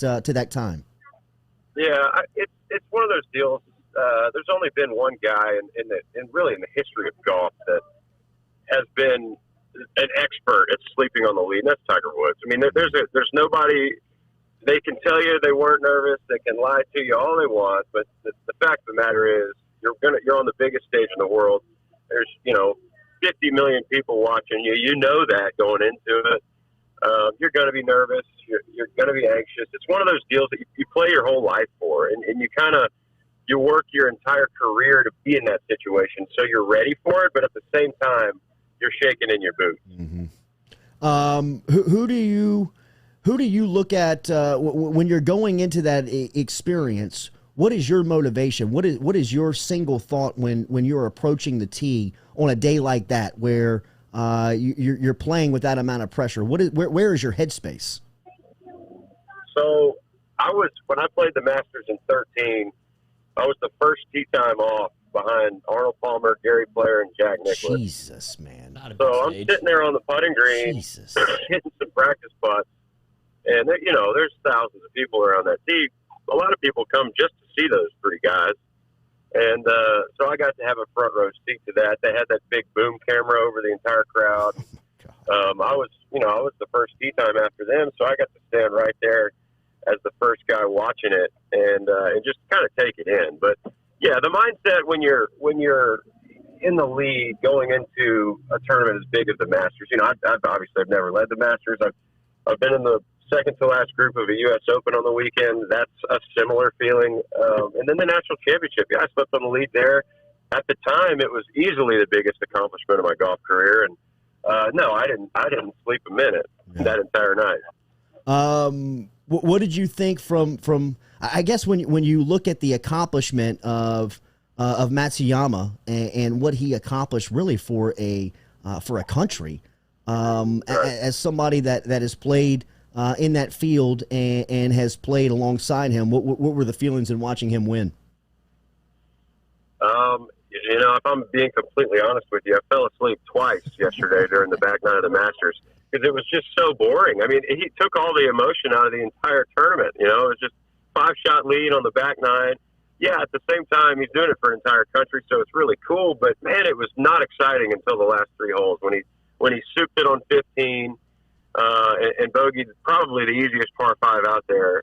time? Yeah, it's one of those deals. There's only been one guy in the history of golf that has been an expert at sleeping on the lead, and that's Tiger Woods. I mean, there's nobody. They can tell you they weren't nervous. They can lie to you all they want, but the fact of the matter is, you're on the biggest stage in the world. There's 50 million people watching you. You know that going into it. You're going to be nervous. You're going to be anxious. It's one of those deals that you play your whole life for, and you work your entire career to be in that situation, so you're ready for it. But at the same time, you're shaking in your boots. Mm-hmm. Who do you look at when you're going into that experience? What is your motivation? What is your single thought when you're approaching the tee on a day like that, where you're playing with that amount of pressure? Where is your headspace? So when I played the Masters in 2013, I was the first tee time off behind Arnold Palmer, Gary Player, and Jack Nicklaus. Jesus, man. So I'm sitting there on the putting green, hitting some practice putts, And there's thousands of people around that tee. A lot of people come just to see those three guys. And so I got to have a front row seat to that. They had that big boom camera over the entire crowd. I was the first tee time after them, so I got to stand right there as the first guy watching it and just kind of take it in. But yeah, the mindset when you're in the lead going into a tournament as big as the Masters. I've never led the Masters. I've been in the second to last group of a U.S. Open on the weekend. That's a similar feeling. And then the National Championship. Yeah, I slept on the lead there. At the time, it was easily the biggest accomplishment of my golf career. And no, I didn't sleep a minute that entire night. What did you think from I guess when you look at the accomplishment of Matsuyama and what he accomplished really for a country, as somebody that has played in that field and has played alongside him, what were the feelings in watching him win? If I'm being completely honest with you, I fell asleep twice yesterday during the back nine of the Masters because it was just so boring. I mean, he took all the emotion out of the entire tournament. It was just 5-shot lead on the back nine. Yeah, at the same time, he's doing it for an entire country, so it's really cool. But, man, it was not exciting until the last three holes when he souped it on 15 and bogeyed probably the easiest par 5 out there.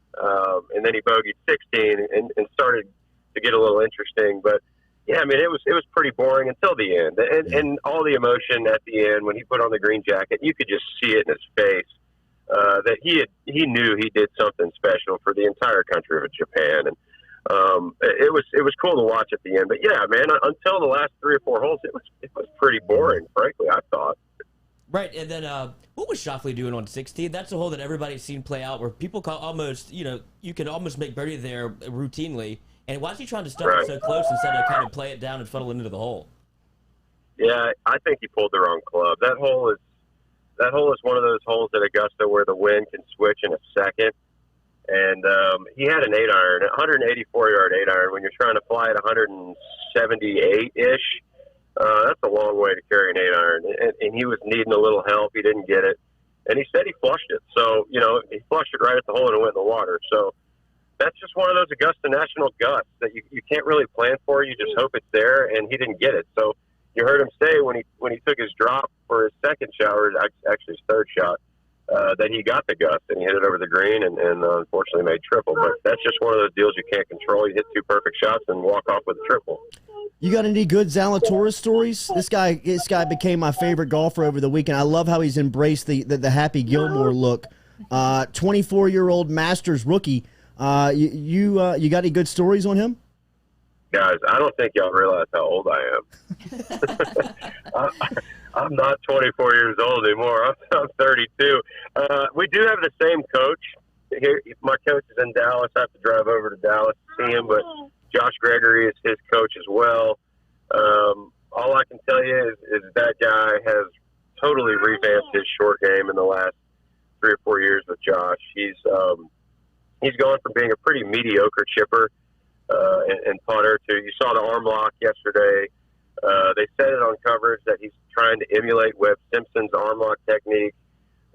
And then he bogeyed 16 and started to get a little interesting. But, yeah, I mean, it was pretty boring until the end. And all the emotion at the end when he put on the green jacket, you could just see it in his face that he knew he did something special for the entire country of Japan. And it was cool to watch at the end. But, yeah, man, until the last 3 or 4 holes, it was pretty boring, frankly, I thought. Right, and then what was Schauffele doing on 16? That's a hole that everybody's seen play out where people call almost, you can almost make birdie there routinely. And why is he trying to stuff it so close instead of kind of play it down and funnel into the hole? Yeah, I think he pulled the wrong club. That hole is one of those holes at Augusta where the wind can switch in a second. And he had an 8-iron, 184-yard 8-iron. When you're trying to fly at 178-ish, that's a long way to carry an 8-iron. And he was needing a little help. He didn't get it. And he said he flushed it. So, he flushed it right at the hole and it went in the water. So that's just one of those Augusta National gusts that you can't really plan for. You just hope it's there, and he didn't get it. So you heard him say when he took his drop for his second shot, or actually his third shot, that he got the gust and he hit it over the green and unfortunately made triple. But that's just one of those deals you can't control. You hit 2 perfect shots and walk off with a triple. You got any good Zalatoris stories? This guy became my favorite golfer over the weekend. I love how he's embraced the Happy Gilmore look. 24-year-old Masters rookie. You got any good stories on him? Guys, I don't think y'all realize how old I am. I'm not 24 years old anymore. I'm 32. We do have the same coach. My coach is in Dallas. I have to drive over to Dallas to see him, but Josh Gregory is his coach as well. All I can tell you is that guy has totally revamped his short game in the last 3 or 4 years with Josh. He's gone from being a pretty mediocre chipper and putter to, you saw the arm lock yesterday. They said it on coverage that he's trying to emulate Webb Simpson's arm lock technique,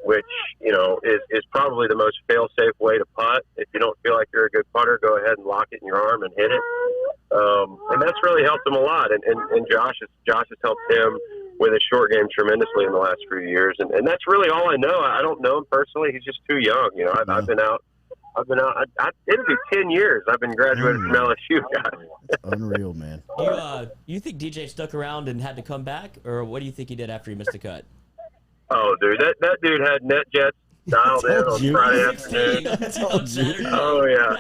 which, is probably the most fail-safe way to putt. If you don't feel like you're a good putter, go ahead and lock it in your arm and hit it. And that's really helped him a lot. And Josh has helped him with his short game tremendously in the last few years. And that's really all I know. I don't know him personally. He's just too young. I've been out. It'll be 10 years. I've been graduated from LSU, guys. Unreal, man. You think DJ stuck around and had to come back, or what do you think he did after he missed the cut? Oh, dude, that dude had NetJets dialed in on Friday afternoon. Oh yeah,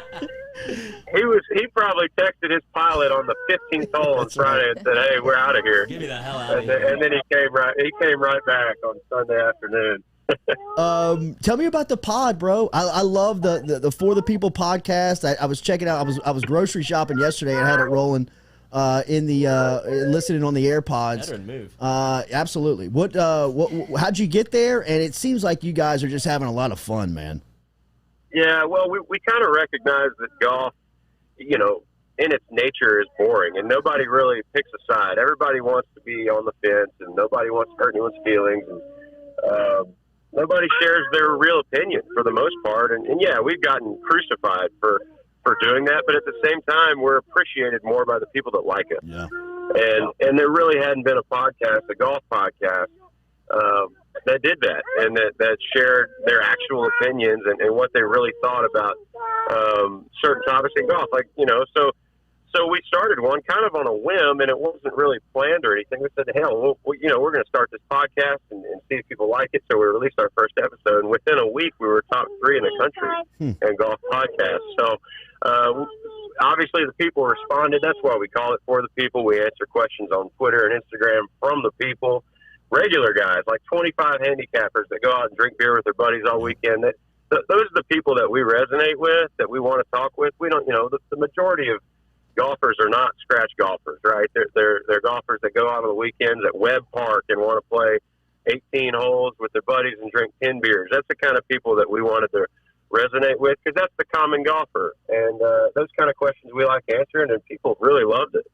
he probably texted his pilot on the 15th hole on Friday and said, "Hey, we're out of here." Give me the hell out of here. And then he came right back on Sunday afternoon. Tell me about the pod, bro. I love the For the People podcast. I was checking out. I was grocery shopping yesterday and had it rolling in the listening on the AirPods. Better move. Absolutely. How'd you get there? And it seems like you guys are just having a lot of fun, man. Yeah, well, we kind of recognize that golf, in its nature is boring, and nobody really picks a side. Everybody wants to be on the fence, and nobody wants to hurt anyone's feelings. And nobody shares their real opinion for the most part. And yeah, we've gotten crucified for doing that, but at the same time, we're appreciated more by the people that like us. Yeah. And there really hadn't been a golf podcast, that did that and that shared their actual opinions and what they really thought about certain topics in golf. Like, so we started one kind of on a whim, and it wasn't really planned or anything. We said, hell, we're going to start this podcast and see if people like it. So we released our first episode, and within a week, we were top 3 in the country in golf podcasts. So obviously, the people responded. That's why we call it For The People. We answer questions on Twitter and Instagram from the people. Regular guys, like 25 handicappers that go out and drink beer with their buddies all weekend. Those are the people that we resonate with, that we want to talk with. We don't, the majority of golfers are not scratch golfers, right? They're golfers that go out on the weekends at Webb Park and want to play 18 holes with their buddies and drink 10 beers. That's the kind of people that we wanted to resonate with, because that's the common golfer. And those kind of questions we like answering, and people really loved it.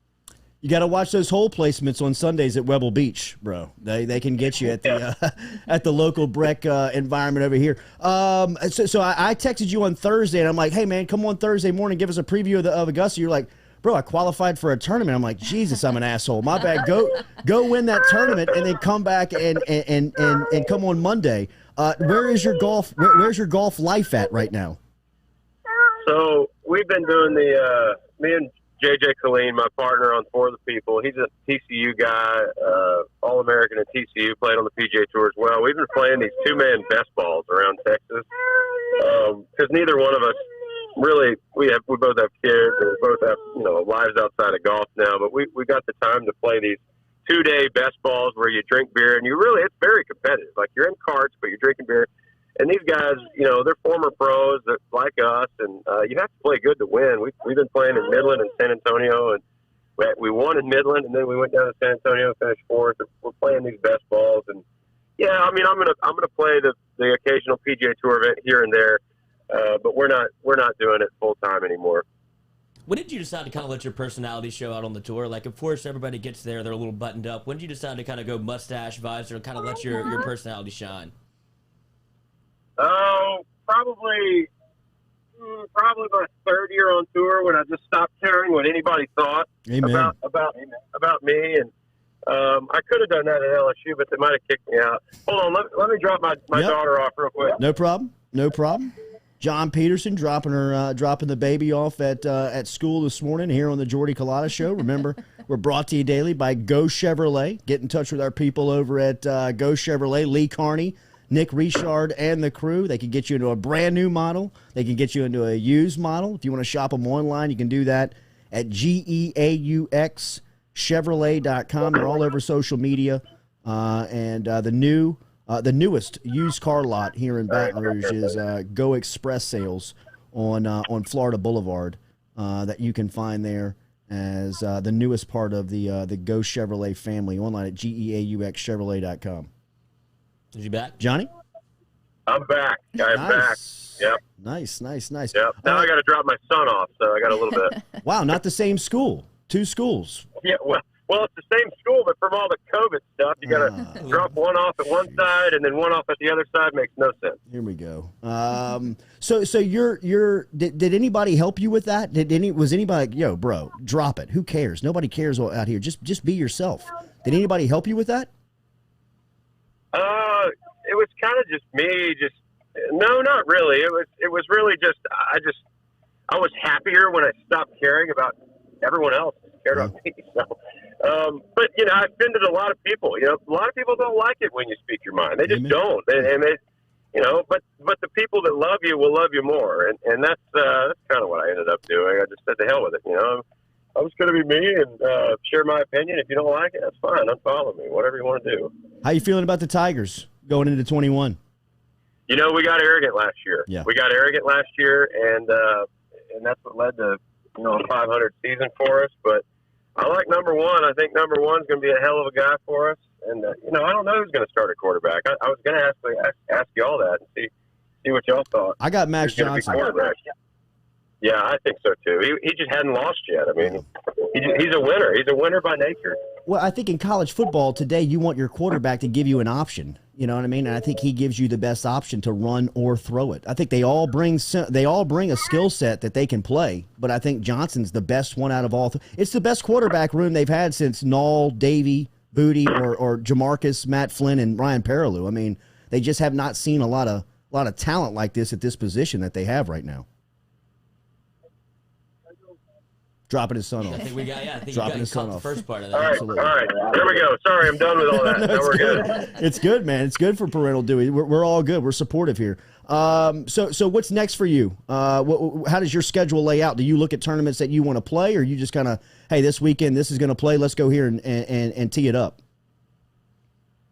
You got to watch those hole placements on Sundays at Webble Beach, bro. They can get you at the at the local Breck environment over here. So I texted you on Thursday, and I'm like, hey, man, come on Thursday morning, give us a preview of Augusta. You're like, bro, I qualified for a tournament. I'm like, Jesus, I'm an asshole. My bad. Go win that tournament, and then come back and come on Monday. Where is your golf? Where's your golf life at right now? So we've been doing me and JJ Colleen, my partner on For The People. He's a TCU guy, All-American at TCU, played on the PGA Tour as well. We've been playing these 2-man best balls around Texas because neither one of us really, we both have kids and we both have lives outside of golf now, but we got the time to play these 2-day best balls where you drink beer, and it's very competitive. Like, you're in carts, but you're drinking beer. And these guys, they're former pros that like us, and you have to play good to win. We've been playing in Midland and San Antonio, and we won in Midland, and then we went down to San Antonio and finished 4th. We're playing these best balls, and yeah, I mean, I'm gonna play the occasional PGA Tour event here and there, but we're not doing it full time anymore. When did you decide to kind of let your personality show out on the tour? Like, of course, everybody gets there, they're a little buttoned up. When did you decide to kind of go mustache, visor, and kind of let your personality shine? Probably my 3rd year on tour, when I just stopped caring what anybody thought about me. And I could have done that at LSU, but they might have kicked me out. Hold on, let me drop my daughter off real quick. No problem. John Peterson dropping the baby off at school this morning here on the Jordy Culotta Show. Remember, we're brought to you daily by Go Chevrolet. Get in touch with our people over at Go Chevrolet, Lee Carney, Nick Richard, and the crew. They can get you into a brand new model. They can get you into a used model. If you want to shop them online, you can do that at GEAUXchevrolet.com. They're all over social media. And the newest used car lot here in Baton Rouge is Go Express Sales on Florida Boulevard that you can find there as the newest part of the Go Chevrolet family, online at GEAUXchevrolet.com. Is he back? Johnny? I'm back. I'm back. Yep. Nice. Yep. Now I got to drop my son off, so I got a little bit. Wow, not the same school. 2 schools. Yeah, well, it's the same school, but from all the COVID stuff, you got to drop one off at one side and then one off at the other side. Makes no sense. Here we go. So did anybody help you with that? Was anybody like, yo, bro, drop it? Who cares? Nobody cares out here. Just be yourself. Did anybody help you with that? It was kind of just me. No, not really. It was really just I was happier when I stopped caring about everyone else. Cared about me. So, but I've been to a lot of people. A lot of people don't like it when you speak your mind. They just don't. And they, but the people that love you will love you more. And that's kind of what I ended up doing. I just said to hell with it. I'm just going to be me and share my opinion. If you don't like it, that's fine. Unfollow me. Whatever you want to do. How you feeling about the Tigers going into 21? We got arrogant last year. Yeah. We got arrogant last year, and that's what led to a 500 season for us. But I like number one. I think number one's going to be a hell of a guy for us. And I don't know who's going to start at quarterback. I was going to ask you all that and see what y'all thought. I got Max Johnson. Yeah, I think so too. He just hadn't lost yet. I mean, he's a winner. He's a winner by nature. Well, I think in college football today, you want your quarterback to give you an option. You know what I mean? And I think he gives you the best option to run or throw it. I think they all bring a skill set that they can play, but I think Johnson's the best one out of all. It's the best quarterback room they've had since Null, Davey, Booty, or Jamarcus, Matt Flynn, and Ryan Perrilloux. I mean, they just have not seen a lot of talent like this at this position that they have right now. Dropping his son off. I think we got Dropping his son the off. first part of that. All right, Absolutely. all right. There we go. Sorry, I'm done with all that. Now we're good. It's good, man. It's good for parental duty. We're all good. We're supportive here. So what's next for you? How does your schedule lay out? Do you look at tournaments that you want to play, or you just kind of, hey, this weekend this is going to play. Let's go here and tee it up.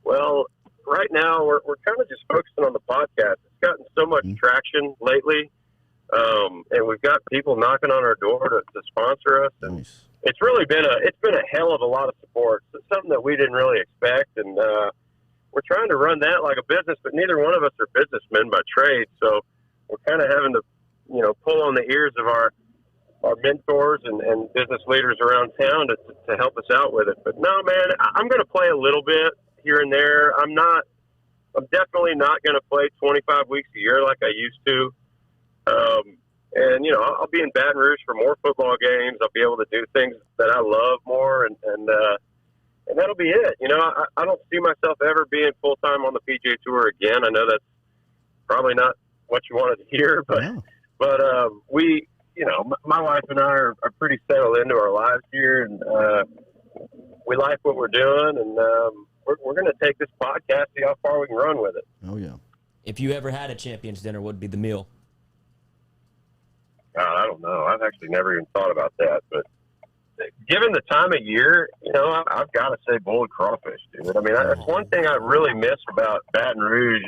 Well, right now we're kind of just focusing on the podcast. It's gotten so much traction lately, and we've got people knocking on our door to sponsor us. And Nice. it's really been a hell of a lot of support. It's something that we didn't really expect, and we're trying to run that like a business, but neither one of us are businessmen by trade, so we're kind of having to, pull on the ears of our mentors and business leaders around town to help us out with it. But no, man, I'm going to play a little bit here and there. I'm definitely not going to play 25 weeks a year like I used to. And I'll be in Baton Rouge for more football games. I'll be able to do things that I love more, and that'll be it. I don't see myself ever being full time on the PGA Tour again. I know that's probably not what you wanted to hear, but we, my wife and I are pretty settled into our lives here, and we like what we're doing, and we're going to take this podcast, see how far we can run with it. Oh yeah. If you ever had a champions dinner, what would be the meal? I don't know. I've actually never even thought about that, but given the time of year, I've got to say boiled crawfish, dude. I mean, that's one thing I really miss about Baton Rouge.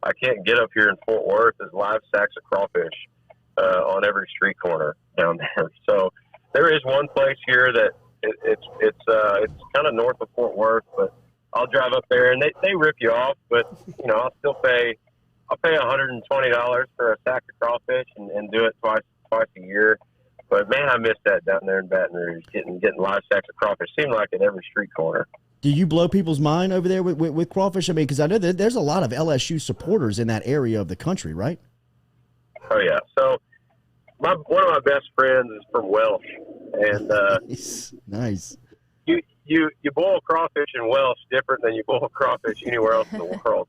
I can't get up here in Fort Worth is live sacks of crawfish on every street corner down there. So there is one place here that it's kind of north of Fort Worth, but I'll drive up there and they rip you off, but I'll still pay $120 for a sack of crawfish and do it twice a year. But man, I miss that down there in Baton Rouge, getting live sacks of crawfish. Seemed like at every street corner. Do you blow people's mind over there with crawfish? I mean, because I know that there's a lot of LSU supporters in that area of the country, right? Oh yeah. So one of my best friends is from Welsh, and nice. You boil crawfish in Welsh different than you boil crawfish anywhere else in the world.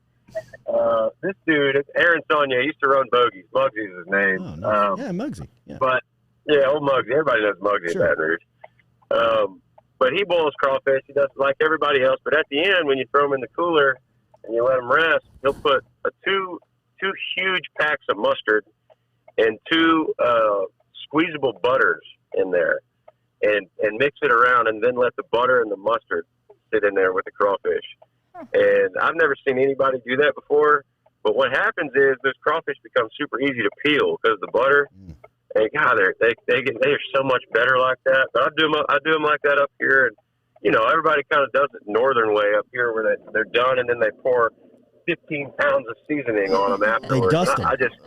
This dude, Aaron Sonia, used to run bogeys. Muggsy is his name. Oh, nice. Yeah, Muggsy. Yeah. But yeah, old Muggsy. Everybody knows Muggsy in Baton Rouge. But he boils crawfish. He does it like everybody else. But at the end, when you throw them in the cooler and you let them rest, he'll put two huge packs of mustard and two squeezable butters in there, and mix it around, and then let the butter and the mustard sit in there with the crawfish. And I've never seen anybody do that before. But what happens is those crawfish become super easy to peel because of the butter. And God, they're so much better like that. But I do them like that up here, and everybody kind of does it northern way up here, where they're done and then they pour 15 pounds of seasoning on them afterwards.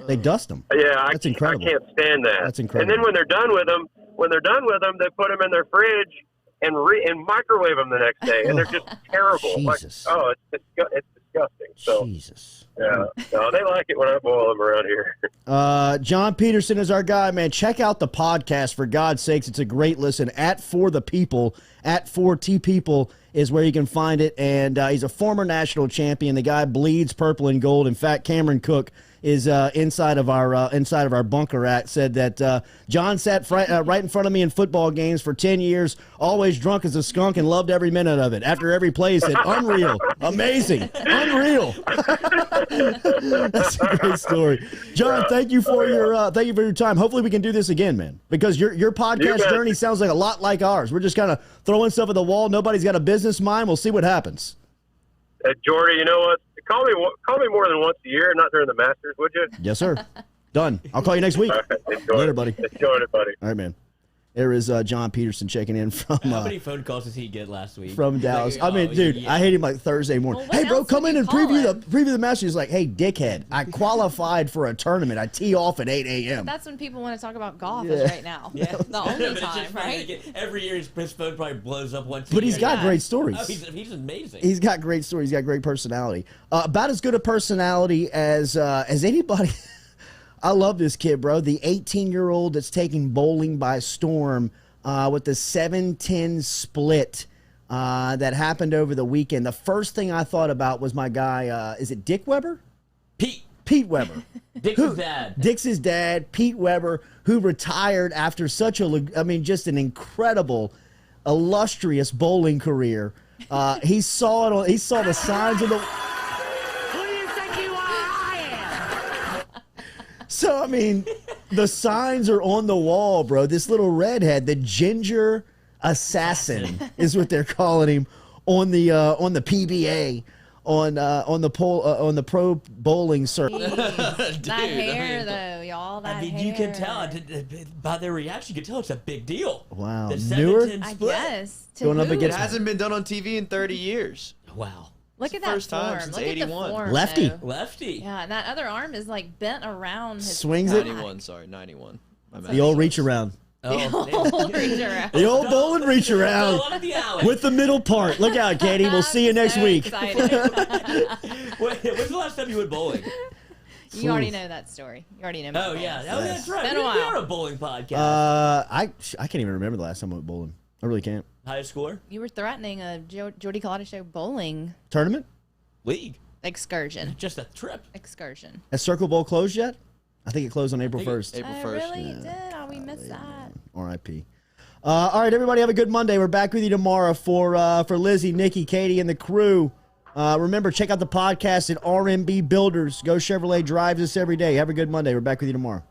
They dust them. Yeah, That's incredible. I can't stand that. That's incredible. And then when they're done with them, they put them in their fridge and microwave them the next day, and they're just terrible. Jesus. Like, it's disgusting. So, Jesus. Yeah, no, they like it when I boil them around here. John Peterson is our guy, man. Check out the podcast, for God's sakes. It's a great listen. At For The People, at 4T People is where you can find it. And he's a former national champion. The guy bleeds purple and gold. In fact, Cameron Cook is inside of our bunker said that John sat right in front of me in football games for 10 years, always drunk as a skunk, and loved every minute of it. After every play, he said, "Unreal, amazing, unreal." That's a great story, John. Thank you for your time. Hopefully, we can do this again, man. Because your podcast journey sounds like a lot like ours. We're just kind of throwing stuff at the wall. Nobody's got a business mind. We'll see what happens. Jordy, you know what? Call me more than once a year, not during the Masters, would you? Yes, sir. Done. I'll call you next week. All right, Later, buddy. Enjoy it, buddy. All right, man. There is John Peterson checking in from How many phone calls did he get last week? from Dallas. Like, I mean, dude, yeah. I hate him like Thursday morning. Well, what Hey, bro, else come would in you and call preview him? the match. He's like, hey, dickhead, I qualified for a tournament. I tee off at 8 a.m. That's when people want to talk about golf is right now. Yeah. The only But it's time, just funny, right? like, every year his phone probably blows up once. But a he's year. got great stories. Oh, he's amazing. He's got great stories. He's got great personality. About as good a personality as anybody. I love this kid, bro. The 18-year-old that's taking bowling by storm with the 7-10 split that happened over the weekend. The first thing I thought about was my guy, is it Dick Weber? Pete Weber. Dick's dad. Dick's his dad, Pete Weber, who retired after just an incredible, illustrious bowling career. He saw the signs of the. Who do you think you are? I am. So I mean, the signs are on the wall, bro. This little redhead, the ginger assassin, is what they're calling him on the PBA. On the pro bowling circuit. That hair, though, y'all. That I mean, hair. you can tell by their reaction. You can tell it's a big deal. Wow, The newer? 7-10 I split. guess. To Going up who? It against hasn't been done on TV in 30 years. Wow. Look at the that first time form. since Look at the 81. form, Lefty. though. Lefty. Yeah, and that other arm is like bent around his Swings it. 91, sorry, 91. My The old reach around. old reach around. The old bowling reach around Go on the alley. with the middle part. Look out, Katie. We'll see you next So week. excited. When's the last time you went bowling? You already know that story. You already know. my Oh bowling yeah, story. that's right. Been a We while. are a bowling podcast. I can't even remember the last time I went bowling. I really can't. High score You were threatening a Jordy Culotta show bowling Tournament? league. excursion. Just a trip. Excursion. Has Circle Bowl closed yet? I think it closed on April 1st. April I 1st. really did. Oh, we missed that. R.I.P. All right, everybody, have a good Monday. We're back with you tomorrow for Lizzie, Nikki, Katie, and the crew. Remember, check out the podcast at RMB Builders. Go Chevrolet drives us every day. Have a good Monday. We're back with you tomorrow.